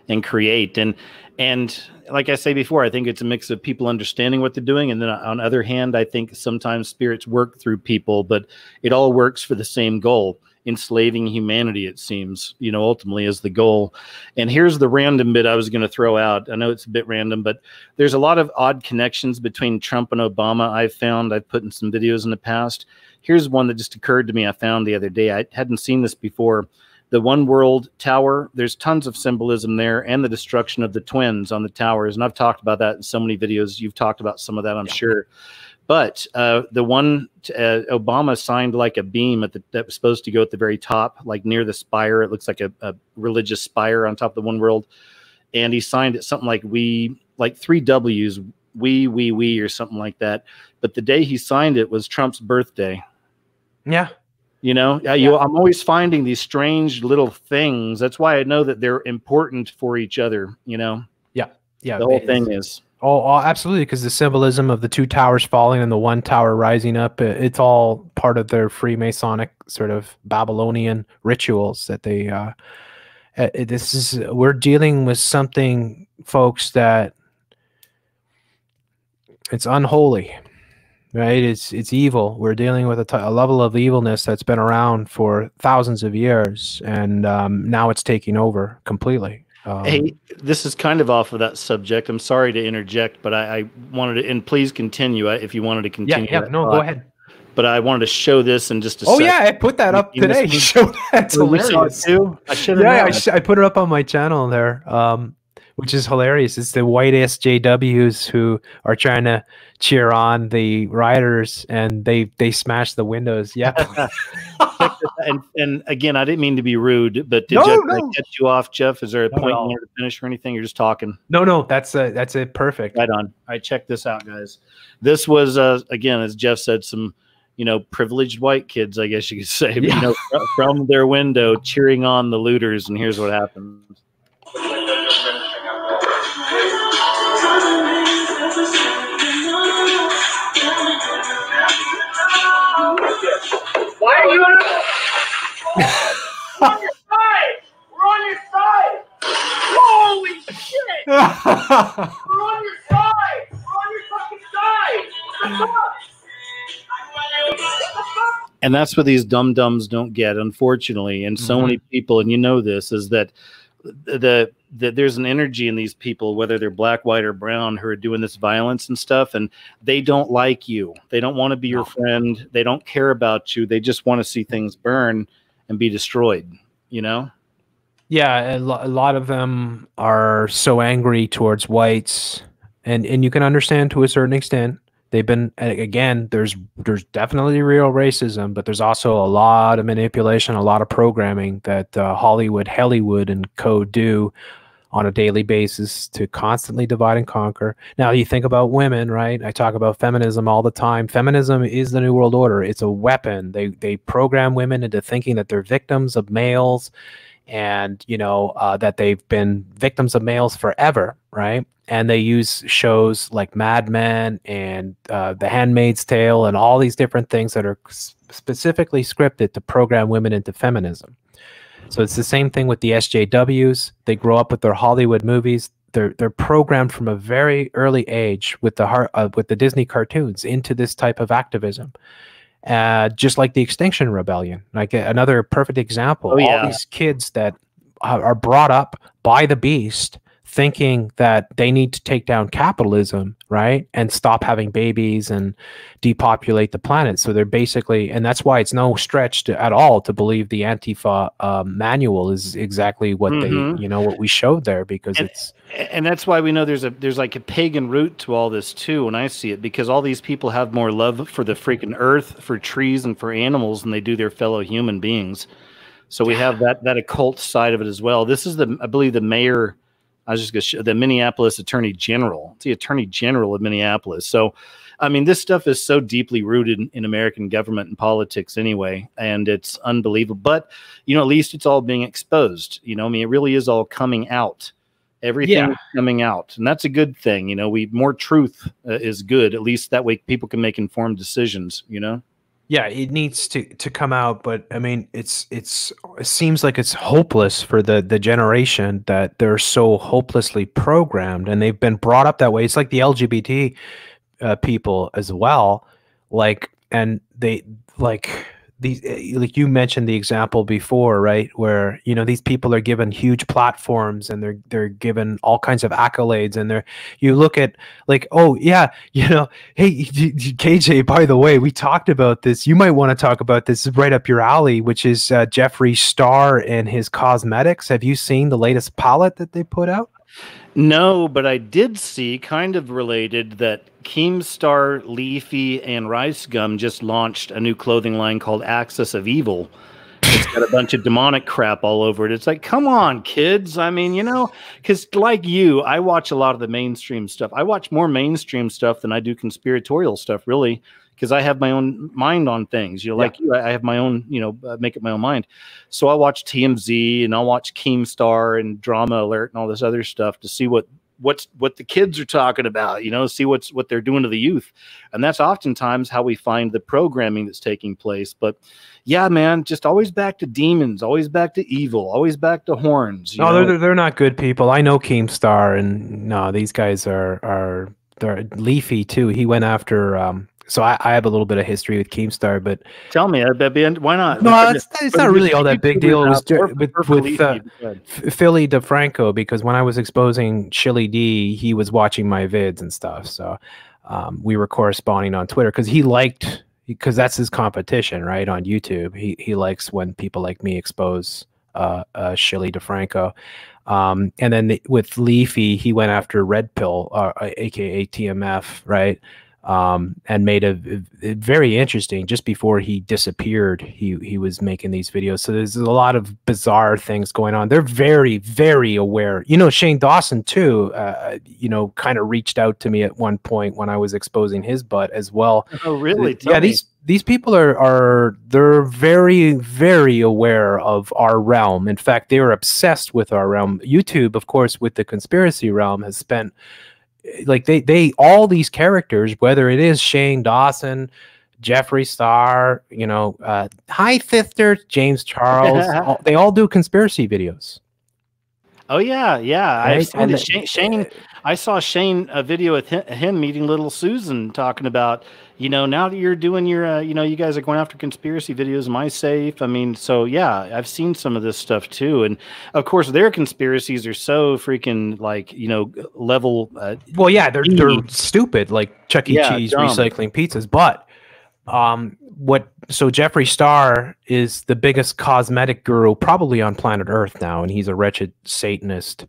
and create. And like I say before, I think it's a mix of people understanding what they're doing, and then on the other hand, I think sometimes spirits work through people, but it all works for the same goal. Enslaving humanity, it seems, you know, ultimately is the goal. And here's the random bit I was going to throw out. I know it's a bit random, but there's a lot of odd connections between Trump and Obama. I've put in some videos in the past. Here's one that just occurred to me. I found the other day. I hadn't seen this before. The One World Tower, there's tons of symbolism there, and the destruction of the twins on the towers. And I've talked about that in so many videos. You've talked about some of that, I'm sure. But the one Obama signed like a beam that was supposed to go at the very top, like near the spire. It looks like a religious spire on top of the One World. And he signed it something like like 3 W's, we, or something like that. But the day he signed it was Trump's birthday. Yeah. You know, I'm always finding these strange little things. That's why I know that they're important for each other, you know? Yeah. Yeah. The whole thing is. Oh, absolutely, because the symbolism of the 2 towers falling and the 1 tower rising up, it's all part of their Freemasonic sort of Babylonian rituals that they we're dealing with something, folks, that it's unholy, right? It's evil. We're dealing with a level of evilness that's been around for thousands of years, and now it's taking over completely. Hey, this is kind of off of that subject. I'm sorry to interject, but I wanted to, and please continue if you wanted to continue. Yeah, no, go ahead. but I wanted to show this in just a Oh second. yeah, I put that up today. That's hilarious. Too? I should have. Yeah, I put it up on my channel there, which is hilarious. It's the white SJWs who are trying to cheer on the rioters, and they smash the windows. Yeah. and again, I didn't mean to be rude, but did I cut you off, Jeff? Is there a point in there to finish or anything? You're just talking. No, that's it. Perfect. Right on. All right, check this out, guys. This was again, as Jeff said, some privileged white kids, I guess you could say, yeah. From their window cheering on the looters, and here's what happens. Why are you on your side? We're on your side. Holy shit! We're on your side. We're on your fucking side. What the fuck? And that's what these dum-dums don't get, unfortunately. And so many people, and you know this, is that there's an energy in these people, whether they're black, white, or brown, who are doing this violence and stuff, and they don't like you. They don't want to be your friend. They don't care about you. They just want to see things burn and be destroyed, Yeah, a lot of them are so angry towards whites, and you can understand to a certain extent. They've been, again, there's definitely real racism, but there's also a lot of manipulation, a lot of programming that Hollywood, and co do on a daily basis to constantly divide and conquer. Now, you think about women, right? I talk about feminism all the time. Feminism is the New World Order. It's a weapon. They program women into thinking that they're victims of males, and that they've been victims of males forever, right? And they use shows like Mad Men and The Handmaid's Tale and all these different things that are specifically scripted to program women into feminism. So it's the same thing with the SJWs. They grow up with their Hollywood movies. They're programmed from a very early age with the Disney cartoons into this type of activism. Just like the Extinction Rebellion, like another perfect example. Oh, yeah. All these kids that are brought up by the beast, thinking that they need to take down capitalism, right, and stop having babies and depopulate the planet. So they're basically, and that's why it's no stretch at all to believe the Antifa manual is exactly what they, what we showed there, because and that's why we know there's like a pagan root to all this too, when I see it, because all these people have more love for the freaking earth, for trees, and for animals than they do their fellow human beings. So we have that occult side of it as well. This is I believe the mayor. I was just going to show the Minneapolis Attorney General. It's the Attorney General of Minneapolis. So, I mean, this stuff is so deeply rooted in American government and politics anyway, and it's unbelievable. But, at least it's all being exposed. I mean, it really is all coming out. Everything is coming out, and that's a good thing. More truth is good. At least that way people can make informed decisions, Yeah, it needs to come out, but I mean, it seems like it's hopeless for the generation that they're so hopelessly programmed, and they've been brought up that way. It's like the LGBT people as well, and they these, like you mentioned the example before, right, where these people are given huge platforms and they're given all kinds of accolades, and you look at oh yeah, hey KJ, by the way, we talked about this, you might want to talk about this, right up your alley, which is Jeffree Star and his cosmetics. Have you seen the latest palette that they put out? No, but I did see, kind of related, that Keemstar, Leafy, and Rice Gum just launched a new clothing line called Axis of Evil. It's got a bunch of demonic crap all over it. It's like, come on, kids. I mean, because like you, I watch a lot of the mainstream stuff. I watch more mainstream stuff than I do conspiratorial stuff, really, because I have my own mind on things. Like you, I have my own, make up my own mind. So I watch TMZ and I'll watch Keemstar and Drama Alert and all this other stuff to see what the kids are talking about, see what they're doing to the youth. And that's oftentimes how we find the programming that's taking place. But yeah, man, just always back to demons, always back to evil, always back to horns. No, they're not good people. I know Keemstar, and no, these guys they're Leafy too. He went after so I have a little bit of history with Keemstar, but tell me, why not? No, it's not really all that big deal. It was with Philly DeFranco, because when I was exposing Chili D, he was watching my vids and stuff. So we were corresponding on Twitter because he liked that's his competition, right? On YouTube, he likes when people like me expose Shilly DeFranco. And then with Leafy, he went after Red Pill, aka TMF, right? And made a very interesting. Just before he disappeared, he was making these videos. So there's a lot of bizarre things going on. They're very, very aware. You know, Shane Dawson too. You know, kind of reached out to me at one point when I was exposing his butt as well. Oh, really? Yeah, these people they're very, very aware of our realm. In fact, they are obsessed with our realm. YouTube, of course, with the conspiracy realm, has spent like they all these characters, whether it is Shane Dawson, Jeffree Star, you know, Hi Thifter, James Charles, they all do conspiracy videos. Oh yeah, yeah. Right? I've seen Shane. I saw Shane a video with him meeting little Susan, talking about, you know, now that you're doing your, you know, you guys are going after conspiracy videos. Am I safe? I mean, so yeah, I've seen some of this stuff too, and of course their conspiracies are so freaking like, you know, level. Well, yeah, they're stupid, like Chuck E. Cheese dumb. Recycling pizzas, but so Jeffree Star is the biggest cosmetic guru probably on planet Earth now, and he's a wretched Satanist,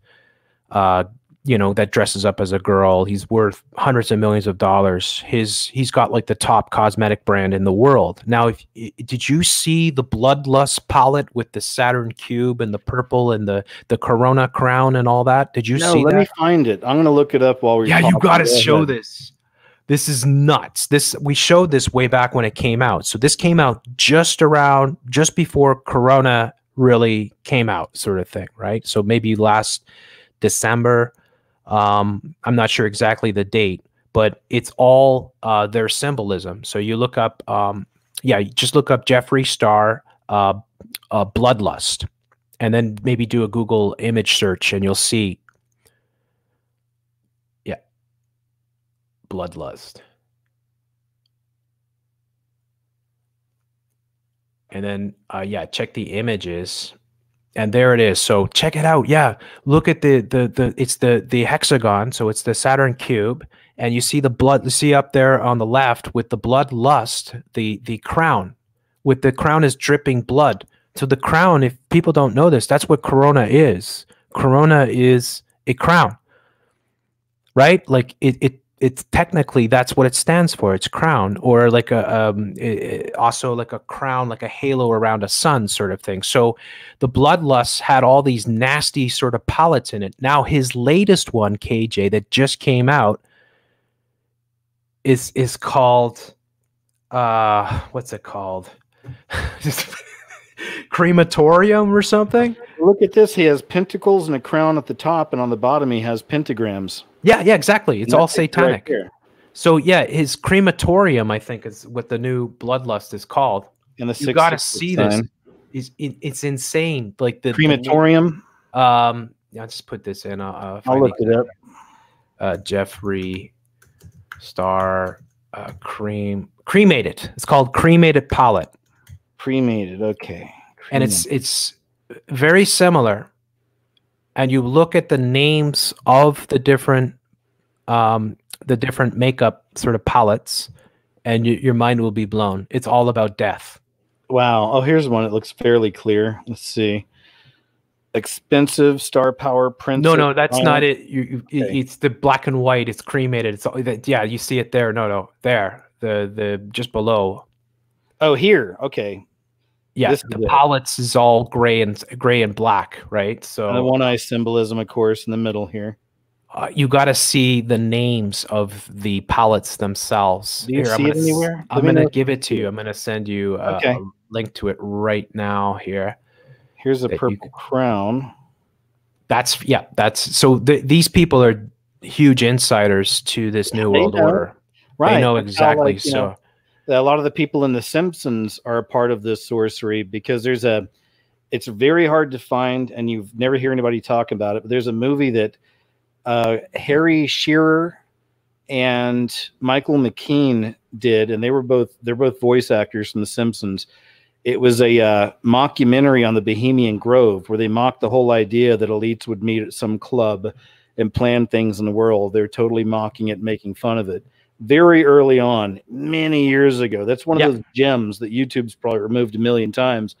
you know, that dresses up as a girl. He's worth hundreds of millions of dollars. He's got like the top cosmetic brand in the world. Now, did you see the Bloodlust palette with the Saturn cube and the purple and the Corona crown and all that? Did you see that? Let me find it. I'm gonna look it up while we're talking. You got to show this. This is nuts. We showed this way back when it came out. So this came out just before Corona really came out, sort of thing, right? So maybe last December. I'm not sure exactly the date, but it's all their symbolism. So you look up, just look up Jeffree Star Bloodlust, and then maybe do a Google image search, and you'll see. Bloodlust. And then check the images, and there it is. So check it out. Yeah, look at it's the hexagon, so it's the Saturn cube, and you see the blood. You see up there on the left with the Bloodlust, the crown, with the crown is dripping blood. So the crown, if people don't know this, that's what Corona is. Corona is a crown, right? Like it's technically, that's what it stands for. It's crown, or like also like a crown, like a halo around a sun sort of thing. So the Bloodlust had all these nasty sort of palettes in it. Now his latest one, KJ, that just came out is called what's it called? Crematorium or something. Look at this. He has pentacles and a crown at the top, and on the bottom he has pentagrams. Yeah, exactly. It's all satanic. Right, so yeah, his crematorium, I think, is what the new Bloodlust is called. And you got to see this. It's insane. Like the crematorium. I'll just put this in. I'll look it up. Jeffree Star cremated. It's called cremated palette. Cremated. Okay. And it's very similar. And you look at the names of the different makeup sort of palettes, and your mind will be blown. It's all about death. Wow. Oh, here's one. It looks fairly clear. Let's see. Expensive star power print. No, that's not it. It's the black and white. It's cremated. It's you see it there. No, there. The just below. Oh, here. Okay. Yeah, the palettes is all gray and black, right? So and the one eye symbolism, of course, in the middle here. You got to see the names of the palettes themselves. Do you see it anywhere? I'm going to give it to you. I'm going to send you a link to it right now here. Here's a purple crown. That's so these people are huge insiders to this new world order. Right. They know exactly. Like, so a lot of the people in The Simpsons are a part of this sorcery, because it's very hard to find, and you've never hear anybody talk about it. But there's a movie that Harry Shearer and Michael McKean did, and they're both voice actors from The Simpsons. It was a mockumentary on the Bohemian Grove, where they mocked the whole idea that elites would meet at some club and plan things in the world. They're totally mocking it, making fun of it. very early on, many years ago. That's one of those gems that YouTube's probably removed a million times.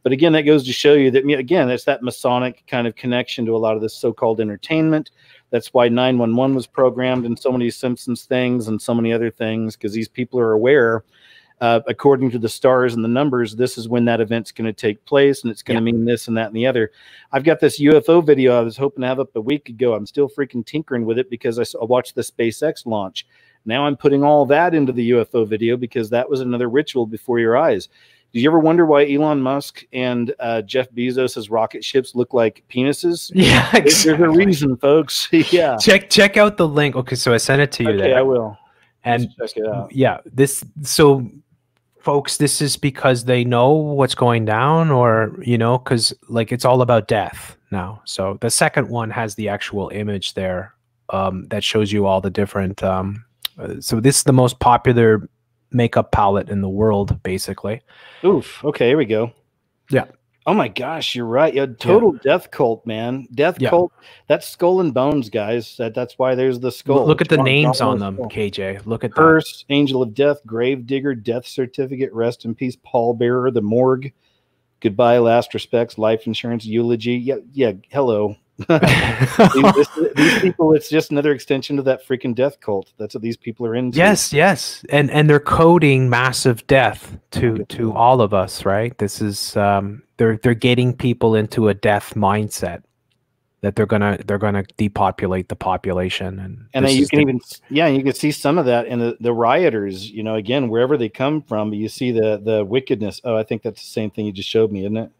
But again, that goes to show you that, again, it's that Masonic kind of connection to a lot of this so-called entertainment. That's why 911 was programmed in so many Simpsons things and so many other things, because these people are aware, according to the stars and the numbers, this is when that event's going to take place, and it's going to mean this and that and the other. I've got this UFO video I was hoping to have up a week ago. I'm still freaking tinkering with it because I watched the SpaceX launch. Now I'm putting all that into the UFO video because that was another ritual before your eyes. Did you ever wonder why Elon Musk and Jeff Bezos's rocket ships look like penises? Yeah, exactly. There's a reason, folks. Yeah. Check out the link. Okay, so I sent it to you. Okay, I will. And check it out. Yeah, so folks, this is because they know what's going down, or because like it's all about death now. So the second one has the actual image there that shows you all the different. So this is the most popular makeup palette in the world, basically. Oof. Okay, here we go. Yeah. Oh my gosh, you're right. Yeah, total death cult, man. Death cult. That's Skull and Bones, guys. That's why there's the skull. Look at the names on them, KJ. Look at Curse, Angel of Death, Grave Digger, Death Certificate, Rest in Peace, Pallbearer, the Morgue, Goodbye, Last Respects, Life Insurance, Eulogy. Yeah. Hello. these people, it's just another extension of that freaking death cult. That's what these people are into. Yes, and they're coding massive death to all of us, right? This is they're getting people into a death mindset that they're gonna depopulate the population, and you can see some of that in the rioters. Again, wherever they come from, you see the wickedness. Oh, I think that's the same thing you just showed me, isn't it?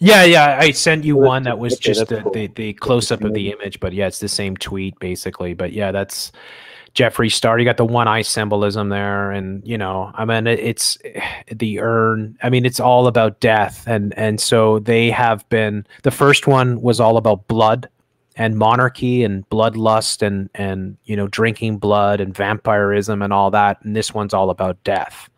Yeah, I sent you one that was just the close-up of the image, but yeah, it's the same tweet, basically. But yeah, that's Jeffree Star. You got the one-eye symbolism there, and I mean, it's the urn. I mean, it's all about death, and so they have been. The first one was all about blood and monarchy and bloodlust and drinking blood and vampirism and all that, and this one's all about death.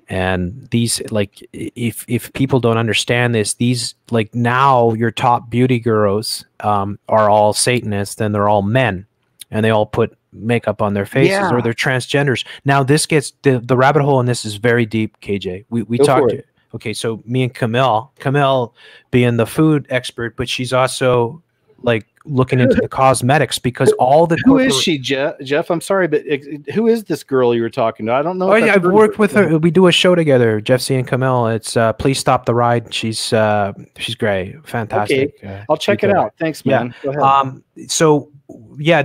And these, like, if people don't understand this, these, like, now your top beauty gurus are all Satanists, and they're all men, and they all put makeup on their faces, or they're transgenders. Now this gets the rabbit hole, and this is very deep, KJ. We talked. Okay, so me and Camille being the food expert, but she's also like looking into the cosmetics, because all the who is she, Jeff? I'm sorry, but who is this girl you were talking to? I don't know. Oh yeah, I've worked with her. We do a show together, Jeff C and Camille. It's Please Stop the Ride. She's great, fantastic. Okay. I'll check it out. Thanks, man. Go ahead. So yeah,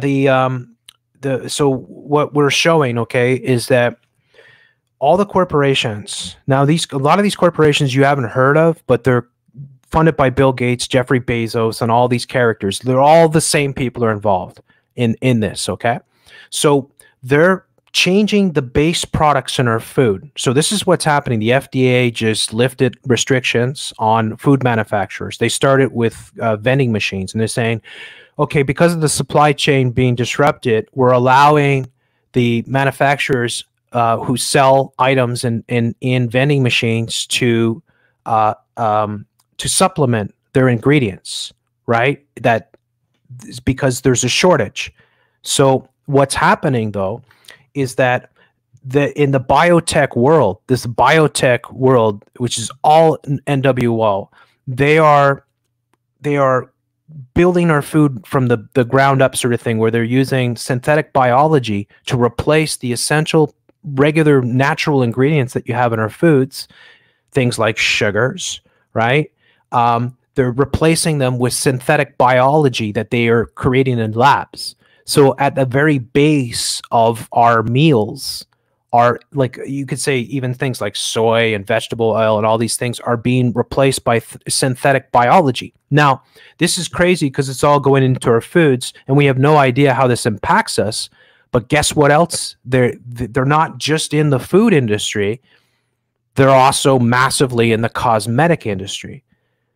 so what we're showing, okay, is that all the corporations now, a lot of these corporations you haven't heard of, but they're funded by Bill Gates, Jeffrey Bezos, and all these characters. They're all the same people are involved in this, okay? So they're changing the base products in our food. So this is what's happening. The FDA just lifted restrictions on food manufacturers. They started with vending machines, and they're saying, okay, because of the supply chain being disrupted, we're allowing the manufacturers who sell items in vending machines to supplement their ingredients, right? That is because there's a shortage. So what's happening though is that in the biotech world, which is all NWO, they are building our food from the ground up, sort of thing, where they're using synthetic biology to replace the essential regular natural ingredients that you have in our foods, things like sugars, right? They're replacing them with synthetic biology that they are creating in labs. So at the very base of our meals are, like, you could say even things like soy and vegetable oil and all these things are being replaced by synthetic biology. Now, this is crazy because it's all going into our foods and we have no idea how this impacts us. But guess what else? They're not just in the food industry. They're also massively in the cosmetic industry.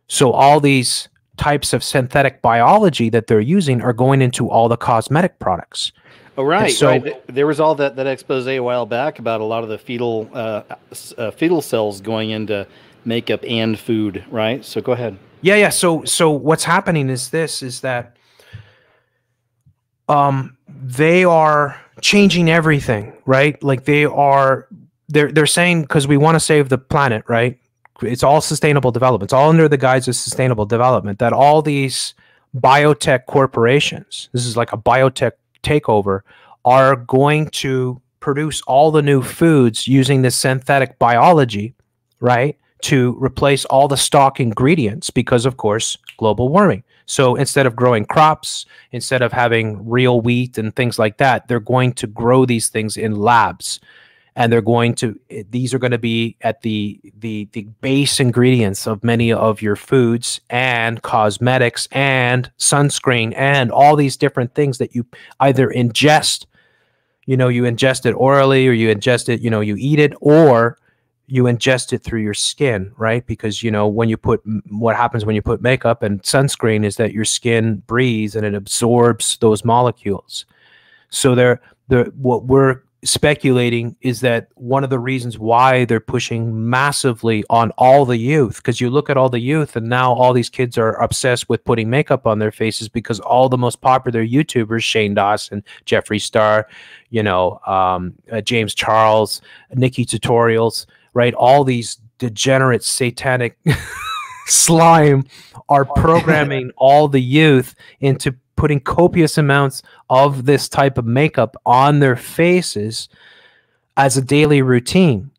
So all these types of synthetic biology that they're using are going into all the cosmetic products. Oh, right. So right. There was all that expose a while back about a lot of the fetal cells going into makeup and food, right? So go ahead. Yeah. So what's happening is that they are changing everything, right? Like they're saying, because we want to save the planet, right? It's all sustainable development. It's all under the guise of sustainable development, that all these biotech corporations, this is like a biotech takeover, are going to produce all the new foods using this synthetic biology, right, to replace all the stock ingredients because, of course, global warming. So instead of growing crops, instead of having real wheat and things like that, they're going to grow these things in labs. And these are going to be at the base ingredients of many of your foods and cosmetics and sunscreen and all these different things that you either ingest, you ingest it orally, or you ingest it, you eat it, or you ingest it through your skin, right? Because, what happens when you put makeup and sunscreen is that your skin breathes and it absorbs those molecules. So what we're speculating is that one of the reasons why they're pushing massively on all the youth, because you look at all the youth and now all these kids are obsessed with putting makeup on their faces, because all the most popular YouTubers, Shane Dawson, Jeffree Star, James Charles, Nikki Tutorials, right? All these degenerate satanic slime are programming all the youth into putting copious amounts of this type of makeup on their faces as a daily routine.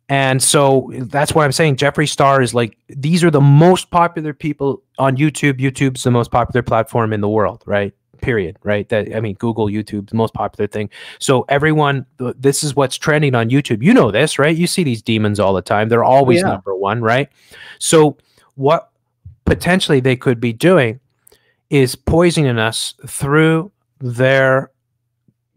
And so that's why I'm saying Jeffree Star is like, these are the most popular people on YouTube. YouTube's the most popular platform in the world, right? Period, right? Google, YouTube, the most popular thing. So everyone, this is what's trending on YouTube. You know this, right? You see these demons all the time. They're always number one, right? So what potentially they could be doing is poisoning us through their,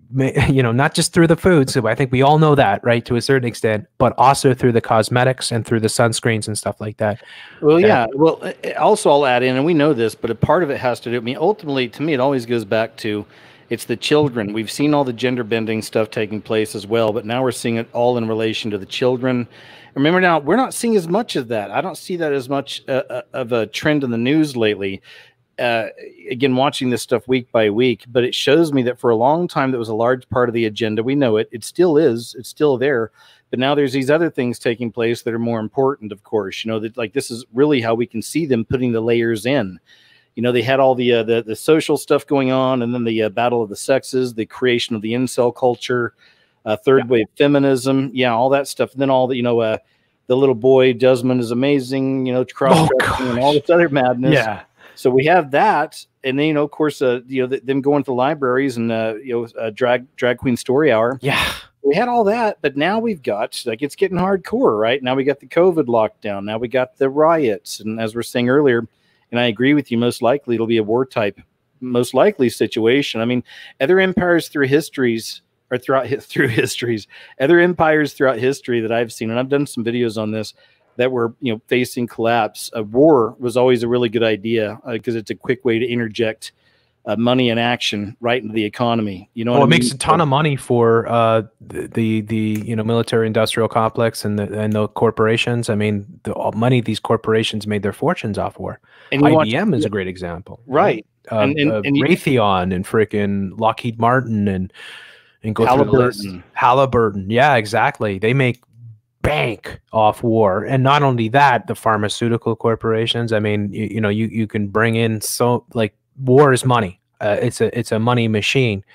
not just through the food. So I think we all know that, right, to a certain extent, but also through the cosmetics and through the sunscreens and stuff like that. Well, yeah. Well, also I'll add in, and we know this, but a part of it has to do, ultimately, to me, it always goes back to, it's the children. We've seen all the gender bending stuff taking place as well, but now we're seeing it all in relation to the children. Remember, now, we're not seeing as much of that. I don't see that as much of a trend in the news lately. Again, watching this stuff week by week, but it shows me that for a long time that was a large part of the agenda. We know it still is, it's still there, but now there's these other things taking place that are more important, of course. That, like, this is really how we can see them putting the layers in. They had all the social stuff going on, and then the battle of the sexes, the creation of the incel culture, third wave feminism, all that stuff, and then all the the little boy Desmond is amazing, cross-dressing and all this other madness. Yeah. So we have that, and then of course, them going to the libraries and drag queen story hour. Yeah, we had all that, but now we've got, like, it's getting hardcore, right? Now we got the COVID lockdown. Now we got the riots, and as we're saying earlier, and I agree with you, most likely it'll be a war type, most likely situation. Other empires through histories, or through histories, other empires throughout history that I've seen, and I've done some videos on this, that were facing collapse. A war was always a really good idea because it's a quick way to interject money and action right into the economy. It makes a ton of money for the military industrial complex and the corporations. The money these corporations made their fortunes off war. And IBM is a great example, right? And Raytheon and frickin' Lockheed Martin and go through the list. Halliburton, yeah, exactly. They make bank off war. And not only that, the pharmaceutical corporations, you can bring in, so, like, war is money. It's a money machine.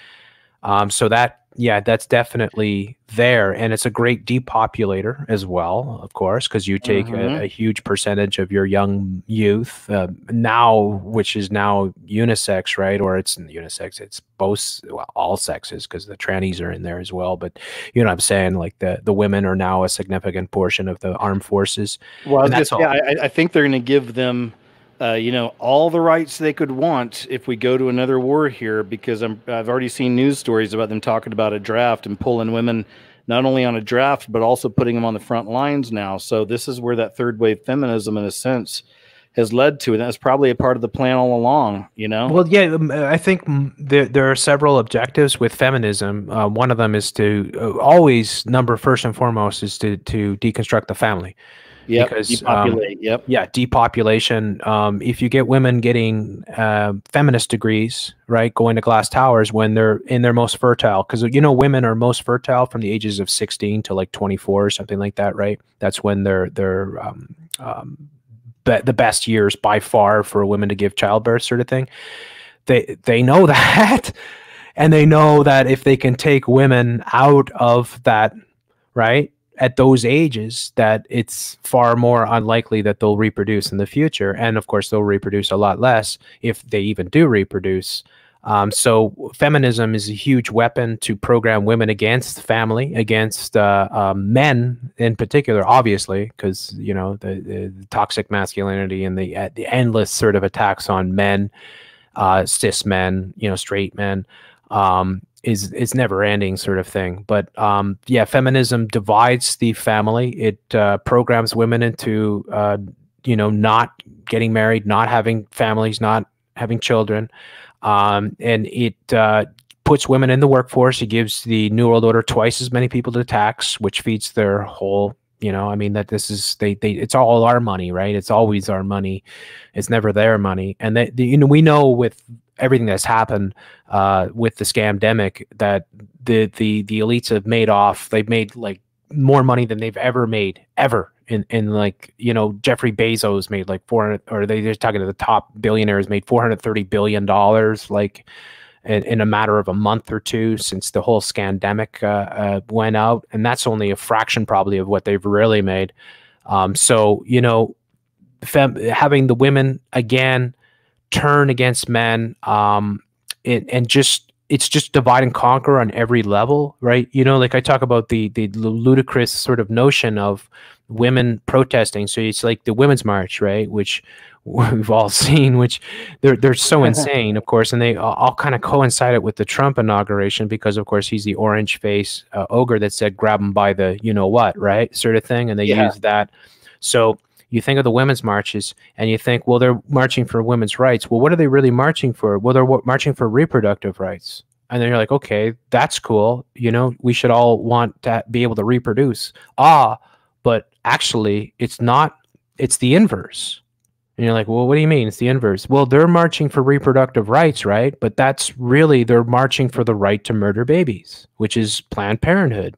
So that's definitely there, and it's a great depopulator as well, of course, because you take a huge percentage of your young youth now, which is now unisex, right? Or it's unisex, it's both, all sexes, because the trannies are in there as well. But you know what I'm saying, like the women are now a significant portion of the armed forces. Well, I think they're going to give them all the rights they could want if we go to another war here, because I've already seen news stories about them talking about a draft and pulling women not only on a draft, but also putting them on the front lines now. So this is where that third wave feminism, in a sense, has led to. And that's probably a part of the plan all along, Well, yeah, I think there are several objectives with feminism. One of them is to always, first and foremost, is to deconstruct the family. Yep. because Depopulate. Yep. yeah, depopulation. If you get women getting feminist degrees, right, going to glass towers when they're in their most fertile, because women are most fertile from the ages of 16 to like 24 or something like that, right? That's when they're the best years by far for women to give childbirth, sort of thing. They know that, and they know that if they can take women out of that, right, at those ages, that it's far more unlikely that they'll reproduce in the future. And of course, they'll reproduce a lot less if they even do reproduce. So feminism is a huge weapon to program women against family, against men in particular, obviously, because the toxic masculinity and the endless sort of attacks on men, cis men, straight men, is never ending, sort of thing. But yeah, feminism divides the family. It programs women into not getting married, not having families, not having children, and it puts women in the workforce. It gives the New World Order twice as many people to tax, which feeds their whole. I mean, that this is it's all our money, right? It's always our money. It's never their money. And that we know with everything that's happened with the scamdemic that the elites have made off. They've made like more money than they've ever made ever. In like, Jeffrey Bezos made like 400, or they're talking to the top billionaires, made $430 billion like in a matter of a month or two since the whole scandemic went out. And that's only a fraction probably of what they've really made. So, having the women again turn against men, and it's just divide and conquer on every level, right? Like I talk about the ludicrous sort of notion of women protesting. So it's like the Women's March, right? Which we've all seen, which they're so insane, of course, and they all kind of coincided with the Trump inauguration because, of course, he's the orange face ogre that said grab him by the what, right, sort of thing, and they used that. So you think of the women's marches and you think, well, they're marching for women's rights. Well, what are they really marching for? Well, they're marching for reproductive rights. And then you're like, okay, that's cool. We should all want to be able to reproduce. But actually it's not, it's the inverse. And you're like, well, what do you mean it's the inverse? Well, they're marching for reproductive rights, right? But that's really, they're marching for the right to murder babies, which is Planned Parenthood.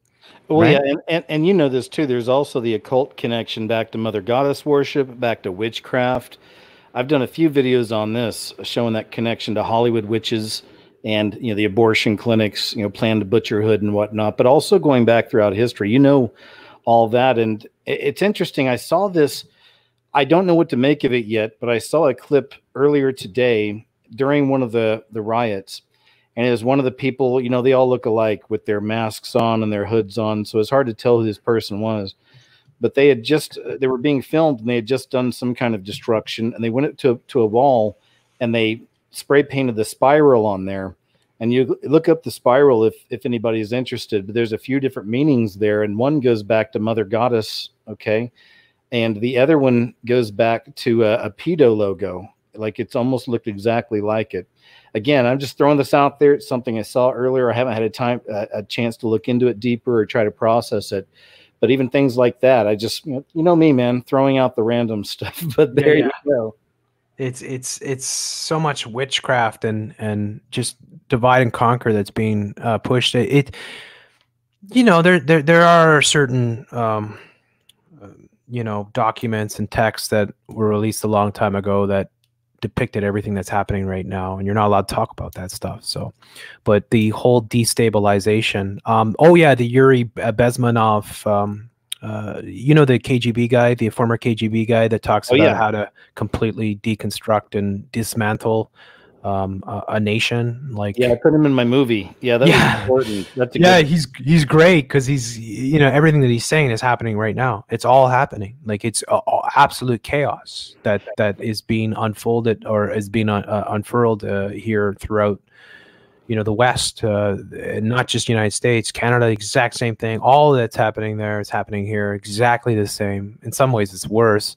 Well, right? yeah, and this too. There's also the occult connection back to Mother Goddess worship, back to witchcraft. I've done a few videos on this showing that connection to Hollywood witches and the abortion clinics, Planned Butcherhood and whatnot. But also going back throughout history, all that. And it's interesting. I saw this. I don't know what to make of it yet, but I saw a clip earlier today during one of the riots. And it was one of the people, they all look alike with their masks on and their hoods on. So it's hard to tell who this person was. But they were being filmed and they had just done some kind of destruction. And they went up to a wall and they spray painted the spiral on there. And you look up the spiral if anybody is interested. But there's a few different meanings there. And one goes back to Mother Goddess, okay? And the other one goes back to a pedo logo. Like it's almost looked exactly like it. Again, I'm just throwing this out there. It's something I saw earlier. I haven't had a chance to look into it deeper or try to process it. But even things like that, I just, me, man, throwing out the random stuff. But there you go. It's so much witchcraft and just divide and conquer that's being pushed. There are certain documents and texts that were released a long time ago that depicted everything that's happening right now, and you're not allowed to talk about that stuff. So, but the whole destabilization. The Yuri Bezmenov, the KGB guy, the former KGB guy that talks about how to completely deconstruct and dismantle a nation. Like, I put him in my movie. Yeah, that's important. That's he's great because he's everything that he's saying is happening right now. It's all happening. Like it's absolute chaos that is being unfolded or is being unfurled here throughout the West, not just United States, Canada, the exact same thing. All that's happening there is happening here, exactly the same. In some ways, it's worse.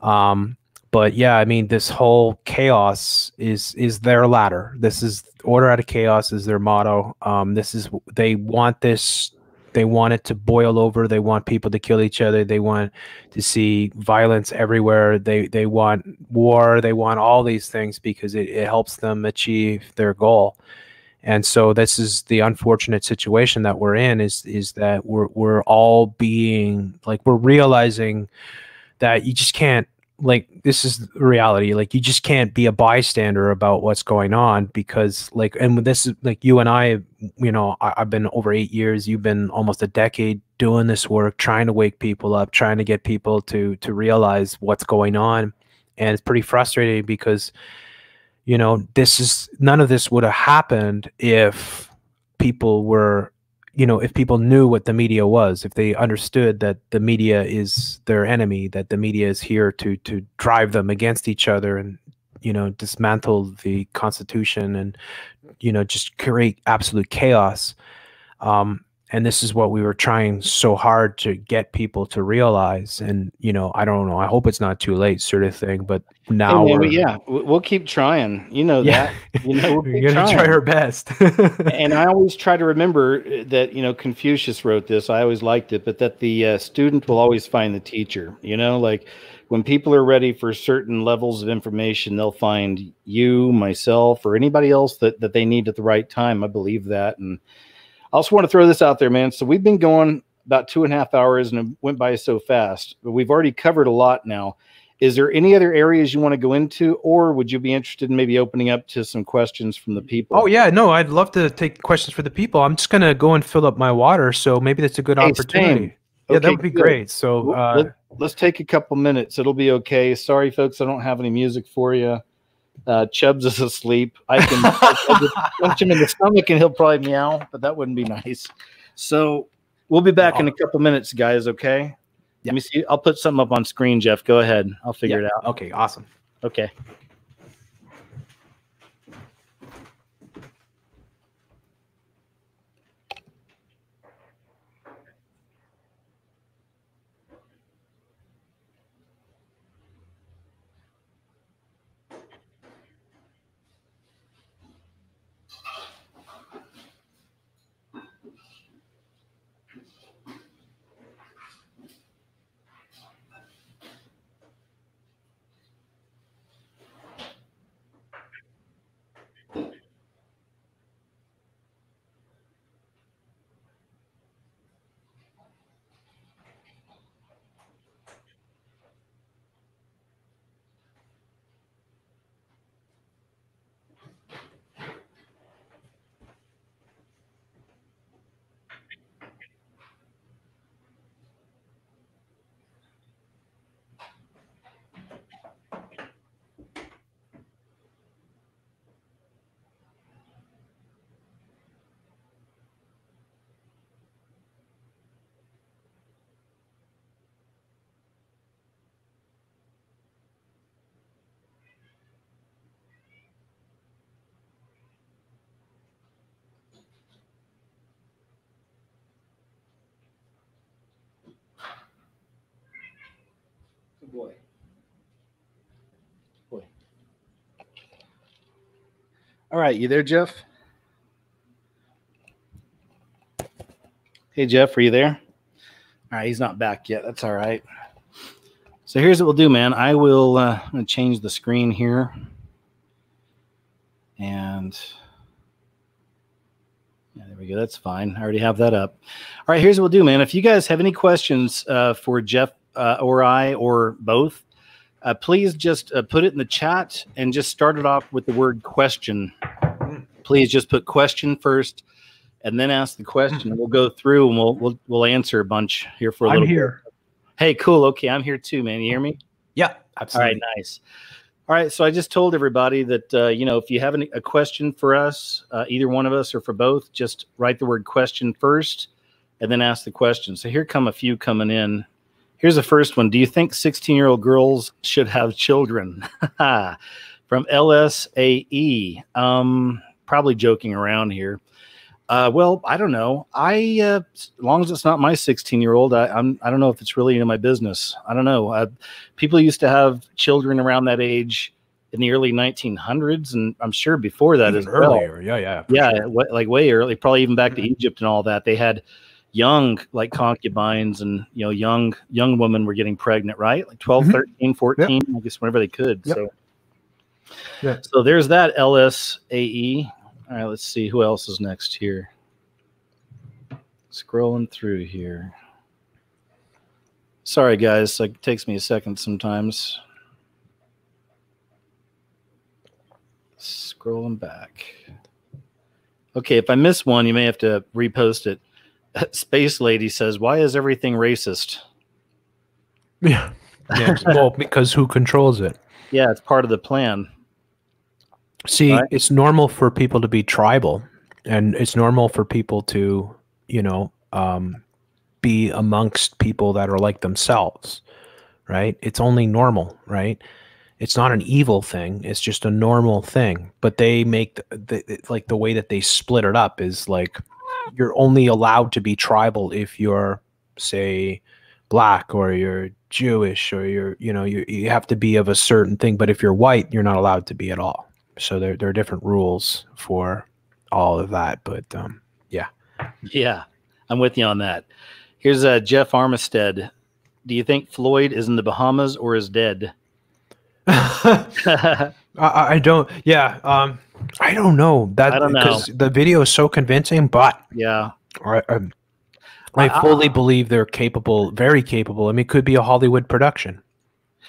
But yeah, I mean, this whole chaos is their ladder. This is order out of chaos is their motto. They want this they want it to boil over. They want people to kill each other. They want to see violence everywhere. They want war. They want all these things because it helps them achieve their goal. And so this is the unfortunate situation that we're in, is that we're all being like, we're realizing that you just can't, like, this is the reality. Like, you just can't be a bystander about what's going on, because like, and this is like, you and I, you know, I've been over 8 years. You've been almost a decade doing this work, trying to wake people up, trying to get people to realize what's going on. And it's pretty frustrating because, you know, none of this would have happened if people were, you know, if people knew what the media was, if they understood that the media is their enemy, that the media is here to drive them against each other and, you know, dismantle the Constitution and, you know, just create absolute chaos. And this is what we were trying so hard to get people to realize. And, you know, I don't know, I hope it's not too late, sort of thing. But now we'll keep trying. You know that. You know, we'll we're gonna try our best. And I always try to remember that, you know, Confucius wrote this. I always liked it, but that the student will always find the teacher. You know, like when people are ready for certain levels of information, they'll find you, myself, or anybody else that they need at the right time. I believe that. And I also want to throw this out there, man. So we've been going about 2.5 hours and it went by so fast, but we've already covered a lot now. Is there any other areas you want to go into, or would you be interested in maybe opening up to some questions from the people? Oh yeah, no, I'd love to take questions for the people. I'm just going to go and fill up my water. So maybe that's a good opportunity. Yeah, that would be great. So let's take a couple minutes. It'll be okay. Sorry, folks, I don't have any music for you. Chubbs is asleep. I can punch him in the stomach and he'll probably meow, but that wouldn't be nice. So we'll be back in a couple minutes, guys. Okay. Yeah. Let me see. I'll put something up on screen, Jeff. Go ahead. I'll figure it out. Okay. Awesome. Okay. Boy. All right, you there, Jeff? Hey, Jeff, are you there? All right, he's not back yet. That's all right. So here's what we'll do, man. I'm going to change the screen here. And yeah, there we go. That's fine. I already have that up. All right, here's what we'll do, man. If you guys have any questions for Jeff or I or both, please just put it in the chat and just start it off with the word question. Please just put question first and then ask the question. We'll go through and we'll answer a bunch here for a little bit. I'm here. Hey, cool. Okay, I'm here too, man. You hear me? Yeah, absolutely. All right, nice. All right, so I just told everybody that, you know, if you have a question for us, either one of us or for both, just write the word question first and then ask the question. So here come a few coming in. Here's the first one. Do you think 16-year-old girls should have children? From LSAE. Probably joking around here. Well, I don't know. As long as it's not my 16-year-old, I don't know if it's really in my business. I don't know. People used to have children around that age in the early 1900s, and I'm sure before that as well. Earlier, yeah, Sure. Like way early, probably even back to Egypt and all that. They had, young, like concubines, and young women were getting pregnant, right? Like 12, 13, 14, I guess whenever they could. Yep. So there's that LSAE. All right, let's see who else is next here. Scrolling through here. Sorry, guys. It takes me a second sometimes. Scrolling back. Okay, if I miss one, you may have to repost it. Space Lady says, "Why is everything racist?" Yeah. Well, because who controls it? Yeah, it's part of the plan. See, right? It's normal for people to be tribal, and it's normal for people to, be amongst people that are like themselves, right? It's only normal, right? It's not an evil thing. It's just a normal thing. But they make the way that they split it up is like you're only allowed to be tribal if you're, say, black, or you're Jewish, or you have to be of a certain thing. But if you're white, you're not allowed to be at all. So there are different rules for all of that. But yeah, I'm with you on that. Here's Jeff Armistead. Do you think Floyd is in the Bahamas or is dead? I don't. Yeah. I don't know that. I don't know. Because the video is so convincing, but yeah, I fully believe they're capable, very capable. I mean, it could be a Hollywood production.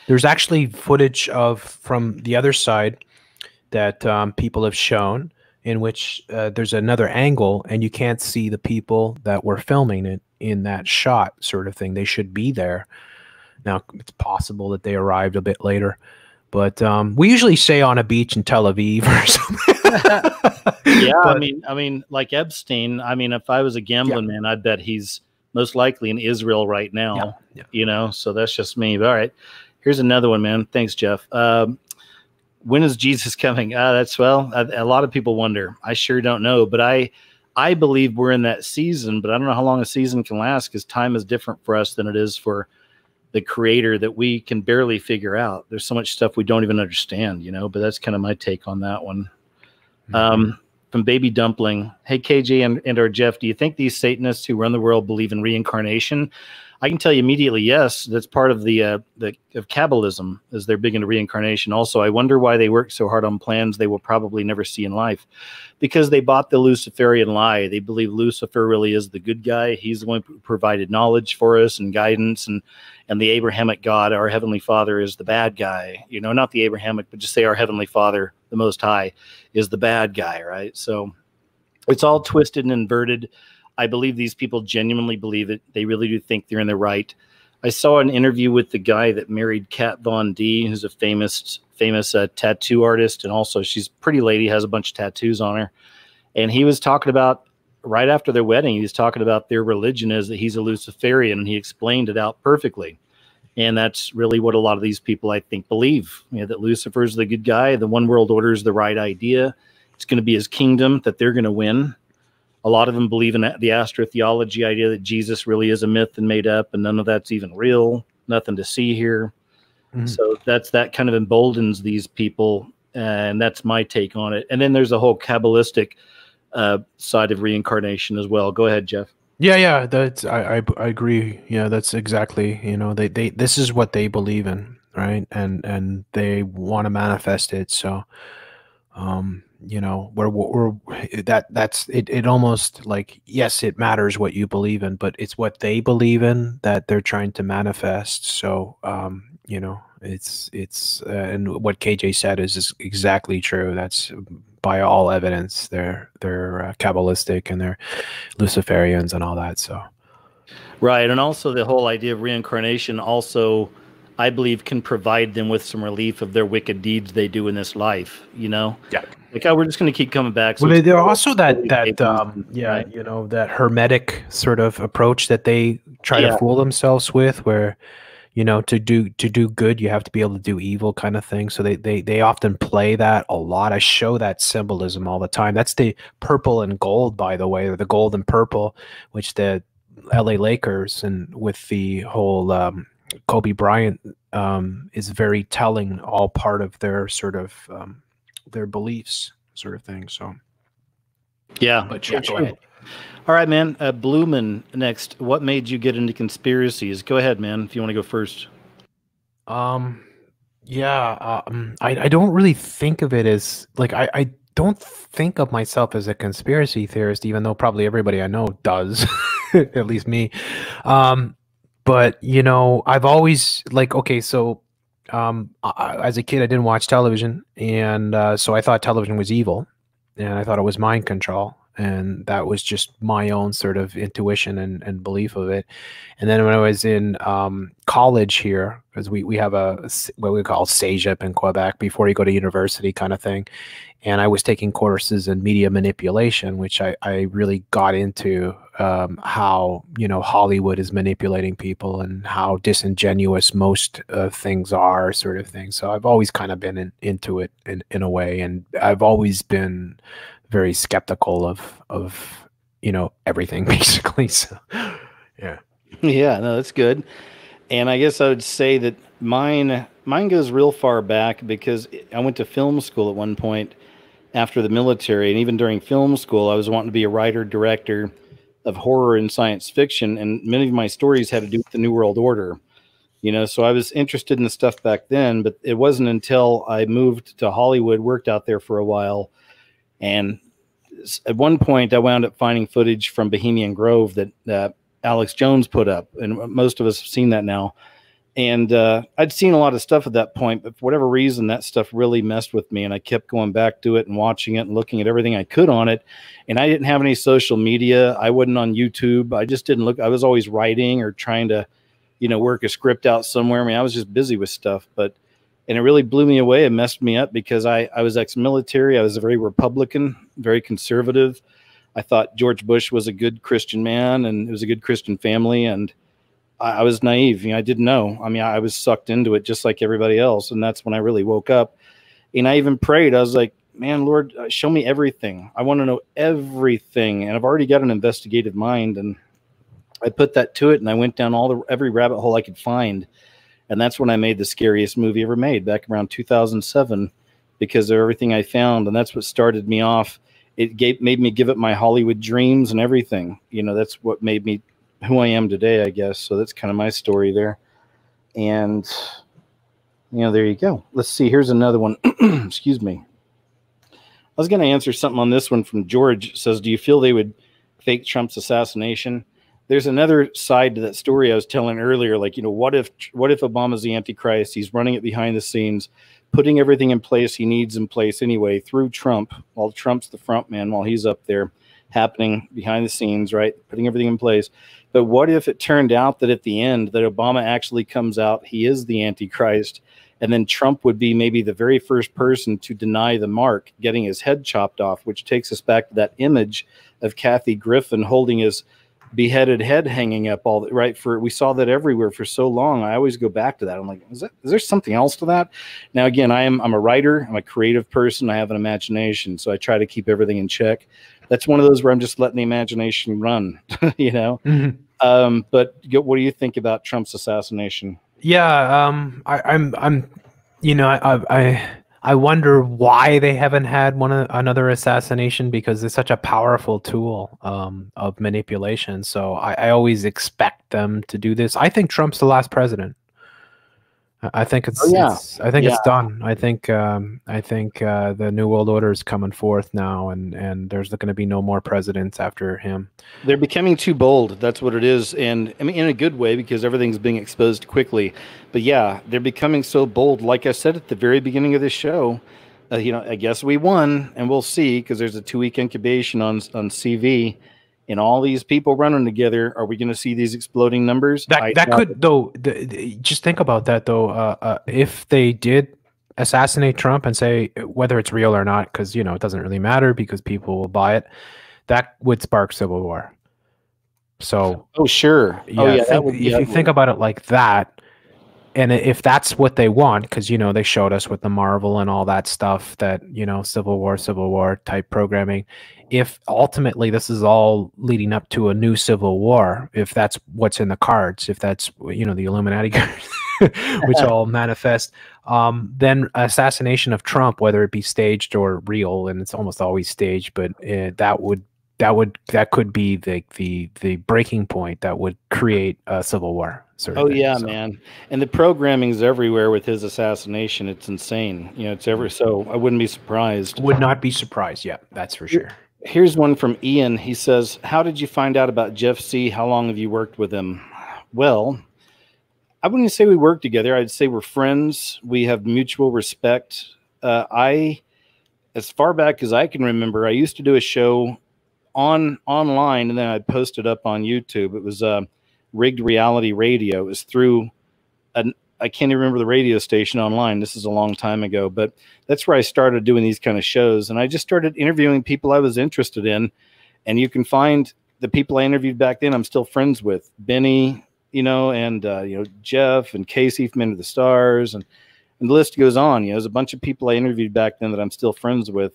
There's actually footage from the other side that people have shown, in which there's another angle, and you can't see the people that were filming it in that shot, sort of thing. They should be there. Now, it's possible that they arrived a bit later, but we usually say on a beach in Tel Aviv or something. Yeah, but, I mean, like Epstein. I mean, if I was a gambling man, I'd bet he's most likely in Israel right now. Yeah. So that's just me. But all right, here's another one, man. Thanks, Jeff. When is Jesus coming? A lot of people wonder. I sure don't know, but I believe we're in that season, but I don't know how long a season can last, because time is different for us than it is for the Creator, that we can barely figure out. There's so much stuff we don't even understand, but that's kind of my take on that one. From Baby Dumpling. Hey, KJ and or Jeff, do you think these Satanists who run the world believe in reincarnation? I can tell you immediately, yes. That's part of of Kabbalism, is they're big into reincarnation. Also, I wonder why they work so hard on plans they will probably never see in life, because they bought the Luciferian lie. They believe Lucifer really is the good guy. He's the one who provided knowledge for us and guidance, and the Abrahamic God, our Heavenly Father, is the bad guy. Not the Abrahamic, but just say our Heavenly Father, the Most High, is the bad guy, right? So it's all twisted and inverted. I believe these people genuinely believe it. They really do think they're in the right. I saw an interview with the guy that married Kat Von D, who's a famous tattoo artist, and also she's a pretty lady, has a bunch of tattoos on her. And he was talking about, right after their wedding, he was talking about their religion is that he's a Luciferian, and he explained it out perfectly. And that's really what a lot of these people, I think, believe. That Lucifer's the good guy, the one world order is the right idea. It's going to be his kingdom that they're going to win. A lot of them believe in the astrotheology idea that Jesus really is a myth and made up, and none of that's even real, nothing to see here. So that kind of emboldens these people, and that's my take on it. And then there's a whole Kabbalistic side of reincarnation as well. Go ahead, Jeff. Yeah, that's I agree. Yeah, that's exactly, they this is what they believe in, right? And they want to manifest it. So that's it almost like, yes, it matters what you believe in, but it's what they believe in that they're trying to manifest. So it's and what KJ said is exactly true. That's by all evidence. They're Kabbalistic, and they're Luciferians and all that. So right. And also the whole idea of reincarnation also, I believe, can provide them with some relief of their wicked deeds they do in this life, Yeah. Like, we're just going to keep coming back. So well, they're also that right? That hermetic sort of approach that they try to fool themselves with, where, to do good, you have to be able to do evil, kind of thing. So they often play that a lot. I show that symbolism all the time. That's the purple and gold, by the way, or the gold and purple, which the LA Lakers, and with the whole Kobe Bryant is very telling, all part of their sort of their beliefs, sort of thing. So yeah, but go ahead. All right, man. Blumen next. What made you get into conspiracies? Go ahead, man, if you want to go first. Yeah, I don't really think of it as like I don't think of myself as a conspiracy theorist, even though probably everybody I know does, at least me. But you know, I've always like okay, so as a kid, I didn't watch television, and so I thought television was evil, and I thought it was mind control, and that was just my own sort of intuition and belief of it. And then when I was in college here, because we have what we call CEGEP in Quebec before you go to university kind of thing, and I was taking courses in media manipulation, which I really got into how, you know, Hollywood is manipulating people and how disingenuous most things are, sort of thing. So I've always kind of been into it in a way, and I've always been very skeptical of you know, everything basically. So yeah. Yeah, no, that's good. And I guess I would say that mine goes real far back because I went to film school at one point after the military, and even during film school, I was wanting to be a writer director of horror and science fiction, and many of my stories had to do with the New World Order. You know, so I was interested in the stuff back then, but it wasn't until I moved to Hollywood, worked out there for a while, and at one point I wound up finding footage from Bohemian Grove that Alex Jones put up, and most of us have seen that now. And I'd seen a lot of stuff at that point, but for whatever reason, that stuff really messed with me, and I kept going back to it and watching it and looking at everything I could on it. And I didn't have any social media. I wasn't on YouTube. I just didn't look. I was always writing or trying to, you know, work a script out somewhere. I mean, I was just busy with stuff, and it really blew me away and messed me up because I was ex-military. I was a very Republican, very conservative. I thought George Bush was a good Christian man and it was a good Christian family. And I was naive. You know, I didn't know. I mean, I was sucked into it just like everybody else. And that's when I really woke up. And I even prayed. I was like, man, Lord, show me everything. I want to know everything. And I've already got an investigative mind. And I put that to it. And I went down every rabbit hole I could find. And that's when I made the scariest movie ever made back around 2007 because of everything I found. And that's what started me off. It made me give up my Hollywood dreams and everything. You know, that's what made me who I am today, I guess. So that's kind of my story there. And, you know, there you go. Let's see. Here's another one. Excuse me. I was going to answer something on this one from George. It says, do you feel they would fake Trump's assassination? There's another side to that story I was telling earlier. Like, you know, what if Obama's the Antichrist? He's running it behind the scenes, putting everything in place he needs in place anyway through Trump, while Trump's the front man, while he's up there happening behind the scenes, right? Putting everything in place. But what if it turned out that at the end that Obama actually comes out, he is the Antichrist, and then Trump would be maybe the very first person to deny the mark, getting his head chopped off, which takes us back to that image of Kathy Griffin holding his beheaded head hanging up we saw that everywhere for so long. I always go back to that. I'm like, is there something else to that? Now, again, I'm a writer. I'm a creative person. I have an imagination. So I try to keep everything in check. That's one of those where I'm just letting the imagination run, you know? Mm-hmm. But what do you think about Trump's assassination? Yeah. I'm, you know, I wonder why they haven't had another assassination, because it's such a powerful tool of manipulation. So I always expect them to do this. I think Trump's the last president. I think it's it's done. I think the New World Order is coming forth now, and there's going to be no more presidents after him. They're becoming too bold. That's what it is, and I mean in a good way because everything's being exposed quickly. But yeah, they're becoming so bold. Like I said at the very beginning of this show, you know, I guess we won, and we'll see because there's a 2-week incubation on CV. And all these people running together, are we going to see these exploding numbers? That could, though. Just think about that, though. If they did assassinate Trump and say whether it's real or not, because you know it doesn't really matter because people will buy it, that would spark civil war. So, oh sure, yeah. If you think about it like that, and if that's what they want, because you know they showed us with the Marvel and all that stuff that you know civil war type programming. If ultimately this is all leading up to a new civil war, if that's what's in the cards, if that's you know the Illuminati cards, which all manifest, then assassination of Trump, whether it be staged or real, and it's almost always staged, but that would that could be the breaking point that would create a civil war sort of Oh thing. yeah, So, man. And the programming's everywhere with his assassination. It's insane. You know, it's ever so I wouldn't be surprised. would not be surprised. Yeah, that's for sure. Here's one from Ian. He says, "How did you find out about Jeff C? How long have you worked with him?" Well, I wouldn't say we work together. I'd say we're friends. We have mutual respect. As far back as I can remember, I used to do a show online, and then I'd post it up on YouTube. It was Rigged Reality Radio. It was through I can't even remember the radio station online. This is a long time ago, but that's where I started doing these kind of shows. And I just started interviewing people I was interested in. And you can find the people I interviewed back then I'm still friends with. Benny, and Jeff and Casey from Into the Stars, and the list goes on. There's a bunch of people I interviewed back then that I'm still friends with.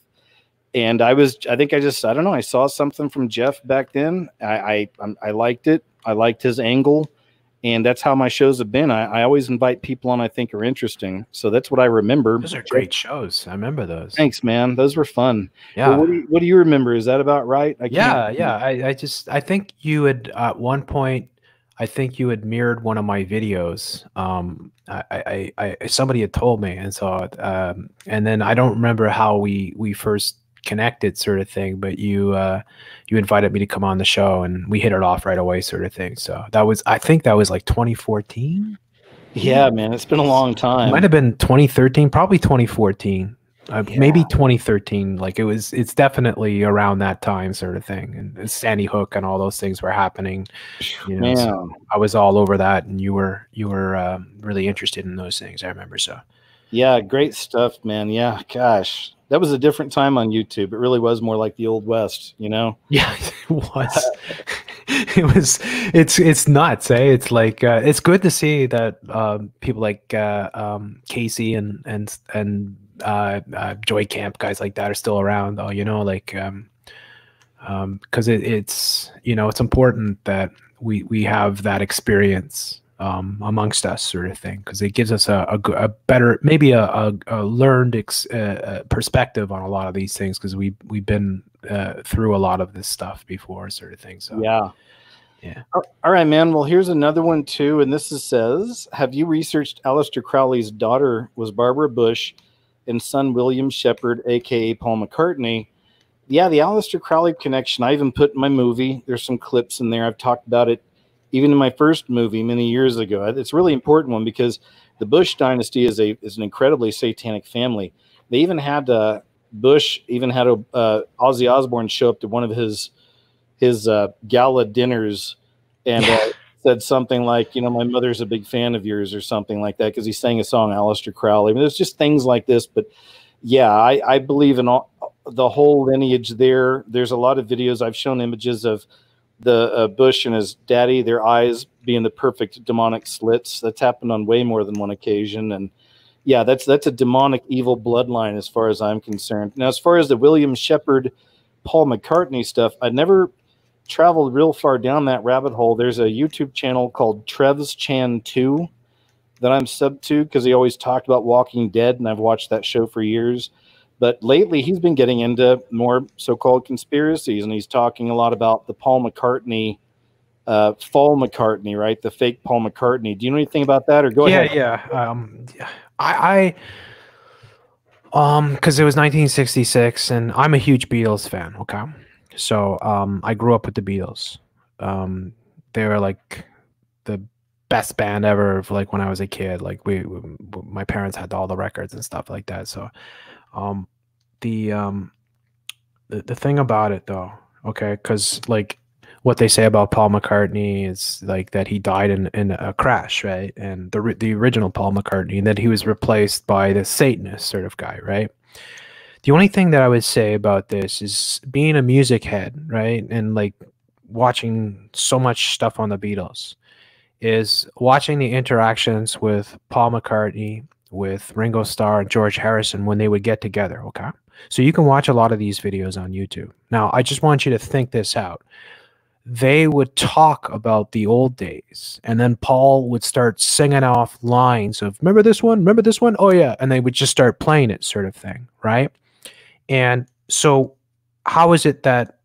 And I don't know, I saw something from Jeff back then. I liked it. I liked his angle. And that's how my shows have been. I always invite people on I think are interesting. So that's what I remember. Those are great shows. I remember those. Thanks, man. Those were fun. Yeah. Well, what do you remember? Is that about right? Yeah. I think you had at one point, I think you had mirrored one of my videos. Somebody had told me, and so and then I don't remember how we first connected, sort of thing, but you invited me to come on the show, and we hit it off right away, sort of thing. So I think that was like 2014. Yeah, man, it's been a long time. It might have been 2013, probably 2014. Maybe 2013. Like it's definitely around that time, sort of thing. And Sandy Hook and all those things were happening. So I was all over that, and you were really interested in those things, I remember. So yeah, great stuff, man. Yeah, gosh, that was a different time on YouTube. It really was more like the Old West, Yeah, it was. It's nuts, eh? It's like it's good to see that people like Casey and Joy Camp, guys like that, are still around, though. Because it's it's important that we have that experience amongst us, sort of thing, because it gives us a better, maybe a learned perspective on a lot of these things, because we've been through a lot of this stuff before, sort of thing. So yeah. All right, man. Well, here's another one too, and this says, have you researched Aleister Crowley's daughter was Barbara Bush and son William Shepard, aka Paul McCartney? Yeah, the Aleister Crowley connection I even put in my movie. There's some clips in there. I've talked about it even in my first movie many years ago. It's a really important one because the Bush dynasty is an incredibly satanic family. They even had Bush even had Ozzy Osbourne show up to one of his gala dinners and said something like, my mother's a big fan of yours, or something like that, because he sang a song, Aleister Crowley. I mean, there's just things like this. But yeah, I believe in the whole lineage there. There's a lot of videos. I've shown images of the Bush and his daddy, their eyes being the perfect demonic slits. That's happened on way more than one occasion. And yeah, that's a demonic evil bloodline as far as I'm concerned. Now, as far as the William Shepard, Paul McCartney stuff, I never traveled real far down that rabbit hole. There's a YouTube channel called Trev's Chan 2 that I'm sub to, because he always talked about Walking Dead, and I've watched that show for years. But lately he's been getting into more so-called conspiracies, and he's talking a lot about the Paul McCartney, Fall McCartney, right? The fake Paul McCartney. Do you know anything about that, or go ahead? Yeah. Because it was 1966, and I'm a huge Beatles fan. Okay. So I grew up with the Beatles. They were like the best band ever, like when I was a kid. Like my parents had all the records and stuff like that. So the thing about it, though, okay, because like what they say about Paul McCartney is like that he died in a crash, right? And the original Paul McCartney, and that he was replaced by the Satanist sort of guy, right? The only thing that I would say about this is, being a music head, right, and like watching so much stuff on the Beatles, is watching the interactions with Paul McCartney, with Ringo Starr and George Harrison when they would get together, okay? So you can watch a lot of these videos on YouTube. Now, I just want you to think this out. They would talk about the old days, and then Paul would start singing off lines of, remember this one? Remember this one? Oh, yeah. And they would just start playing it, sort of thing, right? And so how is it that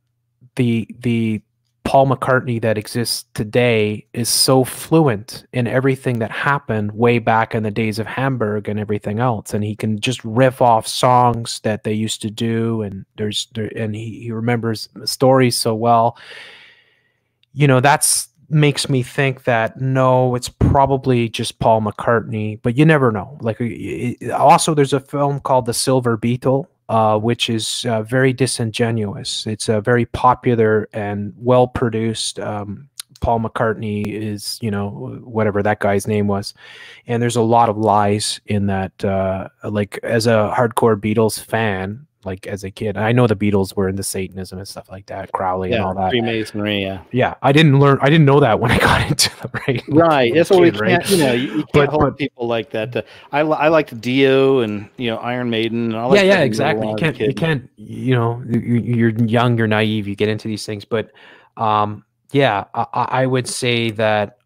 the Paul McCartney that exists today is so fluent in everything that happened way back in the days of Hamburg and everything else, and he can just riff off songs that they used to do, and he remembers stories so well. You know, that's makes me think that no, it's probably just Paul McCartney, but you never know. Like, also, there's a film called The Silver Beetle, which is very disingenuous. It's a very popular and well produced. Paul McCartney is, you know, whatever that guy's name was, and there's a lot of lies in that. Like, as a hardcore Beatles fan, like as a kid, I know the Beatles were into Satanism and stuff like that, Crowley and all that. Freemasonry, yeah. I didn't know that when I got into them, right? Right. That's what we can't, right? you know, you can't hold people like that. I liked Dio and, you know, Iron Maiden. And I like exactly. You can't, you know, you're young, you're naive, you get into these things. But yeah, I would say that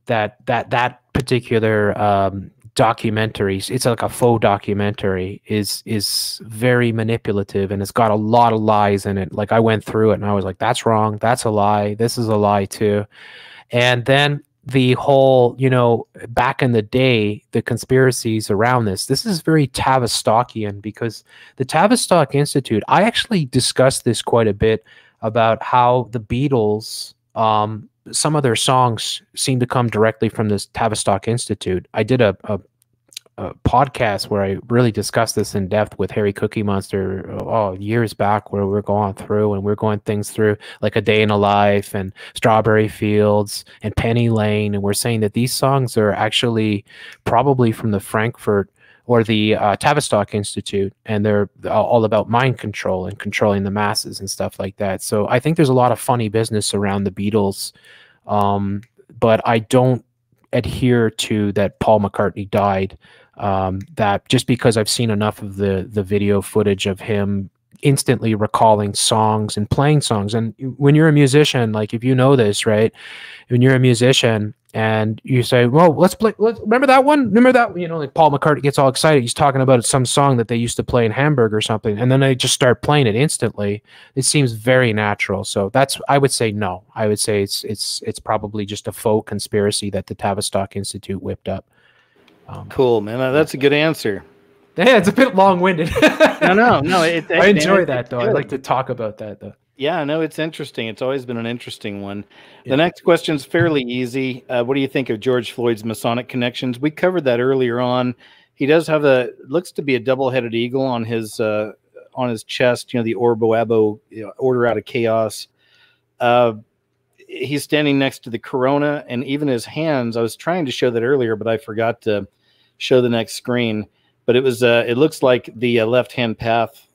that particular documentaries, it's like a faux documentary, is very manipulative, and it's got a lot of lies in it. Like, I went through it and I was like, that's wrong, that's a lie, this is a lie too. And then the whole, you know, back in the day, the conspiracies around this is very Tavistockian, because the Tavistock Institute, I actually discussed this quite a bit about how the Beatles, some of their songs seem to come directly from this Tavistock Institute. I did a podcast where I really discussed this in depth with Harry Cookie Monster years back, where we're going through and we're going things through like A Day in a Life and Strawberry Fields and Penny Lane, and we're saying that these songs are actually probably from the Frankfurt or the Tavistock Institute, and they're all about mind control and controlling the masses and stuff like that. So I think there's a lot of funny business around the Beatles, but I don't adhere to that Paul McCartney died. That just because I've seen enough of the video footage of him instantly recalling songs and playing songs. And when you're a musician, like, if you know this, right? When you're a musician and you say, well, let's remember that one? Remember that? You know, like Paul McCartney gets all excited. He's talking about some song that they used to play in Hamburg or something. And then they just start playing it instantly. It seems very natural. So I would say no. I would say it's probably just a faux conspiracy that the Tavistock Institute whipped up. Cool, man. That's a good answer. Yeah, it's a bit long-winded. No. I enjoy that, though. I like to talk about that, though. Yeah, no, it's interesting. It's always been an interesting one. Yeah. The next question is fairly easy. What do you think of George Floyd's Masonic connections? We covered that earlier on. He does have looks to be a double-headed eagle on his chest. You know, the Orbo Abo, Order Out of Chaos. He's standing next to the Corona, and even his hands. I was trying to show that earlier, but I forgot to show the next screen. But it was it looks like the left-hand path,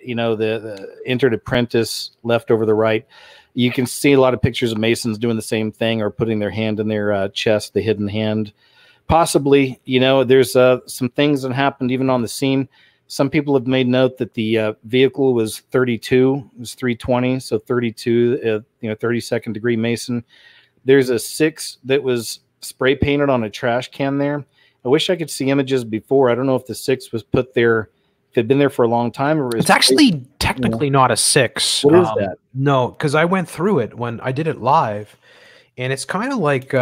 you know, the entered apprentice left over the right. You can see a lot of pictures of Masons doing the same thing, or putting their hand in their chest, the hidden hand. Possibly, you know, there's some things that happened even on the scene. Some people have made note that the vehicle was 32, it was 320, so 32, 32nd degree Mason. There's a 6 that was spray painted on a trash can there. I wish I could see images before. I don't know if the 6 was put there, if it had been there for a long time. Or it's actually technically not a 6. What is that? No, because I went through it when I did it live, and it's kind of like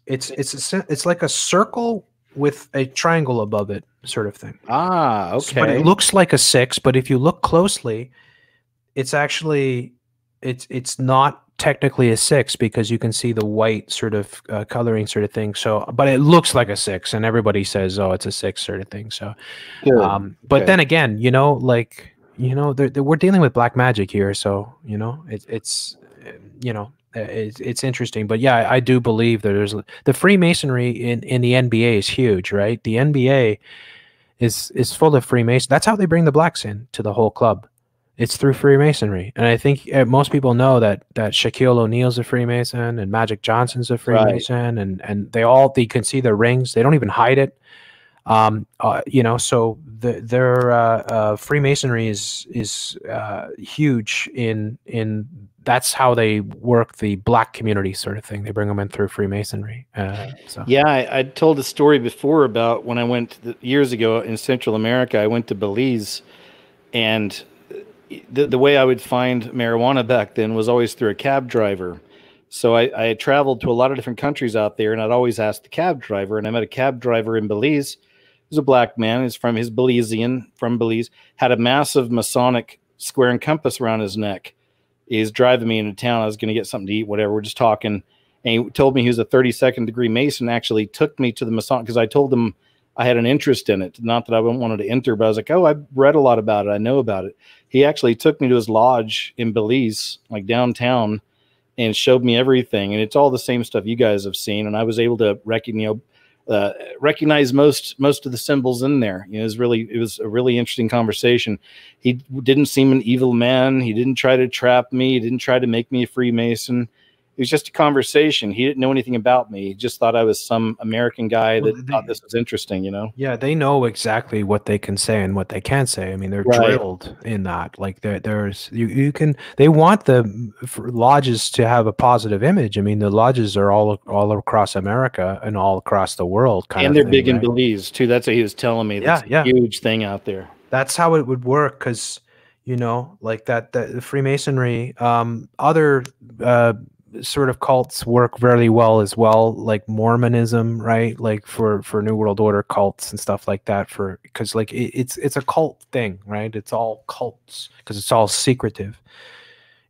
it's like a circle with a triangle above it, sort of thing. Ah, okay. But it looks like a 6, but if you look closely, it's actually it's not technically a 6, because you can see the white sort of coloring sort of thing. So, but it looks like a 6, and everybody says, "Oh, it's a 6" sort of thing. So, but then again, you know, like, you know, we're dealing with black magic here, so, you know, it's you know, it's interesting. But yeah, I do believe that there's the Freemasonry in the NBA is huge, right? The NBA is full of Freemasons. That's how they bring the blacks in to the whole club. It's through Freemasonry. And I think most people know that Shaquille O'Neal's a Freemason, and Magic Johnson's a Freemason, right. and they can see their rings. They don't even hide it. You know, so their Freemasonry is huge in that's how they work the black community sort of thing. They bring them in through Freemasonry. So. Yeah, I told a story before about when I went years ago in Central America. I went to Belize, and the way I would find marijuana back then was always through a cab driver. So I had traveled to a lot of different countries out there, and I'd always ask the cab driver. And I met a cab driver in Belize. He was a black man. He's from Belize, had a massive Masonic square and compass around his neck. He's driving me into town. I was going to get something to eat, whatever. We're just talking. And he told me he was a 32nd degree Mason, actually took me to the Masonic, because I told him I had an interest in it. Not that I wanted to enter, but I was like, oh, I've read a lot about it. I know about it. He actually took me to his lodge in Belize, like downtown, and showed me everything. And it's all the same stuff you guys have seen. And I was able to recognize most of the symbols in there. You know, it was a really interesting conversation. He didn't seem an evil man. He didn't try to trap me. He didn't try to make me a Freemason. It was just a conversation. He didn't know anything about me. He just thought I was some American guy that thought this was interesting, you know? Yeah, they know exactly what they can say and what they can't say. I mean, they're drilled in that. Like they want the lodges to have a positive image. I mean, the lodges are all across America and all across the world. And they're big in Belize too. That's what he was telling me. That's a huge thing out there. That's how it would work, because, you know, like the Freemasonry, other sort of cults work very well as well, like Mormonism, right? Like for New World Order cults and stuff like that, because like it's a cult thing, right? It's all cults because it's all secretive.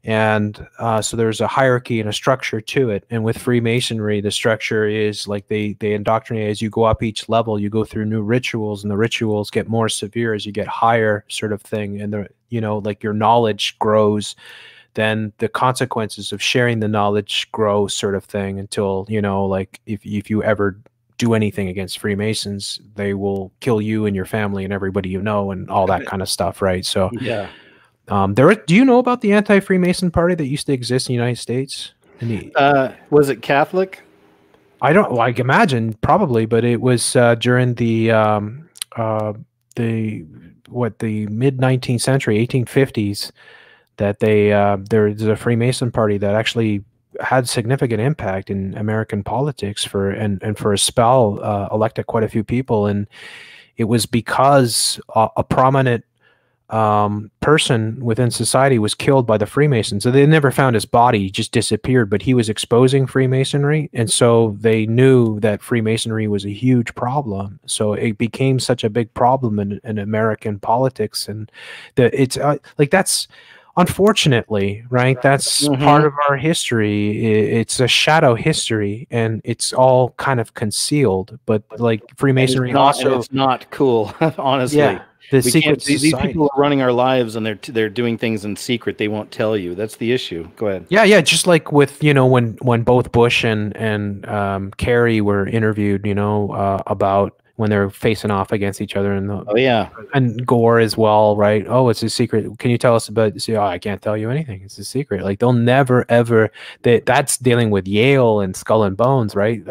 And so there's a hierarchy and a structure to it. And with Freemasonry, the structure is like they indoctrinate as you go up each level. You go through new rituals, and the rituals get more severe as you get higher, sort of thing. And like your knowledge grows, then the consequences of sharing the knowledge grow, sort of thing, until, you know, like if you ever do anything against Freemasons, they will kill you and your family and everybody you know, and all that kind of stuff, right? So yeah. Do you know about the anti-Freemason party that used to exist in the United States? Was it Catholic? I don't. Well, I can imagine, probably, but it was during the mid-19th century, 1850s, that there's a Freemason party that actually had significant impact in American politics and for a spell elected quite a few people. And it was because a prominent person within society was killed by the Freemasons. So they never found his body, he just disappeared, but he was exposing Freemasonry. And so they knew that Freemasonry was a huge problem. So it became such a big problem in American politics. And it's like, that's, unfortunately, right, that's part of our history. It's a shadow history, and it's all kind of concealed. But like Freemasonry it's not cool, honestly. Yeah, these people are running our lives, and they're doing things in secret. They won't tell you. That's the issue. Go ahead. Yeah, just like with, you know, when both Bush and Kerry were interviewed, you know, about when they're facing off against each other, and and Gore as well, right? Oh, it's a secret. Can you tell us about? Oh, I can't tell you anything. It's a secret. Like they'll never ever. That's dealing with Yale and Skull and Bones, right?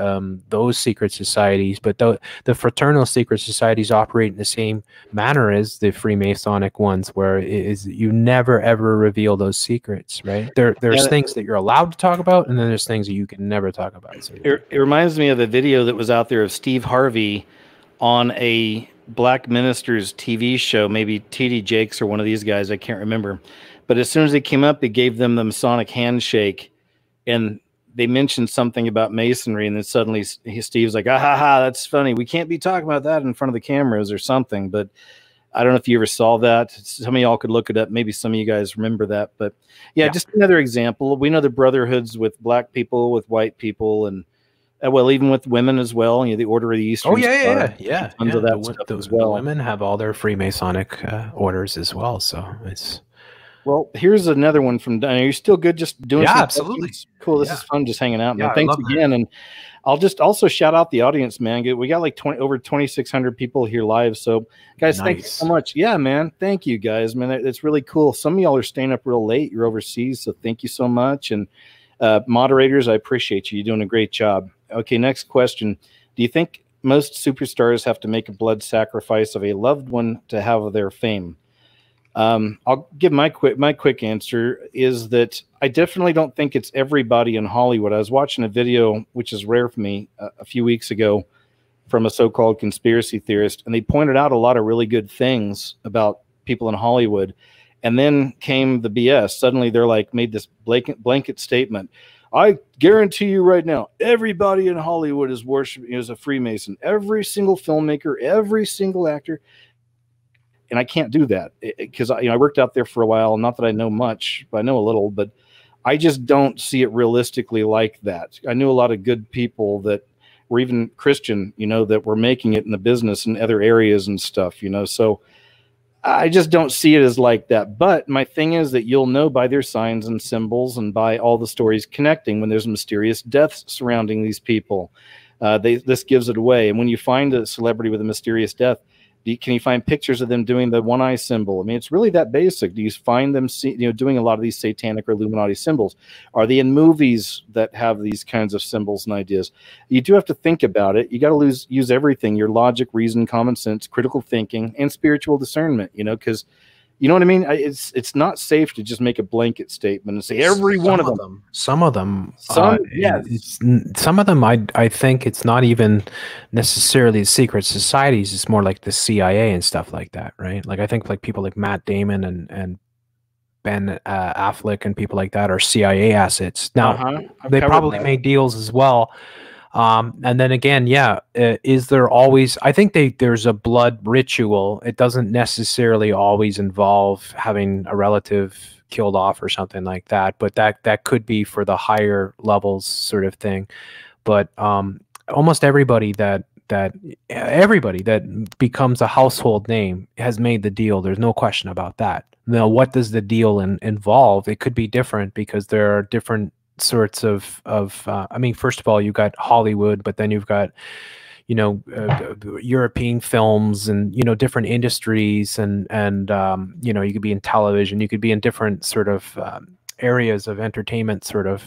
Those secret societies, but the fraternal secret societies operate in the same manner as the Freemasonic ones, where you never ever reveal those secrets, right? There's things that you're allowed to talk about, and then there's things that you can never talk about. So, it reminds me of a video that was out there of Steve Harvey on a black minister's TV show, maybe TD Jakes or one of these guys, I can't remember. But as soon as they came up, they gave them the Masonic handshake, and they mentioned something about Masonry, and then suddenly Steve's like, ah, ha, ha, that's funny. We can't be talking about that in front of the cameras or something. But I don't know if you ever saw that. Some of y'all could look it up. Maybe some of you guys remember that. But yeah, just another example. We know the brotherhoods with black people, with white people, and well, even with women as well. You know, the Order of the Eastern Star. Tons of that stuff as well. The women have all their Freemasonic orders as well. So it's. Well, here's another one from. Are you still good? Just doing. Yeah, absolutely. Cool. This is fun. Just hanging out, man. Thanks again, and I'll just also shout out the audience, man. We got like over 2,600 people here live. So, guys, thank you so much. Yeah, man. Thank you, guys, man. It's really cool. Some of y'all are staying up real late. You're overseas, so thank you so much. And moderators, I appreciate you. You're doing a great job. Okay, next question. Do you think most superstars have to make a blood sacrifice of a loved one to have their fame? I'll give my quick answer is that I definitely don't think it's everybody in Hollywood. I was watching a video, which is rare for me, a few weeks ago from a so-called conspiracy theorist, and they pointed out a lot of really good things about people in Hollywood. And then came the BS. Suddenly they're like made this blanket statement. I guarantee you right now, everybody in Hollywood is worshiping as a Freemason. Every single filmmaker, every single actor. And I can't do that because I worked out there for a while. Not that I know much, but I know a little. But I just don't see it realistically like that. I knew a lot of good people that were even Christian, that were making it in the business in other areas and stuff, So I just don't see it as like that. But my thing is that you'll know by their signs and symbols and by all the stories connecting when there's mysterious deaths surrounding these people. This gives it away. And when you find a celebrity with a mysterious death, can you find pictures of them doing the one eye symbol? I mean, it's really that basic. Do you find them doing a lot of these satanic or Illuminati symbols? Are they in movies that have these kinds of symbols and ideas? You do have to think about it. You got to use everything: your logic, reason, common sense, critical thinking, and spiritual discernment. Because you know what I mean? It's not safe to just make a blanket statement and say every one of them. Some of them, yes. Some of them, I think it's not even necessarily secret societies. It's more like the CIA and stuff like that, right? Like I think like people like Matt Damon and Ben Affleck and people like that are CIA assets. Now they probably made deals as well. And then again, is there always, I think there's a blood ritual. It doesn't necessarily always involve having a relative killed off or something like that, but that could be for the higher levels sort of thing. But almost everybody that becomes a household name has made the deal. There's no question about that. Now, what does the deal involve? It could be different because there are different sorts of I mean, first of all, you've got Hollywood, but then you've got European films and different industries and you could be in television, you could be in different sort of areas of entertainment sort of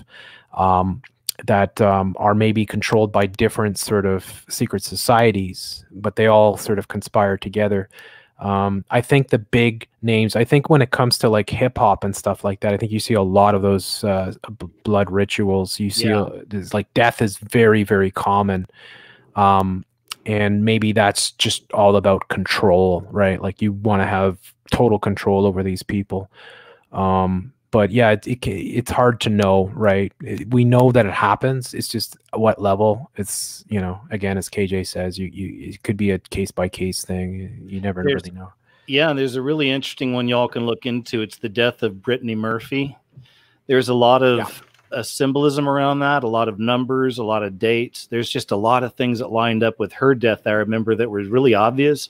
that are maybe controlled by different sort of secret societies, but they all sort of conspire together. I think the big names, I think when it comes to like hip hop and stuff like that, I think you see a lot of those blood rituals. You see there's like death is very, very common. And maybe that's just all about control, right? Like you want to have total control over these people. But yeah, it's hard to know, right? We know that it happens. It's just what level. It's, again, as KJ says, it could be a case by case thing. You never really know. Yeah, and there's a really interesting one y'all can look into. It's the death of Brittany Murphy. There's a lot of symbolism around that, a lot of numbers, a lot of dates. There's just a lot of things that lined up with her death I remember that were really obvious.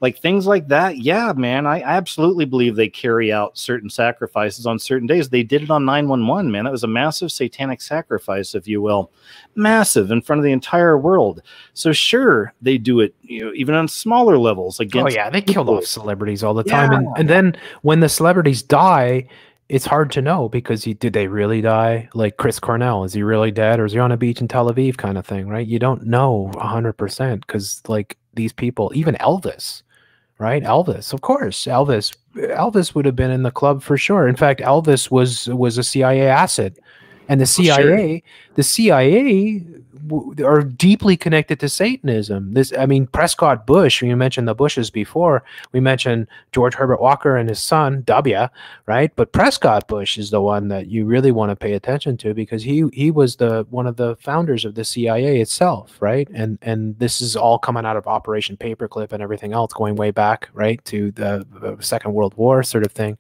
Like things like that. Yeah, man, I absolutely believe they carry out certain sacrifices on certain days. They did it on 9/11, man. It was a massive satanic sacrifice, if you will. Massive in front of the entire world. So sure, they do it, even on smaller levels. Against they kill off celebrities all the time. And then when the celebrities die, it's hard to know because did they really die? Like Chris Cornell, is he really dead or is he on a beach in Tel Aviv kind of thing, right? You don't know 100% because like these people, even Elvis, right? Elvis, of course. Elvis would have been in the club for sure. In fact, Elvis was a CIA asset, and the CIA are deeply connected to Satanism. Prescott Bush. We mentioned the Bushes before. We mentioned George Herbert Walker and his son W, right? But Prescott Bush is the one that you really want to pay attention to because he was one of the founders of the CIA itself, right? And this is all coming out of Operation Paperclip and everything else, going way back, right, to the Second World War sort of thing.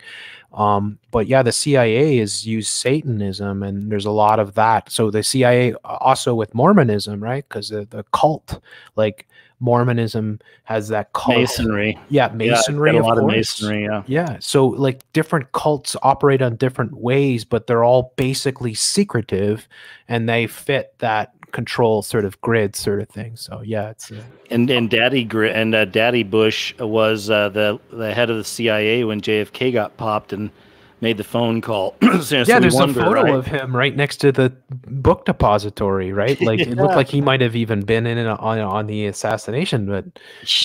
But yeah, the CIA has used Satanism, and there's a lot of that. So the CIA also with Mormonism, right? Because the cult, like Mormonism has that cult. Masonry. Yeah, masonry. A lot of masonry, Yeah. So like different cults operate on different ways, but they're all basically secretive, and they fit that control sort of grid sort of thing. So yeah, it's and Daddy Bush was the head of the CIA when JFK got popped and made the phone call. So there's a photo of him right next to the book depository, right? Like it looked like he might have even been in it on the assassination, but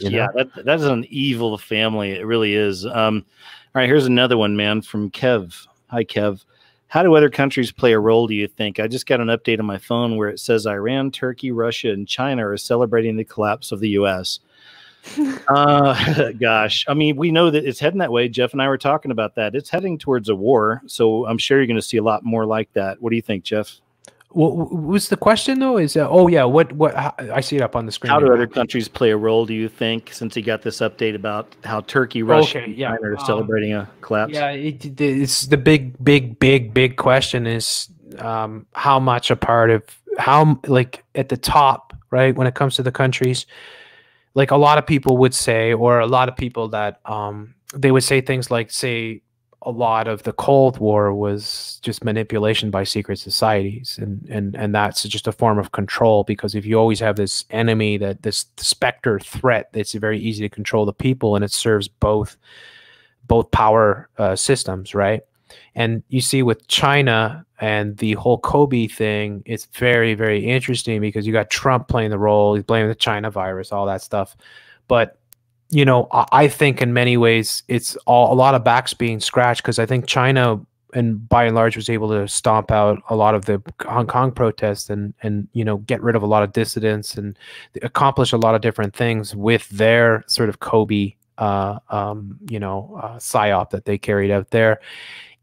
that is an evil family. It really is. All right, here's another one, man, from Kev. Hi, Kev. How do other countries play a role, do you think? I just got an update on my phone where it says Iran, Turkey, Russia, and China are celebrating the collapse of the U.S. Gosh, I mean, we know that it's heading that way. Jeff and I were talking about that. It's heading towards a war, so I'm sure you're going to see a lot more like that. What do you think, Jeff? What was the question though? Is oh yeah, what I see it up on the screen. How do other countries play a role? Do you think, since he got this update about how Turkey, Russia, and China are celebrating a collapse? Yeah, it's the big question is how much a part of how, like, at the top, right, when it comes to the countries, like a lot of people would say, or a lot of people that they would say things like, say, a lot of the Cold War was just manipulation by secret societies, and that's just a form of control, because if you always have this enemy, that this specter threat, it's very easy to control the people, and it serves both power systems, right? And you see with China and the whole Kobe thing, it's very, very interesting, because you got Trump playing the role, he's blaming the China virus, all that stuff, but you know, I think in many ways it's a lot of backs being scratched, because I think China, and by and large, was able to stomp out a lot of the Hong Kong protests and you know, get rid of a lot of dissidents and accomplish a lot of different things with their sort of Kobe, you know, psyop that they carried out there.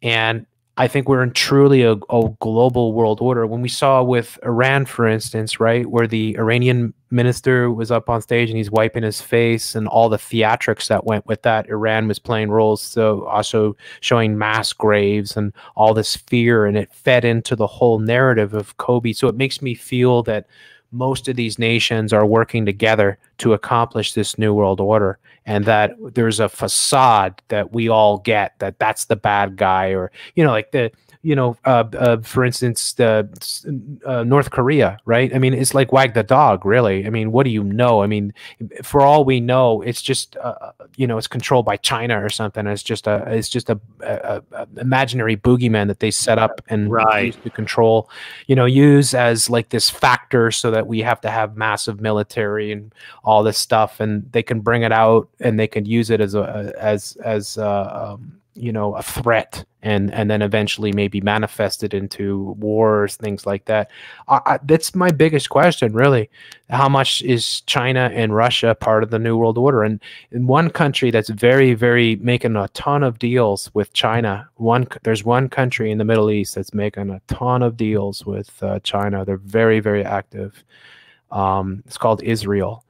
And I think we're in truly a global world order. When we saw with Iran, for instance, right, where the Iranian minister was up on stage and he's wiping his face, and all the theatrics that went with that, Iran was playing roles, so also showing mass graves and all this fear, and it fed into the whole narrative of Kobe. So it makes me feel that most of these nations are working together to accomplish this new world order, and that there's a facade that we all get, that that's the bad guy, or, you know, like the, you know, for instance, the North Korea, right? I mean, it's like wag the dog, really. I mean, what do you know? I mean, for all we know, it's just, you know, it's controlled by China or something. It's just a imaginary boogeyman that they set up and use to control, you know, use as like this factor, so that we have to have massive military and all this stuff, and they can bring it out and they can use it as you know, a threat, and then eventually maybe manifest it into wars, things like that. That's my biggest question, really. How much is China and Russia part of the New World Order? And in one country that's very, very making a ton of deals with China, there's one country in the Middle East that's making a ton of deals with China. They're very, very active. It's called Israel.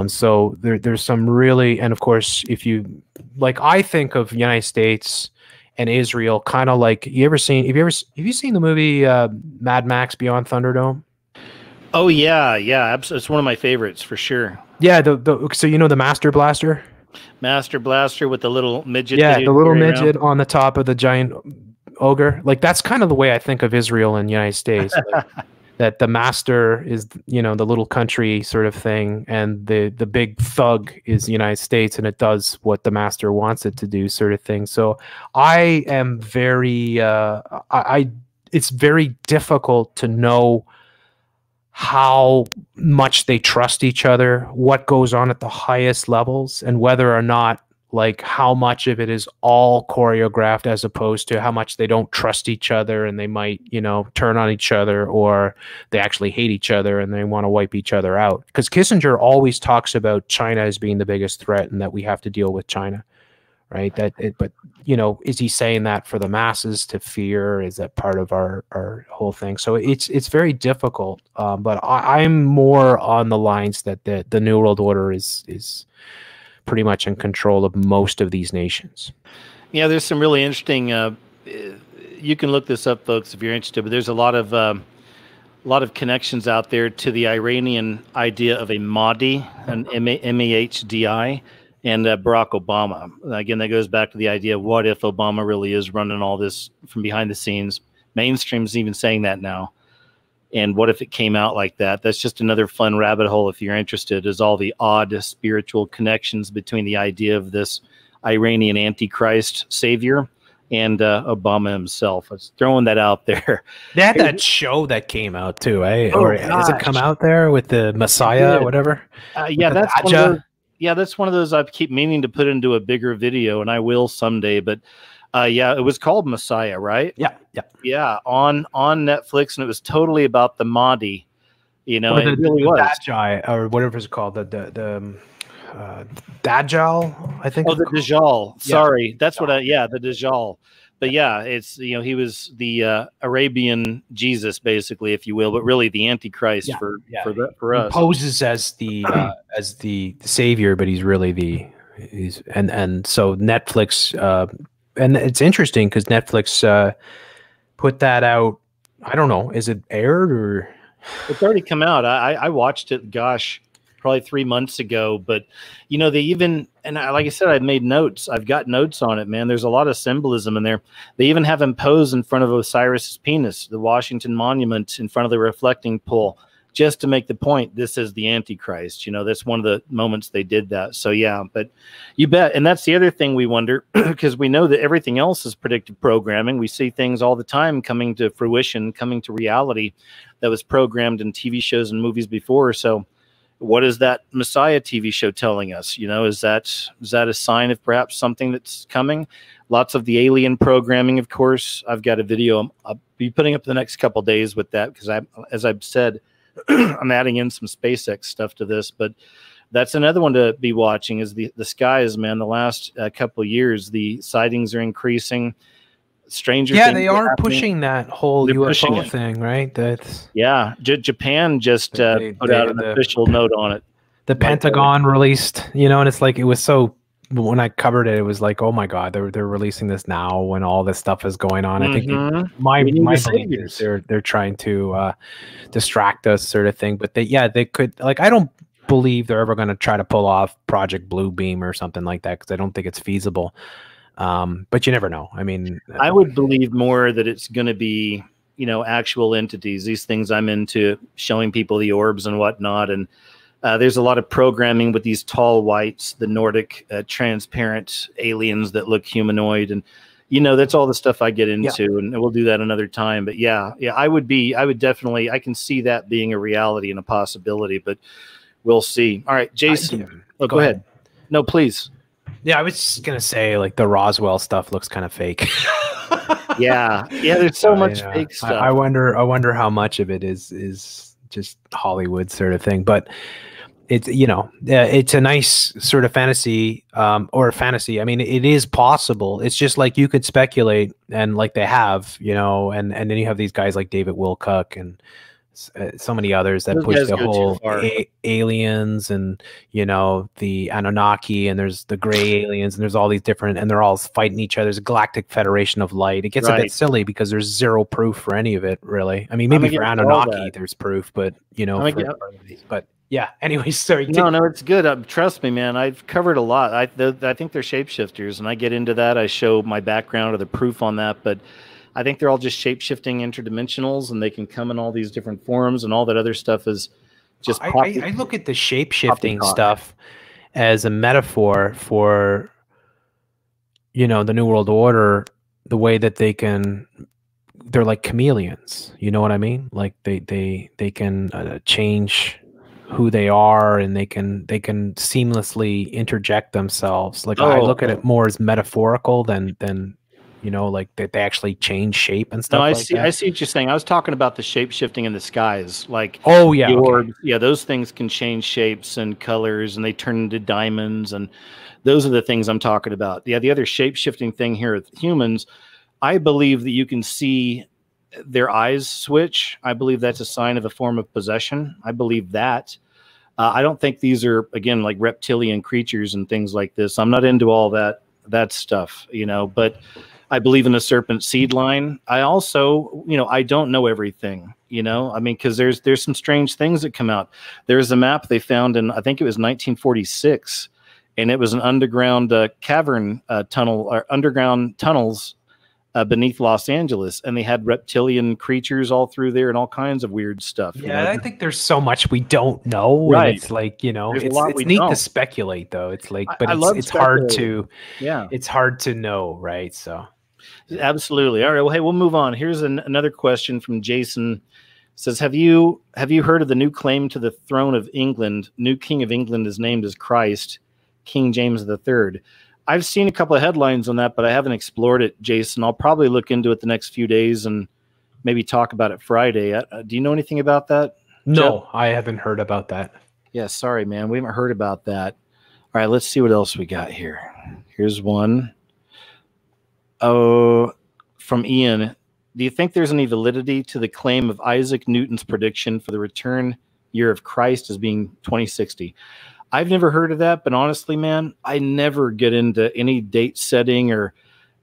So there's some really, and of course, if you, like, I think of United States and Israel kind of like, have you seen the movie Mad Max Beyond Thunderdome? Oh yeah, absolutely. It's one of my favorites for sure. Yeah, so you know the Master Blaster with the little midget. Yeah, the little midget on the top of the giant ogre. Like, that's kind of the way I think of Israel and the United States. Like, that the master is, you know, the little country sort of thing, and the big thug is the United States, and it does what the master wants it to do, sort of thing. So I am very, it's very difficult to know how much they trust each other, what goes on at the highest levels, and whether or not, like, how much of it is all choreographed, as opposed to how much they don't trust each other and they might, you know, turn on each other, or they actually hate each other and they want to wipe each other out. Because Kissinger always talks about China as being the biggest threat and that we have to deal with China, right? But, you know, is he saying that for the masses to fear? Is that part of our whole thing? So it's very difficult. But I'm more on the lines that the New World Order is pretty much in control of most of these nations. Yeah, there's some really interesting. You can look this up, folks, if you're interested. But there's a lot of connections out there to the Iranian idea of a Mahdi, an M-A-H-D-I, and Barack Obama. Again, that goes back to the idea of what if Obama really is running all this from behind the scenes. Mainstream's even saying that now. And what if it came out like that? That's just another fun rabbit hole, if you're interested, is all the odd spiritual connections between the idea of this Iranian Antichrist savior and Obama himself. I was throwing that out there. They had that show that came out too, eh? Oh, or has it come out there with the Messiah or whatever? Yeah, that's one of those I keep meaning to put into a bigger video, and I will someday. But yeah, it was called Messiah, right? Yeah, on Netflix, and it was totally about the Mahdi. You know, it really was Decay, or whatever it's called. Dajjal, I think. Oh, the Dajjal. Yeah. Sorry, that's what the Dajjal. But yeah, it's he was the Arabian Jesus, basically, if you will, but really the Antichrist for he us. poses as the savior, but he's really and so Netflix and it's interesting because Netflix put that out. I don't know, is it aired or It's already come out. I watched it. Gosh, probably 3 months ago. But they even like I said, I've made notes. I've got notes on it, man. There's a lot of symbolism in there. They even have him pose in front of Osiris's penis, the Washington Monument, in front of the reflecting pool, just to make the point. This is the Antichrist. That's one of the moments they did that. So yeah, but you bet. And that's the other thing we wonder, because we know that everything else is predictive programming. We see things all the time coming to fruition, coming to reality that was programmed in TV shows and movies before. So what is that Messiah TV show telling us? Is that a sign of perhaps something that's coming? Lots of the alien programming, of course. I've got a video I'll be putting up the next couple of days with that, because as I've said, I'm adding in some SpaceX stuff to this. But that's another one to be watching, is the skies, man. The last couple of years, the sightings are increasing. Stranger things they are pushing that whole UFO thing, right? That's Japan just put out an official note on it. The Pentagon released, and it's like, it was so, when I covered it, it was like, oh my God, they're releasing this now when all this stuff is going on. I think my belief is they're trying to distract us, sort of thing. But they could, like, I don't believe they're ever going to try to pull off Project Blue Beam or something like that, because I don't think it's feasible. But you never know. I mean, I would believe more that it's going to be, actual entities. These things I'm into, showing people the orbs and whatnot. And there's a lot of programming with these tall whites, the Nordic transparent aliens that look humanoid. And, that's all the stuff I get into. And we'll do that another time. But yeah, I would definitely, I can see that being a reality and a possibility, but we'll see. All right, Jason. Go ahead. No, please. Yeah, I was just gonna say, like, the Roswell stuff looks kind of fake. yeah, there's so much fake stuff. I wonder how much of it is just Hollywood sort of thing. But it's it's a nice sort of fantasy, or fantasy. I mean, it is possible. It's just like you could speculate, and like they have, and then you have these guys like David Wilcock and so many others that push the whole aliens and the Anunnaki, and there's the gray aliens, and there's all these different, and they're all fighting each other. There's a galactic federation of light. It gets a bit silly because there's zero proof for any of it, really. I mean, maybe for Anunnaki there's proof, but but yeah. Anyways, sorry. No, it's good. Trust me, man. I've covered a lot. I think they're shapeshifters, and I get into that. I show my background or the proof on that, but I think they're all just shape-shifting interdimensionals, and they can come in all these different forms, and all that other stuff is just I look at the shape-shifting stuff as a metaphor for, the New World Order, the way that they're like chameleons. You know what I mean? Like they can change who they are, and they can seamlessly interject themselves. Like, I look at it more as metaphorical than like that they actually change shape and stuff. No, I see what you're saying. I was talking about the shape shifting in the skies. Like, those things can change shapes and colors, and they turn into diamonds, and those are the things I'm talking about. Yeah, the other shape shifting thing here with humans, I believe that you can see their eyes switch. I believe that's a sign of a form of possession. I believe that. I don't think these are, again, like reptilian creatures and things like this. I'm not into all that stuff, but I believe in the serpent seed line. I also, I don't know everything, I mean, because there's some strange things that come out. There's a map they found in, I think it was 1946, and it was an underground cavern tunnel, or underground tunnels beneath Los Angeles, and they had reptilian creatures all through there and all kinds of weird stuff. Yeah, I think there's so much we don't know. Right. It's like, it's neat to speculate, though. It's like, but it's hard to, it's hard to know, right? So. Absolutely. All right. Well, hey, we'll move on. Here's another question from Jason. It says, have you heard of the new claim to the throne of England? New king of England is named as Christ, King James III. I've seen a couple of headlines on that, but I haven't explored it, Jason. I'll probably look into it the next few days and maybe talk about it Friday. Do you know anything about that? No, Jeff? I haven't heard about that. Yeah, sorry, man. We haven't heard about that. right, let's see what else we got here. Here's one. Oh, from Ian. Do you think there's any validity to the claim of Isaac Newton's prediction for the return year of Christ as being 2060? I've never heard of that, but honestly, man, I never get into any date setting or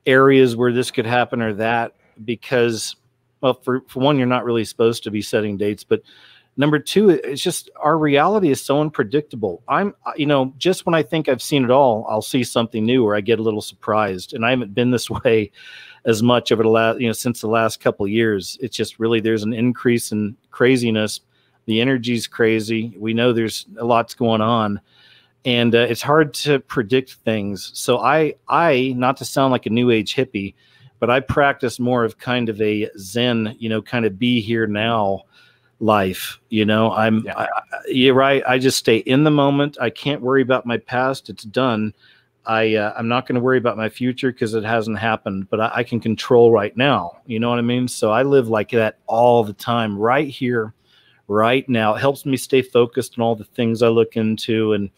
areas where this could happen or that because, well, for one, you're not really supposed to be setting dates, but number two, it's just our reality is so unpredictable. Just when I think I've seen it all, I'll see something new or I get a little surprised. And I haven't been this way as much over the last, since the last couple of years. It's just really, there's an increase in craziness. The energy's crazy. We know there's a lot's going on, and it's hard to predict things. So I, not to sound like a new age hippie, but I practice more of kind of a Zen, kind of be here now life. You're right. I just stay in the moment. I can't worry about my past. It's done. I'm not going to worry about my future because it hasn't happened, but I can control right now. You know what I mean? So I live like that all the time, right here, right now. It helps me stay focused on all the things I look into, and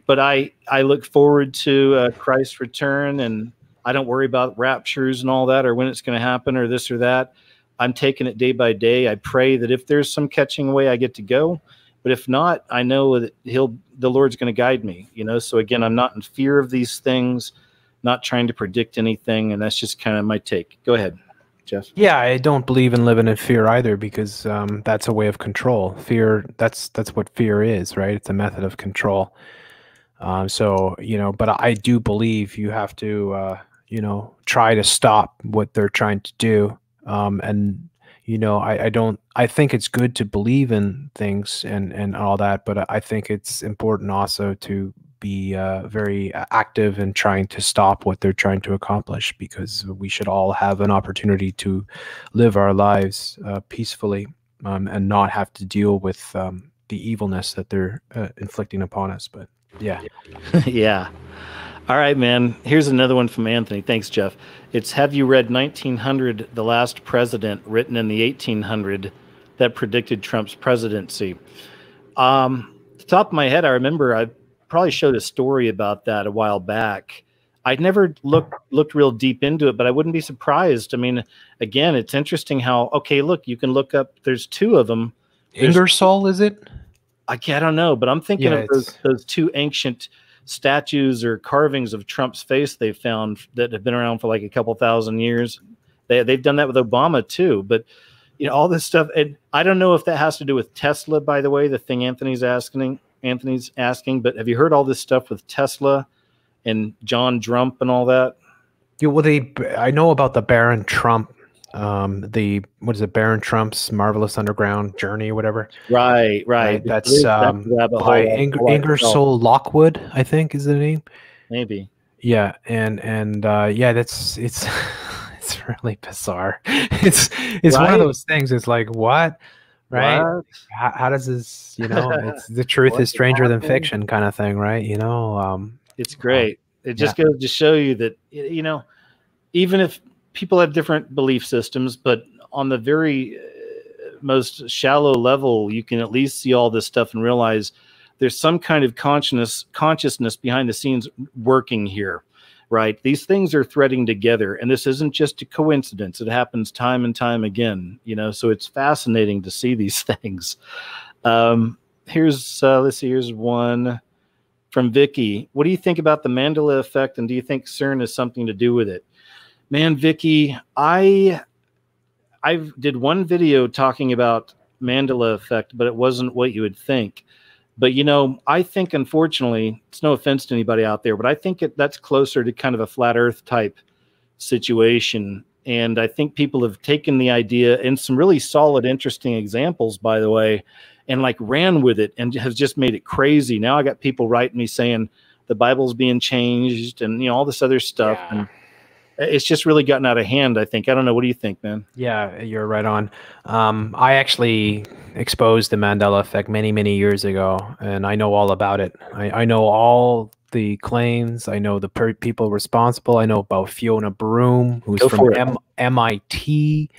but I look forward to Christ's return, and I don't worry about raptures and all that or when it's going to happen or this or that. I'm taking it day by day. I pray that if there's some catching away, I get to go. But if not, I know that the Lord's going to guide me, So again, I'm not in fear of these things, not trying to predict anything. And that's just kind of my take. Go ahead, Jeff. Yeah, I don't believe in living in fear either, because that's a way of control. Fear, that's what fear is, right? It's a method of control. But I do believe you have to, try to stop what they're trying to do. I think it's good to believe in things and all that, but I think it's important also to be very active in trying to stop what they're trying to accomplish, because we should all have an opportunity to live our lives peacefully and not have to deal with the evilness that they're inflicting upon us. But yeah. Yeah. All right, man. Here's another one from Anthony. Thanks, Jeff. It's, have you read 1900, The Last President, written in the 1800, that predicted Trump's presidency? The top of my head, I remember I probably showed a story about that a while back. I'd never looked real deep into it, but I wouldn't be surprised. I mean, again, it's interesting how, okay, look, you can look up, there's two of them. Ingersoll, is it? I don't know, but I'm thinking of those two ancient statues or carvings of Trump's face they found that have been around for like a couple thousand years. They've done that with Obama too, but all this stuff. And I don't know if that has to do with Tesla, by the way, the thing Anthony's asking, but have you heard all this stuff with Tesla and John Trump and all that? Yeah, well, I know about the Baron Trump, Baron Trump's Marvelous Underground Journey or whatever. Right. That's by Ingersoll Lockwood, I think is the name. Maybe. Yeah, and it's it's really bizarre. It's one of those things. It's like, what? Right? What? How does this? It's the truth is stranger than fiction kind of thing, right? It's great. It just goes to show you that even if people have different belief systems, but on the very most shallow level, you can at least see all this stuff and realize there's some kind of consciousness behind the scenes working here, right? These things are threading together, and this isn't just a coincidence. It happens time and time again, so it's fascinating to see these things. Here's one from Vicky. What do you think about the Mandela effect, and do you think CERN has something to do with it? Man, Vicky, I did one video talking about Mandela effect, but it wasn't what you would think. But, I think, unfortunately, it's no offense to anybody out there, but I think that's closer to kind of a flat earth type situation. And I think people have taken the idea, and some really solid, interesting examples, by the way, and like ran with it and has just made it crazy. Now I got people writing me saying the Bible's being changed and, all this other stuff. Yeah. And it's just really gotten out of hand, I think. I don't know. What do you think, man? Yeah, you're right on. I actually exposed the Mandela effect many, many years ago, and I know all about it. I know all the claims. I know the people responsible. I know about Fiona Broome, who's from MIT.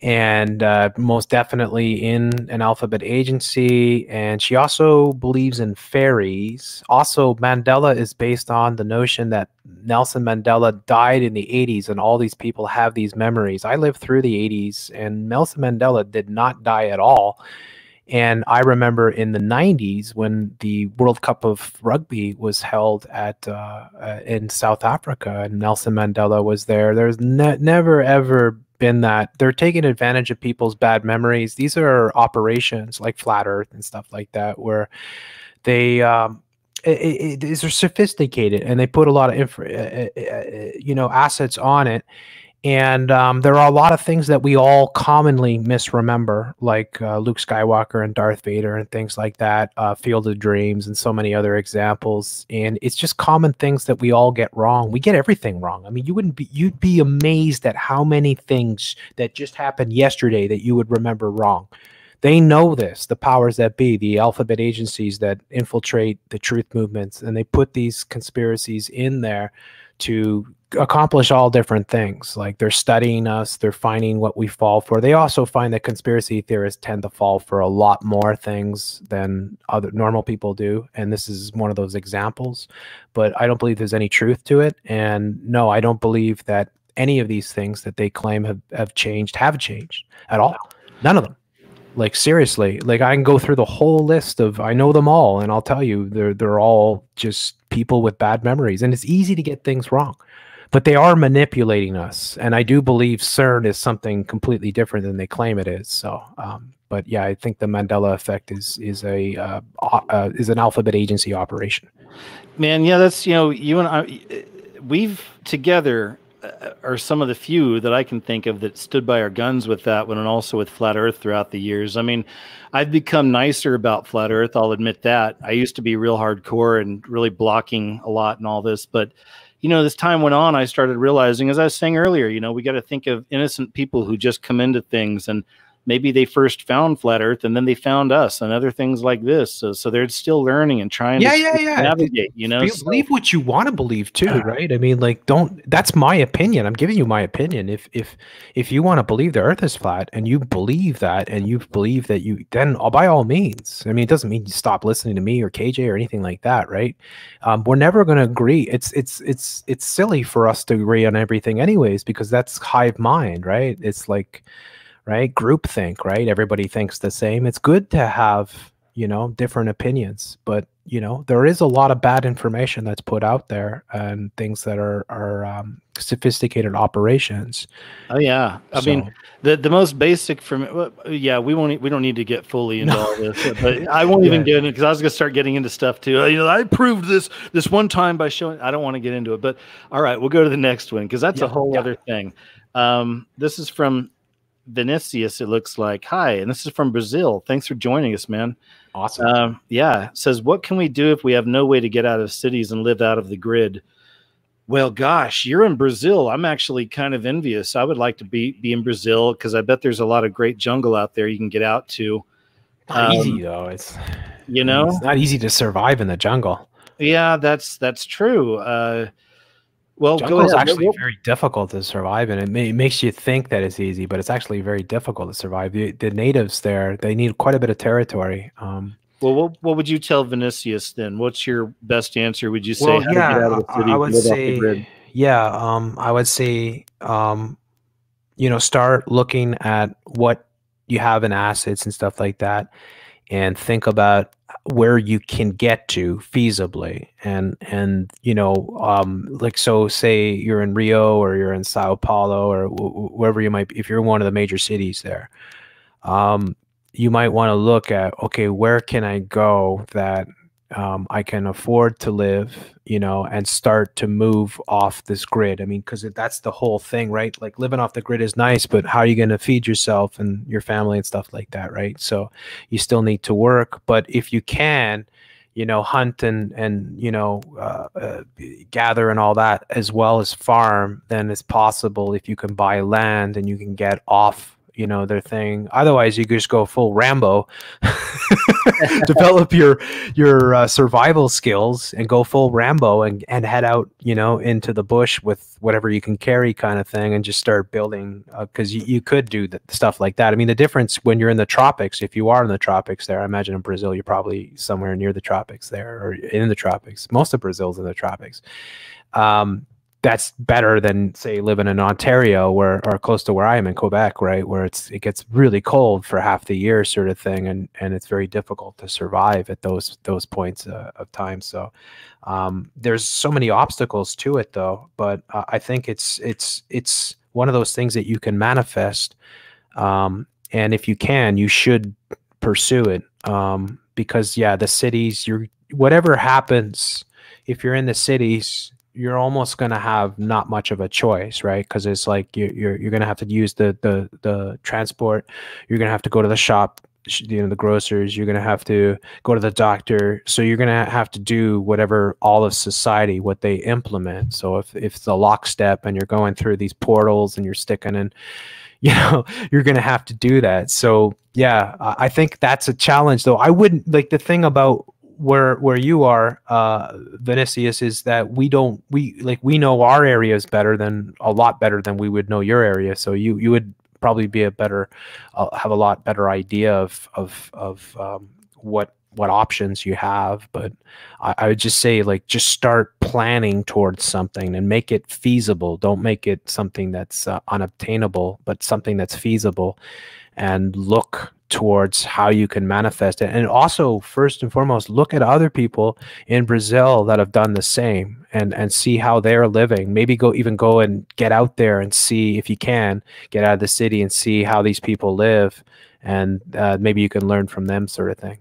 and most definitely in an alphabet agency. And she also believes in fairies. Also, Mandela is based on the notion that Nelson Mandela died in the 80s, and all these people have these memories. I lived through the 80s, and Nelson Mandela did not die at all. And I remember in the 90s when the World Cup of Rugby was held at in South Africa, and Nelson Mandela was there. There's never ever been that. They're taking advantage of people's bad memories. These are operations like Flat Earth and stuff like that, where they these are sophisticated, and they put a lot of assets on it. And there are a lot of things that we all commonly misremember, like Luke Skywalker and Darth Vader and things like that, Field of Dreams and so many other examples. And it's just common things that we all get wrong. We get everything wrong. I mean, you'd be amazed at how many things that just happened yesterday that you would remember wrong. They know this, the powers that be, the alphabet agencies that infiltrate the truth movements, and they put these conspiracies in there to accomplish all different things. Like, they're studying us, they're finding what we fall for. They also find that conspiracy theorists tend to fall for a lot more things than other normal people do, and this is one of those examples. But I don't believe there's any truth to it, and no, I don't believe that any of these things that they claim have changed at all. None of them. Like, seriously, like, I can go through the whole list of, I know them all, and I'll tell you, they're all just people with bad memories, and it's easy to get things wrong. But they are manipulating us, and I do believe CERN is something completely different than they claim it is. So, but yeah, I think the Mandela effect is an alphabet agency operation. Man, yeah, that's, you and I, we've together are some of the few that I can think of that stood by our guns with that one, and also with Flat Earth throughout the years. I mean, I've become nicer about Flat Earth, I'll admit that. I used to be real hardcore and really blocking a lot and all this, but as time went on, I started realizing, as I was saying earlier, we got to think of innocent people who just come into things, and maybe they first found Flat Earth and then they found us and other things like this. So they're still learning and trying to navigate, Believe what you want to believe too, right? I mean, like, that's my opinion. I'm giving you my opinion. If you want to believe the Earth is flat and you believe that, and you believe that, then by all means. I mean, it doesn't mean you stop listening to me or KJ or anything like that, right? We're never going to agree. It's silly for us to agree on everything anyways, because that's hive mind, right? It's like, right, groupthink, right? Everybody thinks the same. It's good to have, different opinions, but there is a lot of bad information that's put out there, and things that are sophisticated operations. Oh yeah, I mean, the most basic from we don't need to get fully into all this, but I won't even get into it, because I was gonna start getting into stuff too. I proved this one time by showing. I don't want to get into it, but all right, we'll go to the next one, because that's a whole other thing. This is from Vinicius, it looks like. Hi, and this is from Brazil. Thanks for joining us, man. Awesome. Says, what can we do if we have no way to get out of cities and live out of the grid? Well, gosh, you're in Brazil. I'm actually kind of envious. I would like to be in Brazil, because I bet there's a lot of great jungle out there you can get out to. Not easy though. It's it's not easy to survive in the jungle. Yeah, that's true. Well, jungle is actually very difficult to survive in. It makes you think that it's easy, but it's actually very difficult to survive. The natives there, they need quite a bit of territory. Well, what would you tell Vinicius then? What's your best answer? Would you say how to get out of the city? I would say, I would say, start looking at what you have in assets and stuff like that, and think about where you can get to feasibly, and like, so say you're in Rio or you're in Sao Paulo or wherever you might be. If you're in one of the major cities there, you might want to look at, okay, where can I go that I can afford to live, and start to move off this grid. I mean, because that's the whole thing, right? Like, living off the grid is nice, but how are you going to feed yourself and your family and stuff like that, right? So you still need to work, but if you can, hunt and gather and all that, as well as farm, then it's possible if you can buy land and you can get off you know, their thing. Otherwise, you could just go full Rambo, develop your survival skills and go full Rambo and head out, you know, into the bush with whatever you can carry kind of thing, and just start building, because you could do stuff like that. I mean, the difference when you're in the tropics, if you are in the tropics there, I imagine in Brazil, you're probably somewhere near the tropics there, or in the tropics. Most of Brazil's in the tropics. That's better than, say, living in Ontario, or close to where I am in Quebec, right, where it gets really cold for half the year, sort of thing, and it's very difficult to survive at those points of time. So there's so many obstacles to it, though. But I think it's one of those things that you can manifest, and if you can, you should pursue it, because yeah, the cities, whatever happens, if you're in the cities, you're almost going to have not much of a choice, right? Because it's like you're going to have to use the transport. You're going to have to go to the shop, you know, the grocers. You're going to have to go to the doctor. So you're going to have to do whatever all of society, what they implement. So if it's a lockstep and you're going through these portals and you're sticking in, you know, you're going to have to do that. So yeah, I think that's a challenge, though. I wouldn't, like, the thing about where you are, Vinicius, is that we know our areas a lot better than we would know your area. So you would probably be have a lot better idea of what options you have. But I would just say, like, just start planning towards something and make it feasible. Don't make it something that's unobtainable, but something that's feasible, and look towards how you can manifest it. And also, first and foremost, look at other people in Brazil that have done the same, and see how they're living. Maybe go and get out there and see, if you can, get out of the city and see how these people live, and maybe you can learn from them, sort of thing.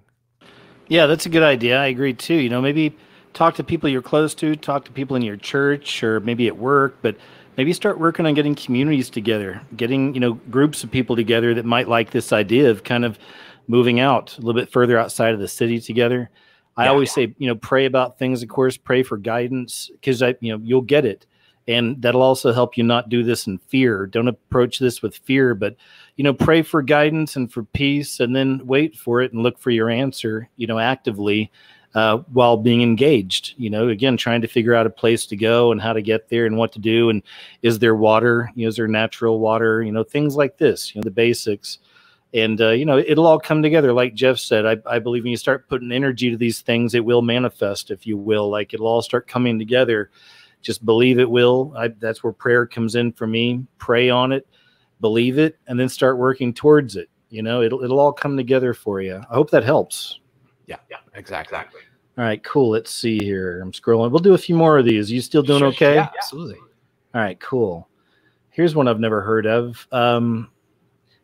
Yeah, that's a good idea. I agree too. You know, maybe talk to people you're close to, talk to people in your church, or maybe at work, but maybe start working on getting communities together, getting, you know, groups of people together that might like this idea of kind of moving out a little bit further outside of the city together. I always say, you know, pray about things, of course, pray for guidance, because you'll get it. And that'll also help you not do this in fear. Don't approach this with fear, but, you know, pray for guidance and for peace, and then wait for it and look for your answer, you know, actively, while being engaged, you know, again, trying to figure out a place to go and how to get there and what to do. And is there water? You know, is there natural water? You know, things like this, you know, the basics. And, you know, it'll all come together. Like Jeff said, I believe when you start putting energy to these things, it will manifest, if you will. Like, it'll all start coming together. Just believe it will. That's where prayer comes in for me. Pray on it, believe it, and then start working towards it. You know, it'll all come together for you. I hope that helps. Yeah, exactly. All right, cool. Let's see here. I'm scrolling. We'll do a few more of these. You still doing okay? Yeah, absolutely. All right, cool. Here's one I've never heard of.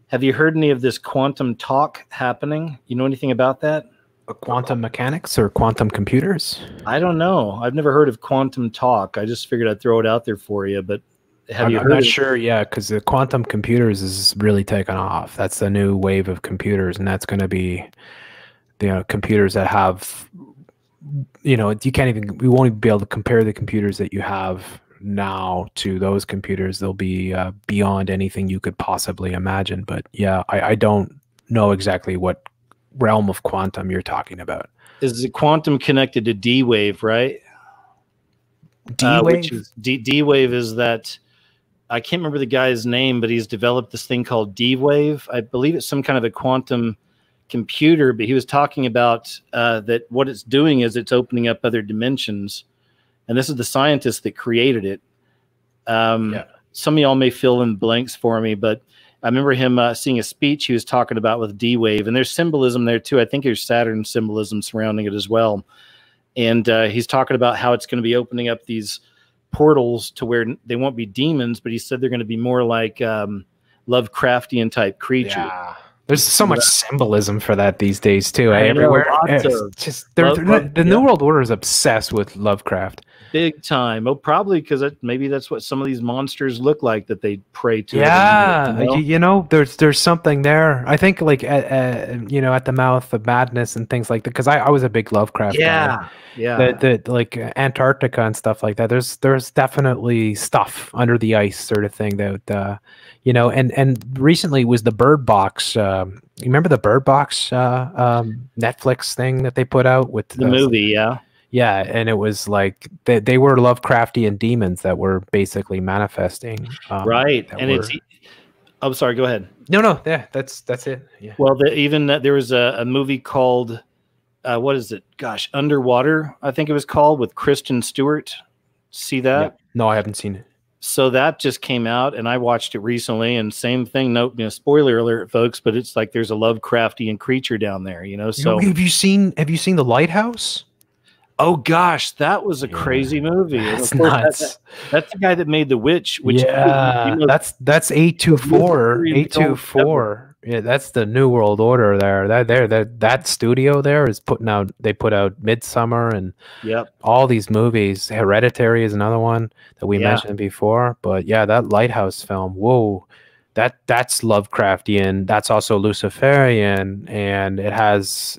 Have you heard any of this quantum talk happening? You know anything about that? Quantum mechanics or quantum computers? I don't know. I've never heard of quantum talk. I just figured I'd throw it out there for you. But have you heard? I'm not sure. Yeah, because the quantum computers is really taken off. That's the new wave of computers, and that's going to be, you know, computers that have, you know, we won't even be able to compare the computers that you have now to those computers. They'll be beyond anything you could possibly imagine. But yeah, I don't know exactly what realm of quantum you're talking about. Is the quantum connected to D wave, right? D wave is that, I can't remember the guy's name, but he's developed this thing called D wave. I believe it's some kind of a quantum computer, but he was talking about that what it's doing is it's opening up other dimensions. And this is the scientist that created it. Some of y'all may fill in blanks for me, but I remember him seeing a speech he was talking about with D-Wave, and there's symbolism there too. I think there's Saturn symbolism surrounding it as well. And he's talking about how it's going to be opening up these portals to where they won't be demons, but he said they're going to be more like Lovecraftian type creatures. Yeah. There's so much symbolism for that these days too. I know, everywhere. Lots of the New World Order is obsessed with Lovecraft. Big time. Oh, probably because maybe that's what some of these monsters look like that they pray to. Yeah, you know, there's something there. I think like you know, at the mouth of madness and things like that. Because I was a big Lovecraft guy. Yeah. The like Antarctica and stuff like that. There's definitely stuff under the ice, sort of thing that you know. And recently was the Bird Box. You remember the Bird Box Netflix thing that they put out with the movie? Yeah. Yeah, and it was like they were Lovecraftian demons that were basically manifesting. Right, and it's. I'm sorry. Go ahead. No, yeah, that's it. Yeah. Well, there was a movie called what is it? Gosh, Underwater, I think it was called, with Kristen Stewart. See that? Yeah. No, I haven't seen it. So that just came out, and I watched it recently. And same thing. No, spoiler alert, folks. But it's like there's a Lovecraftian creature down there. You know. So have you seen The Lighthouse? Oh gosh, that was a crazy movie. That's nuts. That's the guy that made The Witch. Which that's 824. 824. Yeah, that's the New World Order there. That studio there is they put out Midsummer and all these movies. Hereditary is another one that we mentioned before. But yeah, that Lighthouse film, whoa. That's Lovecraftian. That's also Luciferian, and it has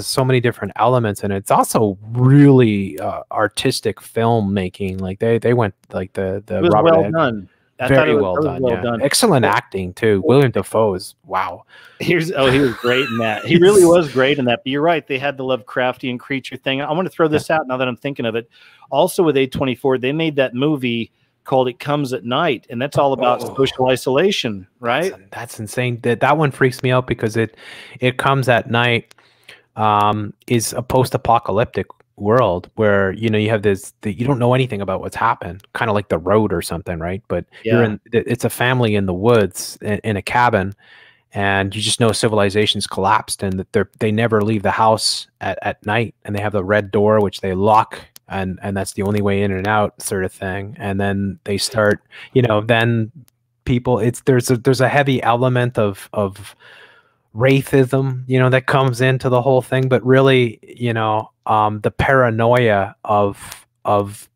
so many different elements, and it's also really artistic filmmaking. Like they went like the it was Robert well done. Very well done. Excellent acting too. William Dafoe is wow. He was great in that. He really was great in that. But you're right. They had the Lovecraftian creature thing. I want to throw this out now that I'm thinking of it. Also with A24, they made that movie called It Comes at Night, and that's all about social isolation, right? That's insane. That one freaks me out because it comes at night is a post-apocalyptic world where you have you don't know anything about what's happened, kind of like The Road or something, right? But it's a family in the woods in a cabin, and you just know civilization's collapsed and that they never leave the house at night, and they have the red door which they lock, and that's the only way in and out, sort of thing. And then they start, then people, there's a heavy element of wraithism, that comes into the whole thing. But really, the paranoia of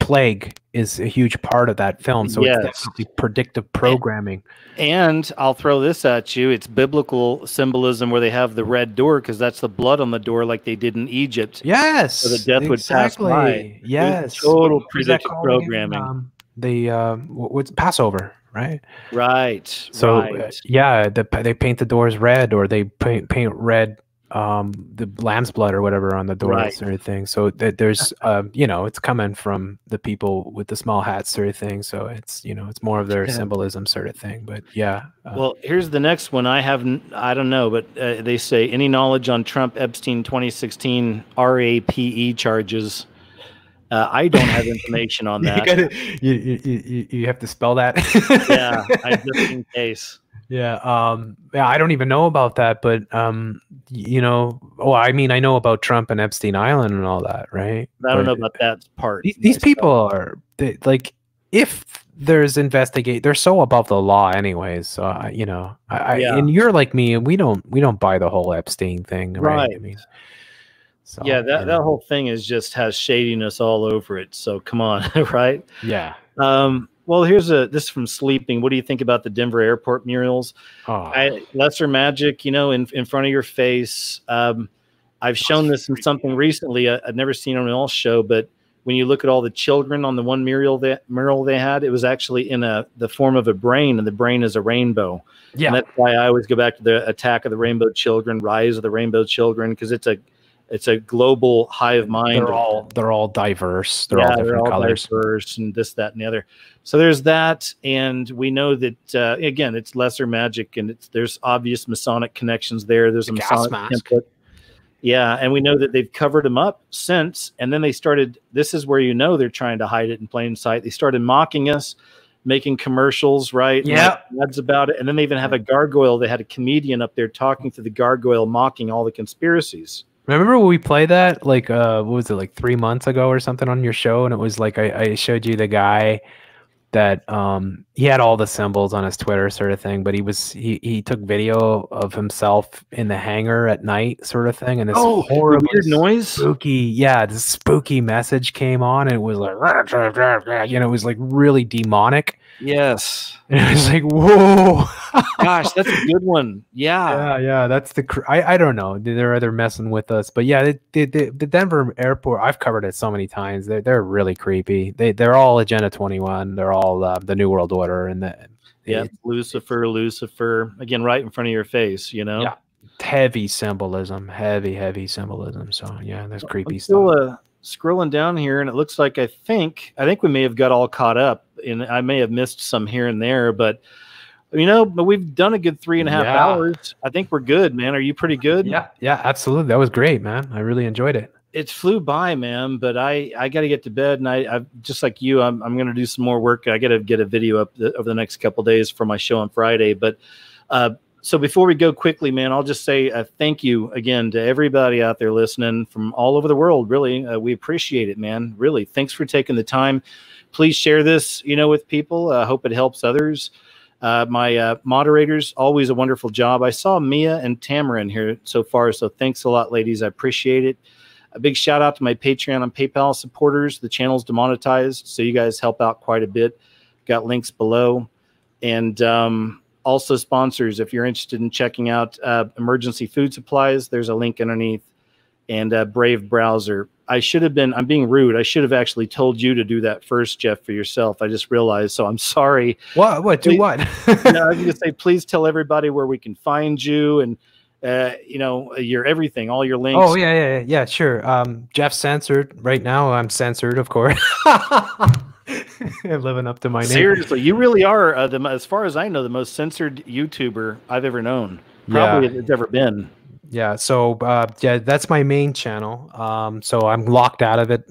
plague is a huge part of that film. So it's definitely predictive programming. And I'll throw this at you. It's biblical symbolism where they have the red door because that's the blood on the door like they did in Egypt. Yes. So the death would pass by. Yes. Total predictive programming. What's Passover, right? Right. So they paint the doors red, or they paint red the lamb's blood or whatever on the door, sort of thing. So there's it's coming from the people with the small hats, sort of thing. So it's it's more of their symbolism, sort of thing. But well, here's the next one. I don't know, but they say any knowledge on Trump Epstein 2016 RAPE charges. I don't have information on that. You have to spell that. Yeah, just in case. Yeah, I don't even know about that, but I know about Trump and Epstein Island and all that, right? I don't know about that part. These people like, if there's they're so above the law, anyways. So and you're like me, and we don't buy the whole Epstein thing, right? I mean, so, that whole thing has shadiness all over it. So come on, right? Yeah. Well, here's this from Sleeping. What do you think about the Denver airport murals? Lesser magic, in front of your face. I've shown this in something recently. I've never seen it on an all show, but when you look at all the children on the one mural they had, it was actually in the form of a brain, and the brain is a rainbow. Yeah, and that's why I always go back to the Attack of the Rainbow Children, Rise of the Rainbow Children, because it's a global hive mind. They're all diverse. They're all different colors. Diverse, and this, that, and the other. So there's that, and we know that again, it's lesser magic, and there's obvious Masonic connections there. There's a Masonic template. Yeah, and we know that they've covered them up since, and then they started. This is where they're trying to hide it in plain sight. They started mocking us, making commercials, right? Yeah, ads about it, and then they even have a gargoyle. They had a comedian up there talking to the gargoyle, mocking all the conspiracies. Remember when we played that, like, what was it, like 3 months ago or something on your show? And it was like, I showed you the guy that he had all the symbols on his Twitter sort of thing, but he took video of himself in the hangar at night sort of thing, and this horrible weird noise, this spooky message came on, and it was like, you know, it was like really demonic. Yes. And I was like, whoa. Gosh, that's a good one. Yeah. That's I don't know. They're messing with us, but yeah, the Denver airport. I've covered it so many times. They're really creepy. They're all Agenda 21. They're all the New World Order, and Lucifer again, right in front of your face. You know, heavy symbolism. So yeah, that's creepy stuff. Still scrolling down here, and it looks like I think we may have got all caught up, and I may have missed some here and there, but. You know, but we've done a good 3.5 hours. I think we're good, man. Are you pretty good? Yeah, absolutely. That was great, man. I really enjoyed it. It flew by, man. But I got to get to bed, and I just like you, I'm going to do some more work. I got to get a video up over the next couple of days for my show on Friday. But so before we go quickly, man, I'll just say thank you again to everybody out there listening from all over the world. Really, we appreciate it, man. Really, thanks for taking the time. Please share this, you know, with people. I hope it helps others. My moderators, always a wonderful job. I saw Mia and Tamara in here so far, so thanks a lot, ladies. I appreciate it. A big shout out to my Patreon and PayPal supporters. The channel's demonetized, so you guys help out quite a bit. Got links below. And also sponsors, if you're interested in checking out emergency food supplies, there's a link underneath. And Brave Browser. I'm being rude. I should have actually told you to do that first, Jeff, for yourself. I just realized, so I'm sorry. What? Please, do what? I was going to say, please tell everybody where we can find you and, you know, your everything, all your links. Oh, yeah, sure. Jeff's censored right now. I'm censored, of course. Living up to my name. Seriously, you really are, as far as I know, the most censored YouTuber I've ever known. Probably it's ever been. Yeah, so that's my main channel. So I'm locked out of it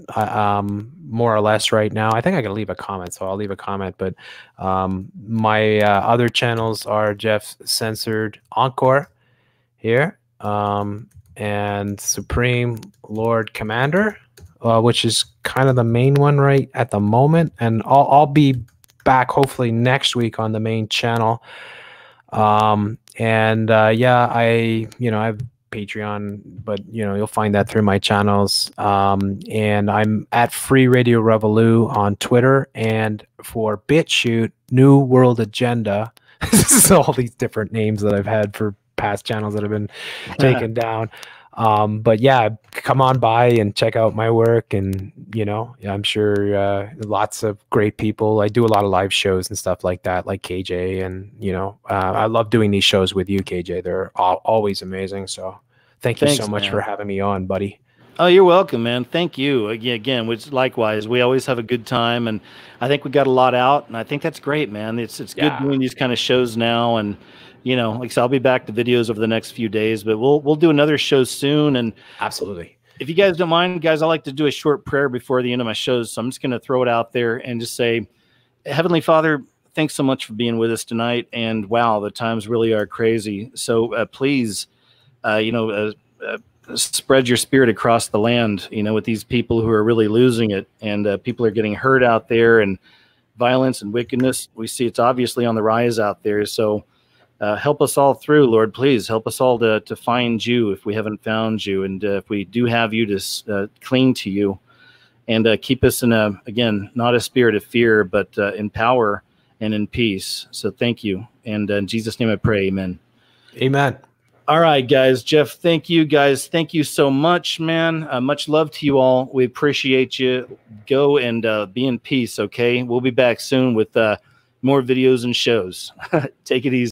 more or less right now. I think I can leave a comment, so I'll leave a comment. But my other channels are Jeff Censored Encore here, and Supreme Lord Commander, which is kind of the main one right at the moment. And I'll be back hopefully next week on the main channel. I have Patreon, but you'll find that through my channels. And I'm at Free Radio Revolu on Twitter, and for BitChute, New World Agenda. This is all these different names that I've had for past channels that have been taken down. But yeah, come on by and check out my work, and I'm sure lots of great people. I do a lot of live shows and stuff like that, like KJ, and I love doing these shows with you, KJ. They're always amazing. So thanks so much, man, for having me on, buddy. Oh, you're welcome, man. Thank you again. Which likewise, we always have a good time, and I think we got a lot out, and I think that's great, man. It's good doing these kind of shows now, and like I said, I'll be back to videos over the next few days, but we'll do another show soon. And absolutely, if you guys don't mind, guys, I like to do a short prayer before the end of my shows, so I'm just going to throw it out there and just say, Heavenly Father, thanks so much for being with us tonight. And wow, the times really are crazy. So please, spread your spirit across the land, with these people who are really losing it, and people are getting hurt out there, and violence and wickedness. We see it's obviously on the rise out there. So help us all through, Lord. Please help us all to find you if we haven't found you. And if we do have you, to cling to you, and keep us in again, not a spirit of fear, but in power and in peace. So thank you. And in Jesus' name I pray, amen. Amen. All right, guys. Jeff, thank you, guys. Thank you so much, man. Much love to you all. We appreciate you. Go and be in peace, okay? We'll be back soon with more videos and shows. Take it easy.